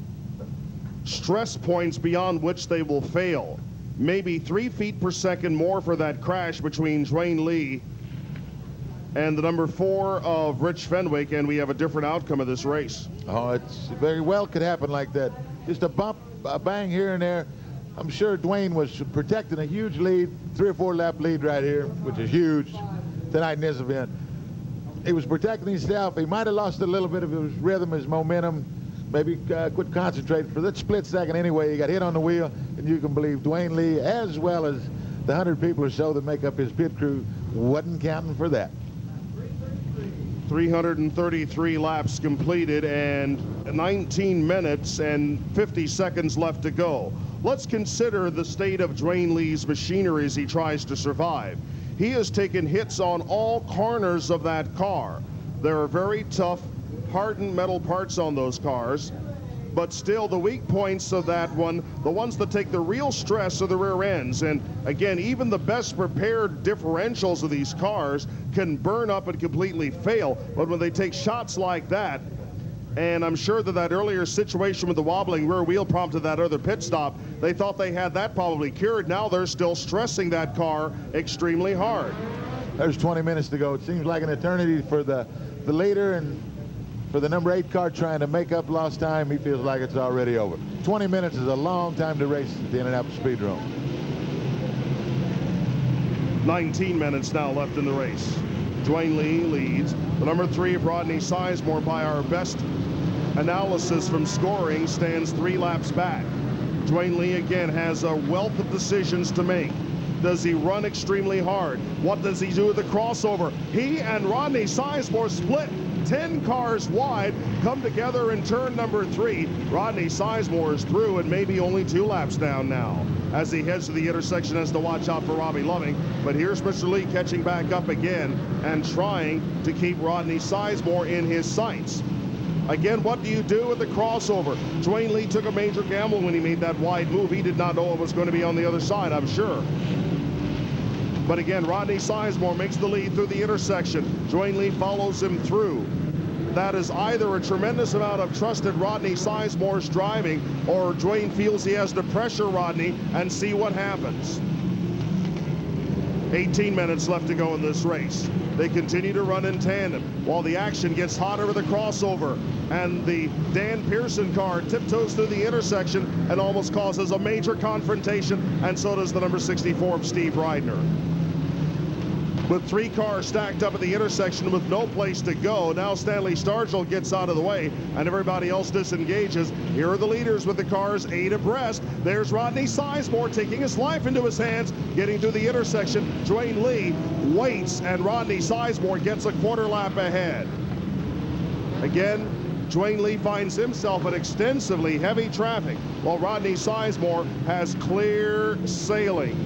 stress points beyond which they will fail. Maybe 3 feet per second more for that crash between Dwayne Lee and the number 4 of Rich Fenwick, and we have a different outcome of this race. Oh, it's very well could happen like that. Just a bump, a bang here and there. I'm sure Dwayne was protecting a huge lead, 3 or 4 lap lead right here, which is huge tonight in this event. He was protecting himself. He might have lost a little bit of his rhythm, his momentum, maybe quit concentrating for that split second anyway. He got hit on the wheel, and you can believe Dwayne Lee, as well as the 100 people or so that make up his pit crew, wasn't counting for that. 333 laps completed and 19 minutes and 50 seconds left to go. Let's consider the state of Dwayne Lee's machinery as he tries to survive. He has taken hits on all corners of that car. There are very tough, hardened metal parts on those cars, but still the weak points of that one, the ones that take the real stress, are the rear ends. And again, even the best prepared differentials of these cars can burn up and completely fail. But when they take shots like that, and I'm sure that that earlier situation with the wobbling rear wheel prompted that other pit stop, they thought they had that probably cured. Now they're still stressing that car extremely hard. There's 20 minutes to go. It seems like an eternity for the leader, and for the number 8 car trying to make up lost time, he feels like it's already over. 20 minutes is a long time to race at the Indianapolis Speedrome. 19 minutes now left in the race. Dwayne Lee leads. The number 3 of Rodney Sizemore, by our best analysis from scoring, stands 3 laps back. Dwayne Lee again has a wealth of decisions to make. Does he run extremely hard? What does he do with the crossover? He and Rodney Sizemore split 10 cars wide, come together in turn number 3. Rodney Sizemore is through and maybe only 2 laps down now. As he heads to the intersection, has to watch out for Robbie Loving. But here's Mr. Lee catching back up again and trying to keep Rodney Sizemore in his sights. Again, what do you do with the crossover? Dwayne Lee took a major gamble when he made that wide move. He did not know it was going to be on the other side, I'm sure. But again, Rodney Sizemore makes the lead through the intersection. Dwayne Lee follows him through. That is either a tremendous amount of trust in Rodney Sizemore's driving, or Dwayne feels he has to pressure Rodney and see what happens. 18 minutes left to go in this race. They continue to run in tandem while the action gets hotter with the crossover, and the Dan Pearson car tiptoes through the intersection and almost causes a major confrontation, and so does the number 64 of Steve Reidner. With 3 cars stacked up at the intersection with no place to go, now Stanley Stargell gets out of the way and everybody else disengages. Here are the leaders with the cars 8 abreast. There's Rodney Sizemore taking his life into his hands, getting through the intersection. Dwayne Lee waits and Rodney Sizemore gets a quarter lap ahead. Again, Dwayne Lee finds himself in extensively heavy traffic while Rodney Sizemore has clear sailing.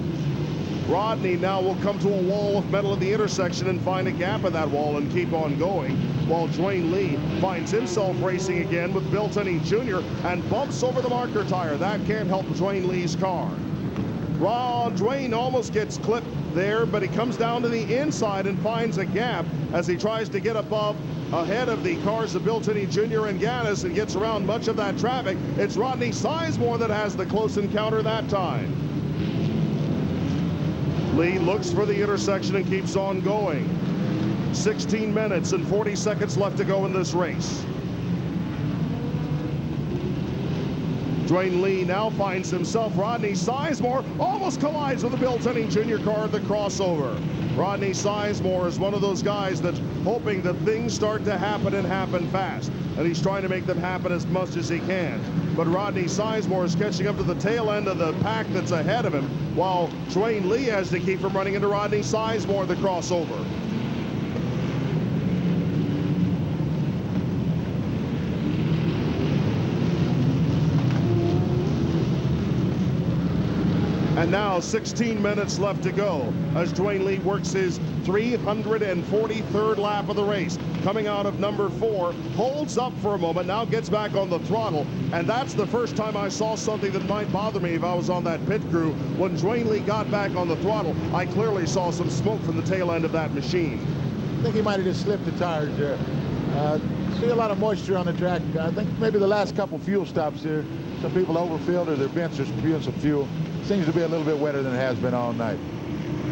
Rodney now will come to a wall of metal at the intersection and find a gap in that wall and keep on going, while Dwayne Lee finds himself racing again with Bill Tenney Jr. and bumps over the marker tire. That can't help Dwayne Lee's car. Dwayne almost gets clipped there, but he comes down to the inside and finds a gap as he tries to get ahead of the cars of Bill Tenney Jr. and Gaddis and gets around much of that traffic. It's Rodney Sizemore that has the close encounter that time. Lee looks for the intersection and keeps on going. 16 minutes and 40 seconds left to go in this race. Dwayne Lee now finds himself. Rodney Sizemore almost collides with the Bill Tenney Jr. car at the crossover. Rodney Sizemore is one of those guys that's hoping that things start to happen and happen fast, and he's trying to make them happen as much as he can. But Rodney Sizemore is catching up to the tail end of the pack that's ahead of him, while Dwayne Lee has to keep from running into Rodney Sizemore, the crossover. And now 16 minutes left to go as Dwayne Lee works his 343rd lap of the race. Coming out of number 4, holds up for a moment, now gets back on the throttle. And that's the first time I saw something that might bother me if I was on that pit crew. When Dwayne Lee got back on the throttle, I clearly saw some smoke from the tail end of that machine. I think he might have just slipped the tires there. See a lot of moisture on the track. I think maybe the last couple fuel stops here, some people overfilled or their vents are spewing some fuel. Seems to be a little bit wetter than it has been all night.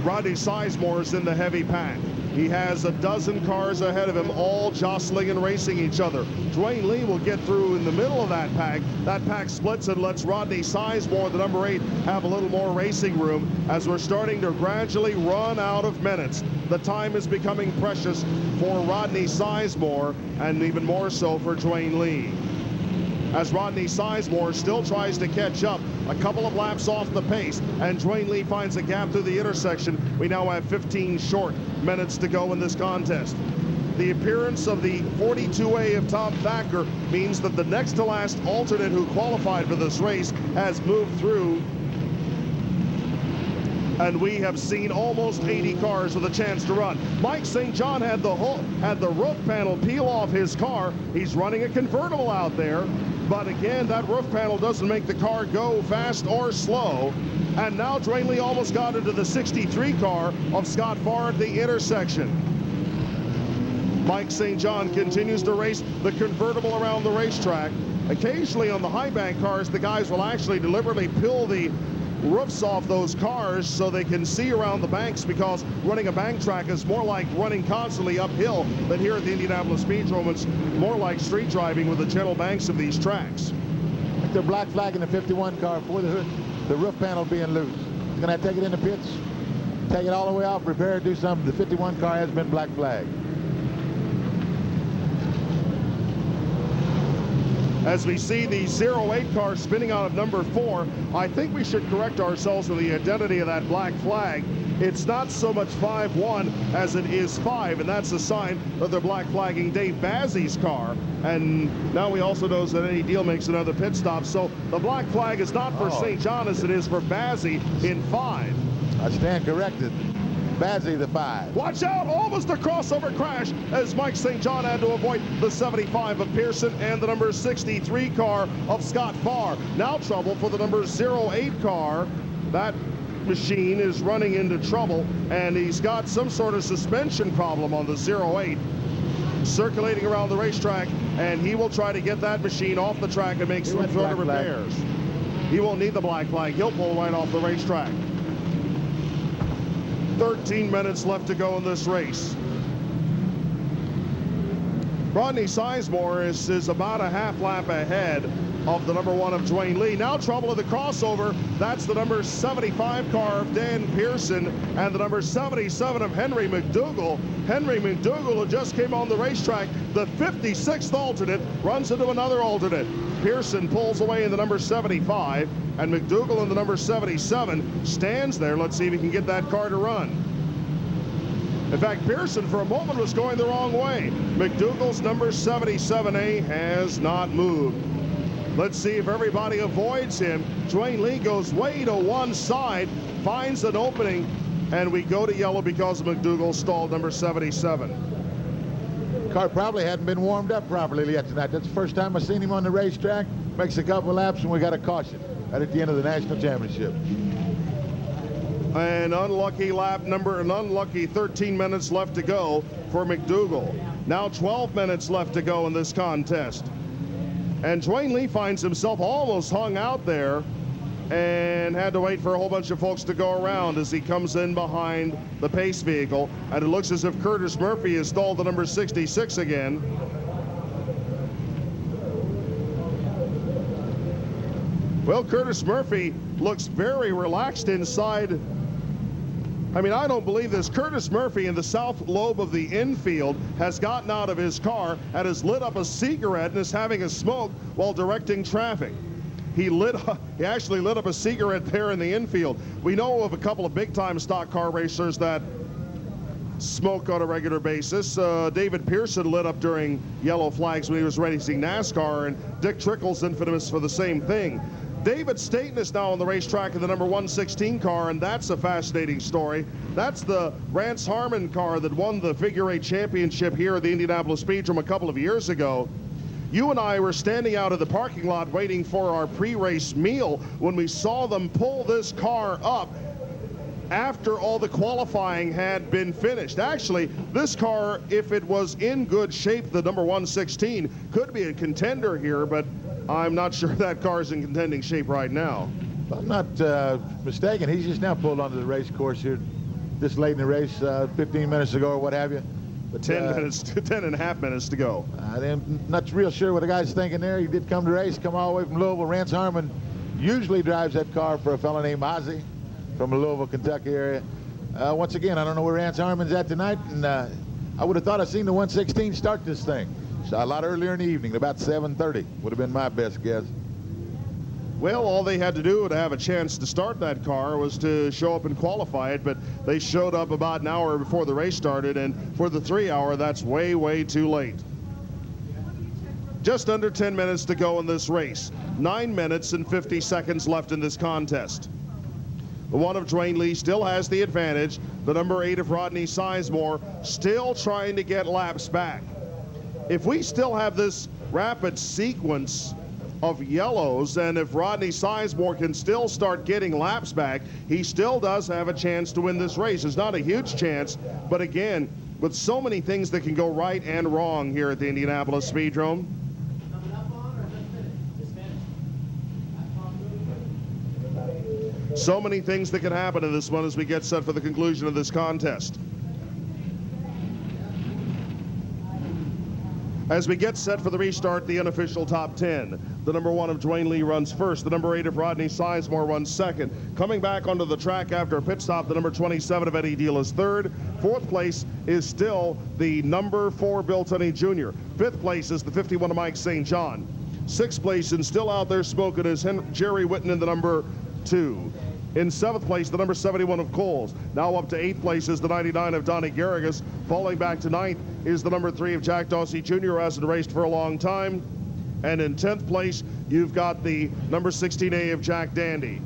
Rodney Sizemore is in the heavy pack. He has a dozen cars ahead of him, all jostling and racing each other. Dwayne Lee will get through in the middle of that pack. That pack splits and lets Rodney Sizemore, the number 8, have a little more racing room as we're starting to gradually run out of minutes. The time is becoming precious for Rodney Sizemore and even more so for Dwayne Lee. As Rodney Sizemore still tries to catch up, a couple of laps off the pace, and Dwayne Lee finds a gap through the intersection. We now have 15 short minutes to go in this contest. The appearance of the 42A of Tom Thacker means that the next to last alternate who qualified for this race has moved through, and we have seen almost 80 cars with a chance to run. Mike St. John had the roof panel peel off his car. He's running a convertible out there, but again, that roof panel doesn't make the car go fast or slow. And now Dwayne Lee almost got into the 63 car of Scott Farr at the intersection. Mike St. John continues to race the convertible around the racetrack. Occasionally on the high bank cars, the guys will actually deliberately peel the roofs off those cars so they can see around the banks, because running a bank track is more like running constantly uphill than here at the Indianapolis Speedrome. It's more like street driving with the gentle banks of these tracks. They're black flagging the 51 car for the roof panel being loose. He's going to have to take it in the pits, take it all the way off, repair it, do something. The 51 car has been black flagged. As we see the 08 car spinning out of number 4, I think we should correct ourselves with the identity of that black flag. It's not so much 5-1 as it is 5, and that's a sign that they're black flagging Dave Bazzi's car. And now we also know that Eddie Deal makes another pit stop. So the black flag is not for St. John as it is for Bazzi in 5. I stand corrected. Bazzi the 5. Watch out, almost a crossover crash as Mike St. John had to avoid the 75 of Pearson and the number 63 car of Scott Farr. Now trouble for the number 08 car. That machine is running into trouble, and he's got some sort of suspension problem on the 08 circulating around the racetrack, and he will try to get that machine off the track and make some further repairs. He won't need the black flag. He'll pull right off the racetrack. 13 minutes left to go in this race. Rodney Sizemore is about a half lap ahead of the number 1 of Dwayne Lee. Now trouble at the crossover. That's the number 75 car of Dan Pearson and the number 77 of Henry McDougal. Henry McDougal, who just came on the racetrack, the 56th alternate, runs into another alternate. Pearson pulls away in the number 75, and McDougal in the number 77 stands there. Let's see if he can get that car to run. In fact, Pearson for a moment was going the wrong way. McDougal's number 77A has not moved. Let's see if everybody avoids him. Dwayne Lee goes way to one side, finds an opening, and we go to yellow because McDougal stalled number 77. Car probably hadn't been warmed up properly yet tonight. That's the first time I've seen him on the racetrack. Makes a couple laps, and we got a caution right at the end of the national championship. An unlucky lap number, an unlucky 13 minutes left to go for McDougal. Now 12 minutes left to go in this contest. And Dwayne Lee finds himself almost hung out there and had to wait for a whole bunch of folks to go around as he comes in behind the pace vehicle. And it looks as if Curtis Murphy has stalled the number 66 again. Well, Curtis Murphy looks very relaxed inside. I mean, I don't believe this. Curtis Murphy in the south lobe of the infield has gotten out of his car and has lit up a cigarette and is having a smoke while directing traffic. He actually lit up a cigarette there in the infield. We know of a couple of big-time stock car racers that smoke on a regular basis. David Pearson lit up during yellow flags when he was racing NASCAR, and Dick Trickle's infamous for the same thing. David Staten is now on the racetrack in the number 116 car, and that's a fascinating story. That's the Rance Harmon car that won the Figure 8 championship here at the Indianapolis Speedrome a couple of years ago. You and I were standing out of the parking lot waiting for our pre-race meal when we saw them pull this car up after all the qualifying had been finished. Actually, this car, if it was in good shape, the number 116, could be a contender here, but I'm not sure that car is in contending shape right now. If I'm not mistaken, he's just now pulled onto the race course here this late in the race, 15 minutes ago or what have you. But 10 and a half minutes to go. I'm not real sure what the guy's thinking there. He did come to race, come all the way from Louisville. Rance Harmon usually drives that car for a fellow named Ozzie from the Louisville, Kentucky area. Once again, I don't know where Rance Harmon's at tonight, and I would have thought I'd seen the 116 start this thing. So a lot earlier in the evening, about 7:30 would have been my best guess. Well, all they had to do to have a chance to start that car was to show up and qualify it, but they showed up about an hour before the race started, and for the 3 hour, that's way, way too late. Just under 10 minutes to go in this race. 9 minutes and 50 seconds left in this contest. The one of Dwayne Lee still has the advantage. The number 8 of Rodney Sizemore still trying to get laps back. If we still have this rapid sequence of yellows, and if Rodney Sizemore can still start getting laps back, he still does have a chance to win this race. It's not a huge chance, but again, with so many things that can go right and wrong here at the Indianapolis Speedrome. So many things that can happen in this one as we get set for the conclusion of this contest. As we get set for the restart, the unofficial top 10. The number 1 of Dwayne Lee runs first. The number 8 of Rodney Sizemore runs second. Coming back onto the track after a pit stop, the number 27 of Eddie Deal is third. Fourth place is still the number 4 Bill Tunney Jr. Fifth place is the 51 of Mike St. John. Sixth place, and still out there smoking, is Jerry Whitten in the number 2. In 7th place, the number 71 of Coles. Now up to 8th place is the 99 of Donnie Garrigus. Falling back to 9th is the number 3 of Jack Dawsey Jr., who hasn't raced for a long time. And in 10th place, you've got the number 16A of Jack Dandy.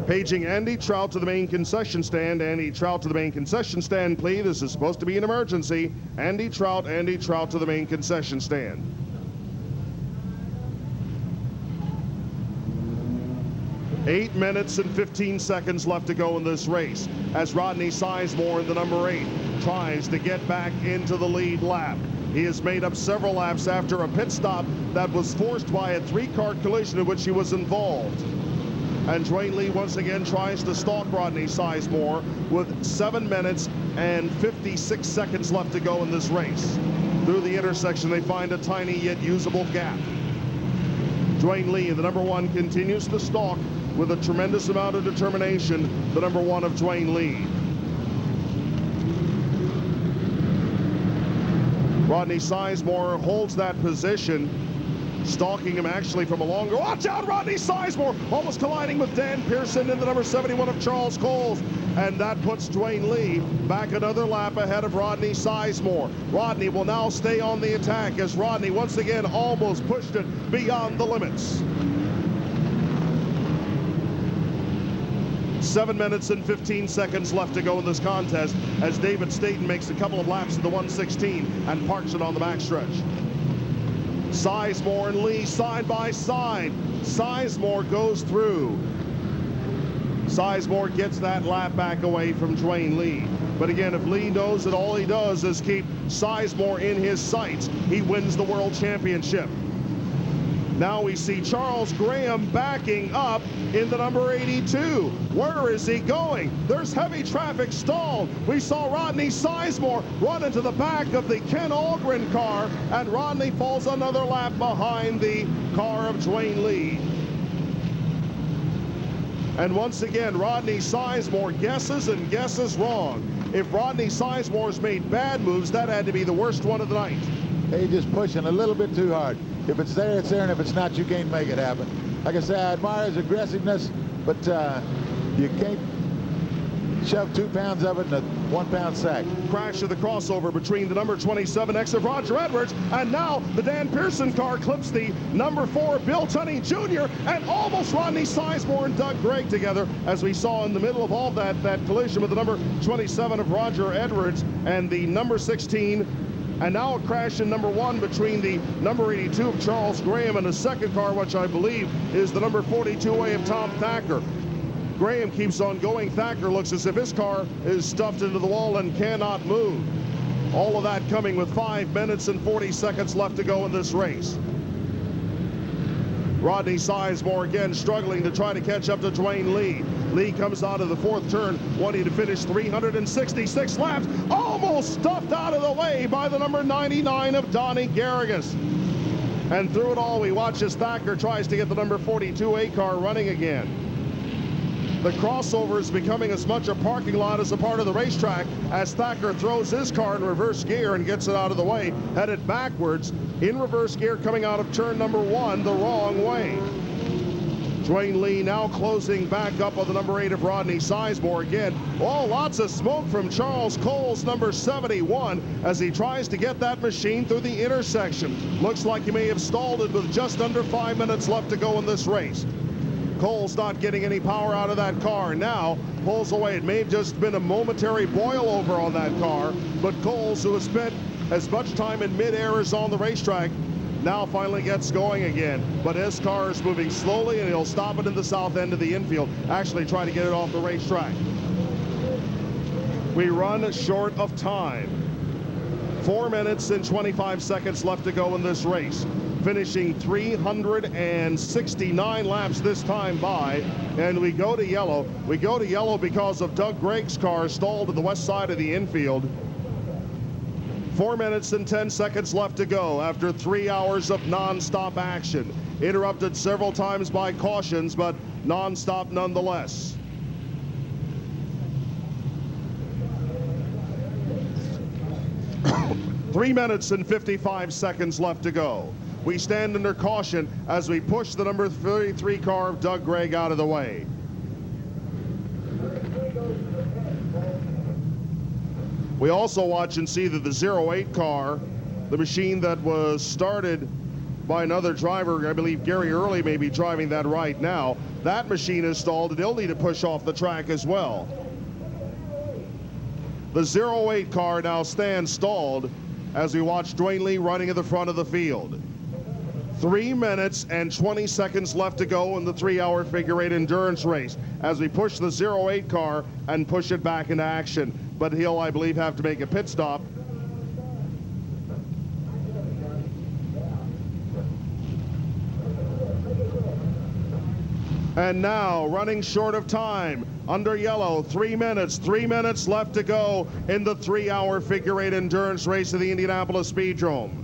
Paging Andy Trout to the main concession stand. Andy Trout to the main concession stand, please. This is supposed to be an emergency. Andy Trout to the main concession stand. 8 minutes and 15 seconds left to go in this race as Rodney Sizemore in the number 8 tries to get back into the lead lap. He has made up several laps after a pit stop that was forced by a 3-car collision in which he was involved. And Dwayne Lee once again tries to stalk Rodney Sizemore with 7 minutes and 56 seconds left to go in this race. Through the intersection, they find a tiny yet usable gap. Dwayne Lee, the number 1, continues to stalk with a tremendous amount of determination, the number 1 of Dwayne Lee. Rodney Sizemore holds that position, stalking him actually from a longer. Watch out, Rodney Sizemore almost colliding with Dan Pearson in the number 71 of Charles Coles. And that puts Dwayne Lee back another lap ahead of Rodney Sizemore. Rodney will now stay on the attack as Rodney once again almost pushed it beyond the limits. 7 minutes and 15 seconds left to go in this contest as David Staten makes a couple of laps of the 116 and parks it on the backstretch. Sizemore and Lee side by side. Sizemore goes through. Sizemore gets that lap back away from Dwayne Lee. But again, if Lee knows that all he does is keep Sizemore in his sights, he wins the World Championship. Now we see Charles Graham backing up in the number 82. Where is he going? There's heavy traffic stalled. We saw Rodney Sizemore run into the back of the Ken Algren car, and Rodney falls another lap behind the car of Dwayne Lee. And once again, Rodney Sizemore guesses and guesses wrong. If Rodney Sizemore's made bad moves, that had to be the worst one of the night. He's just pushing a little bit too hard. If it's there, it's there, and if it's not, you can't make it happen. Like I say, I admire his aggressiveness, but you can't shove 2 pounds of it in a 1 pound sack. Crash of the crossover between the number 27 X of Roger Edwards, and now the Dan Pearson car clips the number 4 Bill Tunney Jr. and almost Rodney Sizemore and Doug Gregg together, as we saw in the middle of all that collision with the number 27 of Roger Edwards and the number 16. And now a crash in number 1 between the number 82 of Charles Graham and the second car, which I believe is the number 42A of Tom Thacker. Graham keeps on going. Thacker looks as if his car is stuffed into the wall and cannot move. All of that coming with 5 minutes and 40 seconds left to go in this race. Rodney Sizemore again struggling to try to catch up to Dwayne Lee. Lee comes out of the fourth turn, wanting to finish 366 laps, almost stuffed out of the way by the number 99 of Donnie Garrigus. And through it all, we watch as Thacker tries to get the number 42 A car running again. The crossover is becoming as much a parking lot as a part of the racetrack as Thacker throws his car in reverse gear and gets it out of the way, headed backwards in reverse gear coming out of turn number 1 the wrong way. Dwayne Lee now closing back up on the number 8 of Rodney Sizemore again. Oh, lots of smoke from Charles Cole's number 71 as he tries to get that machine through the intersection. Looks like he may have stalled it with just under 5 minutes left to go in this race. Cole's not getting any power out of that car. Now pulls away. It may have just been a momentary boil over on that car, but Cole's, who has spent as much time in midair as on the racetrack, now finally gets going again. But his car is moving slowly, and he'll stop it in the south end of the infield, actually try to get it off the racetrack. We run short of time. 4 minutes and 25 seconds left to go in this race. Finishing 369 laps this time by, and we go to yellow. We go to yellow because of Doug Gregg's car stalled to the west side of the infield. 4 minutes and 10 seconds left to go after 3 hours of non-stop action. Interrupted several times by cautions, but non-stop nonetheless. Three minutes and 55 seconds left to go. We stand under caution as we push the number 33 car of Doug Gregg out of the way. We also watch and see that the 08 car, the machine that was started by another driver, I believe Gary Early may be driving that right now, that machine is stalled and he'll need to push off the track as well. The 08 car now stands stalled as we watch Dwayne Lee running at the front of the field. 3 minutes and 20 seconds left to go in the 3-hour figure 8 endurance race as we push the 08 car and push it back into action. But he'll, I believe, have to make a pit stop. And now, running short of time, under yellow, 3 minutes left to go in the 3-hour figure 8 endurance race of the Indianapolis Speedrome.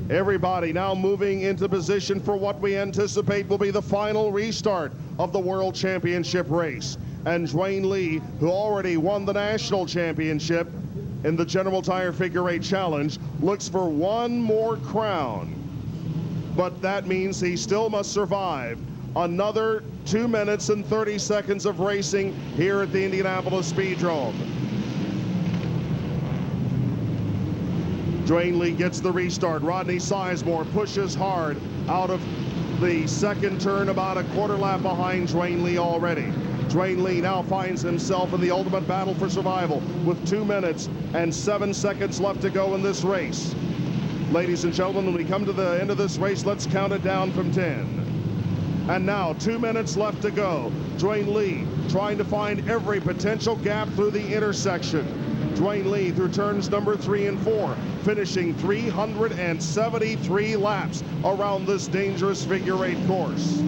Everybody now moving into position for what we anticipate will be the final restart of the World Championship race. And Dwayne Lee, who already won the national championship in the General Tire Figure 8 Challenge, looks for one more crown. But that means he still must survive another 2 minutes and 30 seconds of racing here at the Indianapolis Speedrome. Dwayne Lee gets the restart. Rodney Sizemore pushes hard out of the second turn, about a quarter lap behind Dwayne Lee already. Dwayne Lee now finds himself in the ultimate battle for survival with 2 minutes and 7 seconds left to go in this race. Ladies and gentlemen, when we come to the end of this race, let's count it down from 10. And now 2 minutes left to go. Dwayne Lee trying to find every potential gap through the intersection. Dwayne Lee through turns number 3 and 4, finishing 373 laps around this dangerous figure 8 course.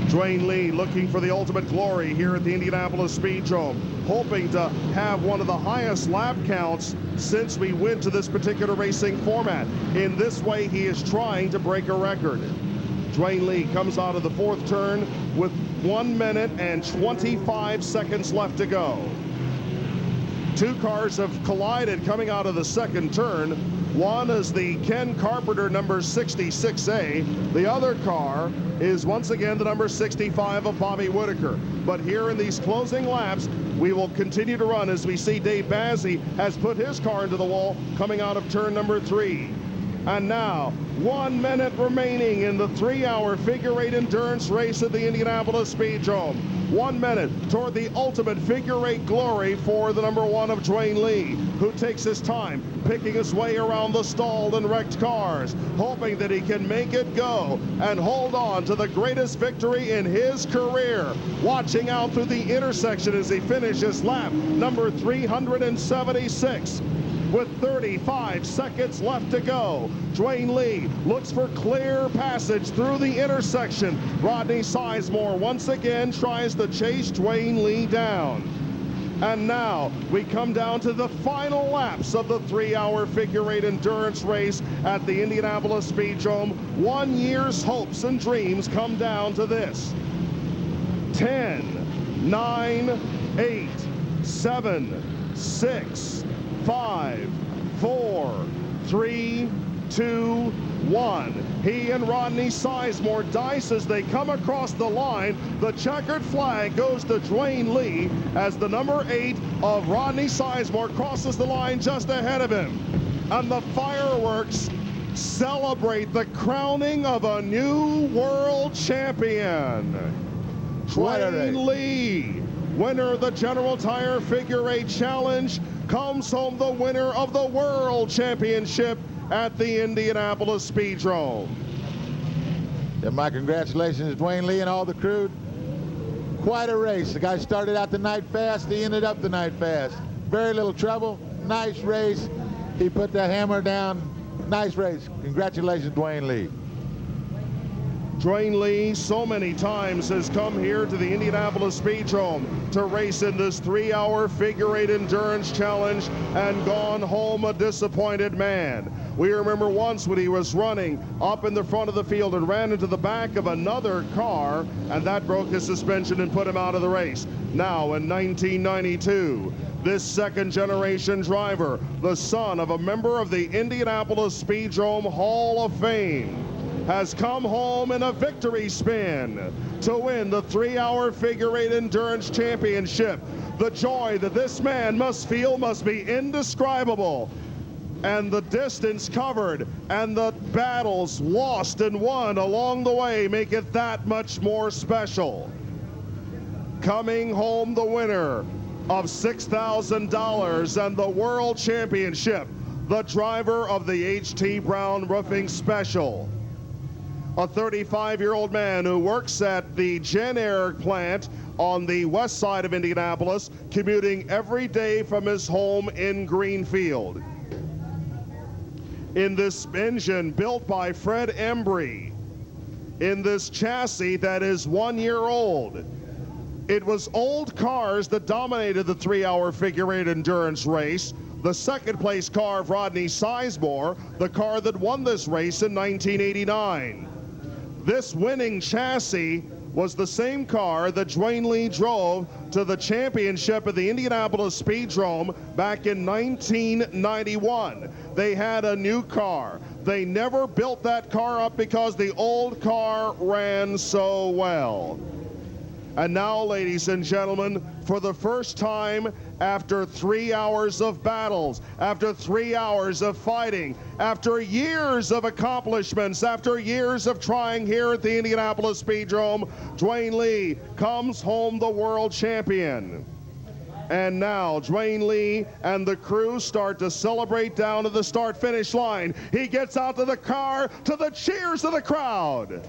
Dwayne Lee looking for the ultimate glory here at the Indianapolis Speedrome, hoping to have one of the highest lap counts since we went to this particular racing format. In this way, he is trying to break a record. Dwayne Lee comes out of the fourth turn with 1 minute and 25 seconds left to go. Two cars have collided coming out of the second turn. One is the Ken Carpenter number 66A. The other car is once again the number 65 of Bobby Whitaker. But here in these closing laps, we will continue to run as we see Dave Bazzi has put his car into the wall coming out of turn number 3. And now, 1 minute remaining in the 3-hour figure 8 endurance race at the Indianapolis Speedrome. 1 minute toward the ultimate figure 8 glory for the number 1 of Dwayne Lee, who takes his time picking his way around the stalled and wrecked cars, hoping that he can make it go and hold on to the greatest victory in his career. Watching out through the intersection as he finishes lap number 376. with 35 seconds left to go. Dwayne Lee looks for clear passage through the intersection. Rodney Sizemore once again tries to chase Dwayne Lee down. And now we come down to the final laps of the 3-hour figure eight endurance race at the Indianapolis Speedrome. 1 year's hopes and dreams come down to this. 10, 9, 8, 7, 6, 5, 4, 3, 2, 1. He and Rodney Sizemore dice as they come across the line. The checkered flag goes to Dwayne Lee as the number 8 of Rodney Sizemore crosses the line just ahead of him. And the fireworks celebrate the crowning of a new world champion. Dwayne Lee, winner of the General Tire Figure 8 Challenge, comes home the winner of the World Championship at the Indianapolis Speedrome. Yeah, my congratulations to Dwayne Lee and all the crew. Quite a race. The guy started out the night fast. He ended up the night fast. Very little trouble. Nice race. He put the hammer down. Nice race. Congratulations, Dwayne Lee. Dwayne Lee so many times has come here to the Indianapolis Speedrome to race in this 3-hour figure eight endurance challenge and gone home a disappointed man. We remember once when he was running up in the front of the field and ran into the back of another car, and that broke his suspension and put him out of the race. Now in 1992, this second generation driver, the son of a member of the Indianapolis Speedrome Hall of Fame, has come home in a victory spin to win the 3-hour figure eight endurance championship. The joy that this man must feel must be indescribable. And the distance covered and the battles lost and won along the way make it that much more special. Coming home the winner of $6,000 and the World Championship, the driver of the H.T. Brown Roofing Special. A 35-year-old man who works at the Gen-Air plant on the west side of Indianapolis, commuting every day from his home in Greenfield. In this engine built by Fred Embry, in this chassis that is 1 year old. It was old cars that dominated the 3-hour figure eight endurance race. The second place car of Rodney Sizemore, the car that won this race in 1989. This winning chassis was the same car that Dwayne Lee drove to the championship of the Indianapolis Speedrome back in 1991. They had a new car. They never built that car up because the old car ran so well. And now, ladies and gentlemen, for the first time after 3 hours of battles, after 3 hours of fighting, after years of accomplishments, after years of trying here at the Indianapolis Speedrome, Dwayne Lee comes home the world champion. And now Dwayne Lee and the crew start to celebrate down to the start-finish line. He gets out to the car to the cheers of the crowd.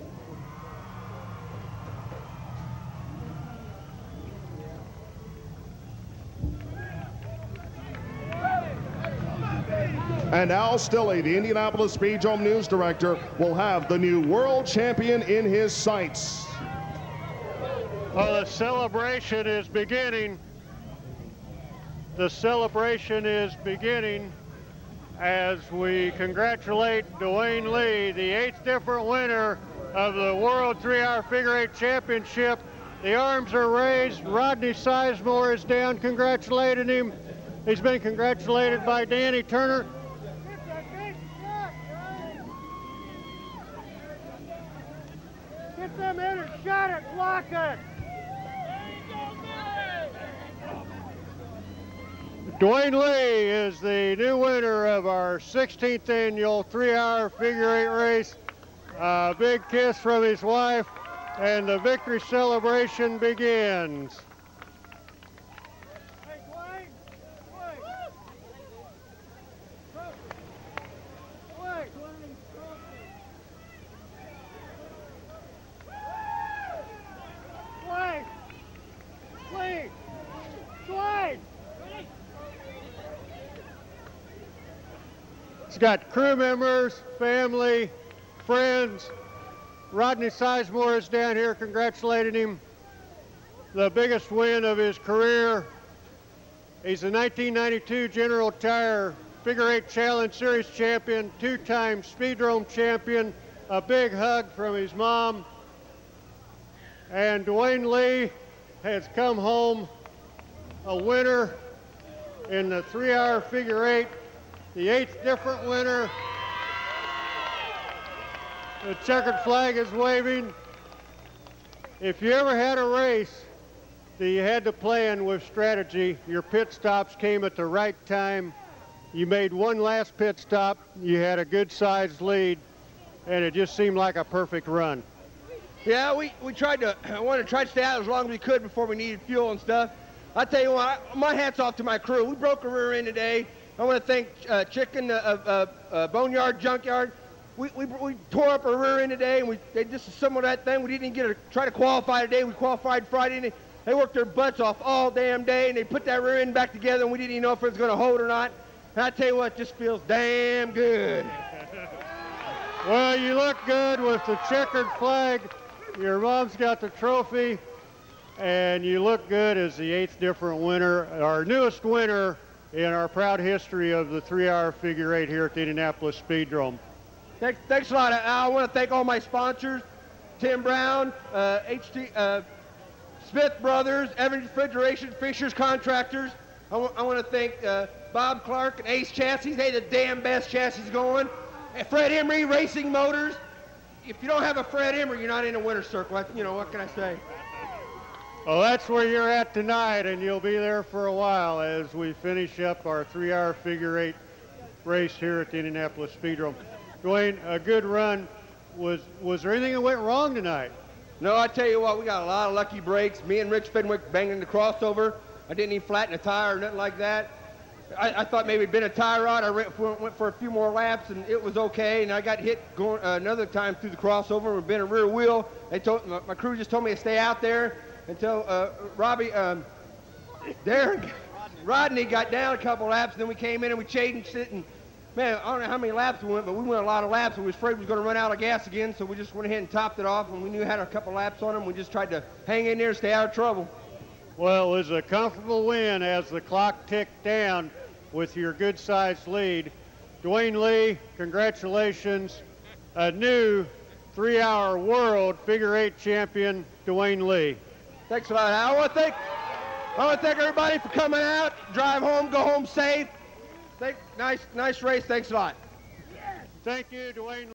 And Al Stilley, the Indianapolis Speedrome News Director, will have the new world champion in his sights. Well, the celebration is beginning. The celebration is beginning as we congratulate Dwayne Lee, the 8th different winner of the World 3-Hour Figure 8 Championship. The arms are raised. Rodney Sizemore is down congratulating him. He's been congratulated by Danny Turner. Get them in and shot it, block it. Dwayne Lee is the new winner of our 16th annual 3-hour figure 8 race. A big kiss from his wife, and the victory celebration begins. Hey, Dwayne. Dwayne. He's got crew members, family, friends. Rodney Sizemore is down here congratulating him. The biggest win of his career. He's the 1992 General Tire Figure 8 Challenge Series champion, two-time Speedrome champion. A big hug from his mom. And Dwayne Lee has come home a winner in the 3-hour Figure 8, the 8th different winner. The checkered flag is waving. If you ever had a race that you had to plan with strategy, your pit stops came at the right time. You made one last pit stop, you had a good-sized lead, and it just seemed like a perfect run. Yeah, we wanted to try to stay out as long as we could before we needed fuel and stuff. I tell you what, my hat's off to my crew. We broke a rear end today. I want to thank Chicken Boneyard Junkyard. We tore up a rear end today, and they disassembled that thing. We didn't even try to qualify today. We qualified Friday, and they worked their butts off all damn day, and they put that rear end back together, and we didn't even know if it was going to hold or not. And I tell you what, it just feels damn good. Well, you look good with the checkered flag. Your mom's got the trophy, and you look good as the 8th different winner, our newest winner in our proud history of the 3-hour Figure 8 here at the Indianapolis Speedrome. Thanks a lot. I want to thank all my sponsors, Tim Brown, Smith Brothers, Evans Refrigeration, Fisher's Contractors. I want to thank Bob Clark and Ace Chassis. They the damn best chassis going. And Fred Emery Racing Motors. If you don't have a Fred Emery, you're not in a winner's circle. You know, what can I say? Well, that's where you're at tonight, and you'll be there for a while as we finish up our 3-hour Figure 8 race here at the Indianapolis Speedrome. Dwayne, a good run. Was there anything that went wrong tonight? No, I tell you what, we got a lot of lucky breaks. Me and Rich Fenwick banging the crossover. I didn't even flatten a tire or nothing like that. I thought maybe it'd been a tie rod. I went for a few more laps, and it was okay. And I got hit going another time through the crossover and been a rear wheel. My crew just told me to stay out there until Rodney got down a couple laps, and then we came in and we changed it. And man, I don't know how many laps we went, but we went a lot of laps, and we was afraid we was going to run out of gas again. So we just went ahead and topped it off, and we knew we had a couple laps on them. We just tried to hang in there and stay out of trouble. Well, it was a comfortable win as the clock ticked down with your good-sized lead. Dwayne Lee, congratulations. A new 3-hour world Figure 8 champion, Dwayne Lee. Thanks a lot. I want to thank everybody for coming out. Drive home, go home safe. Nice race. Thanks a lot. Thank you, Dwayne.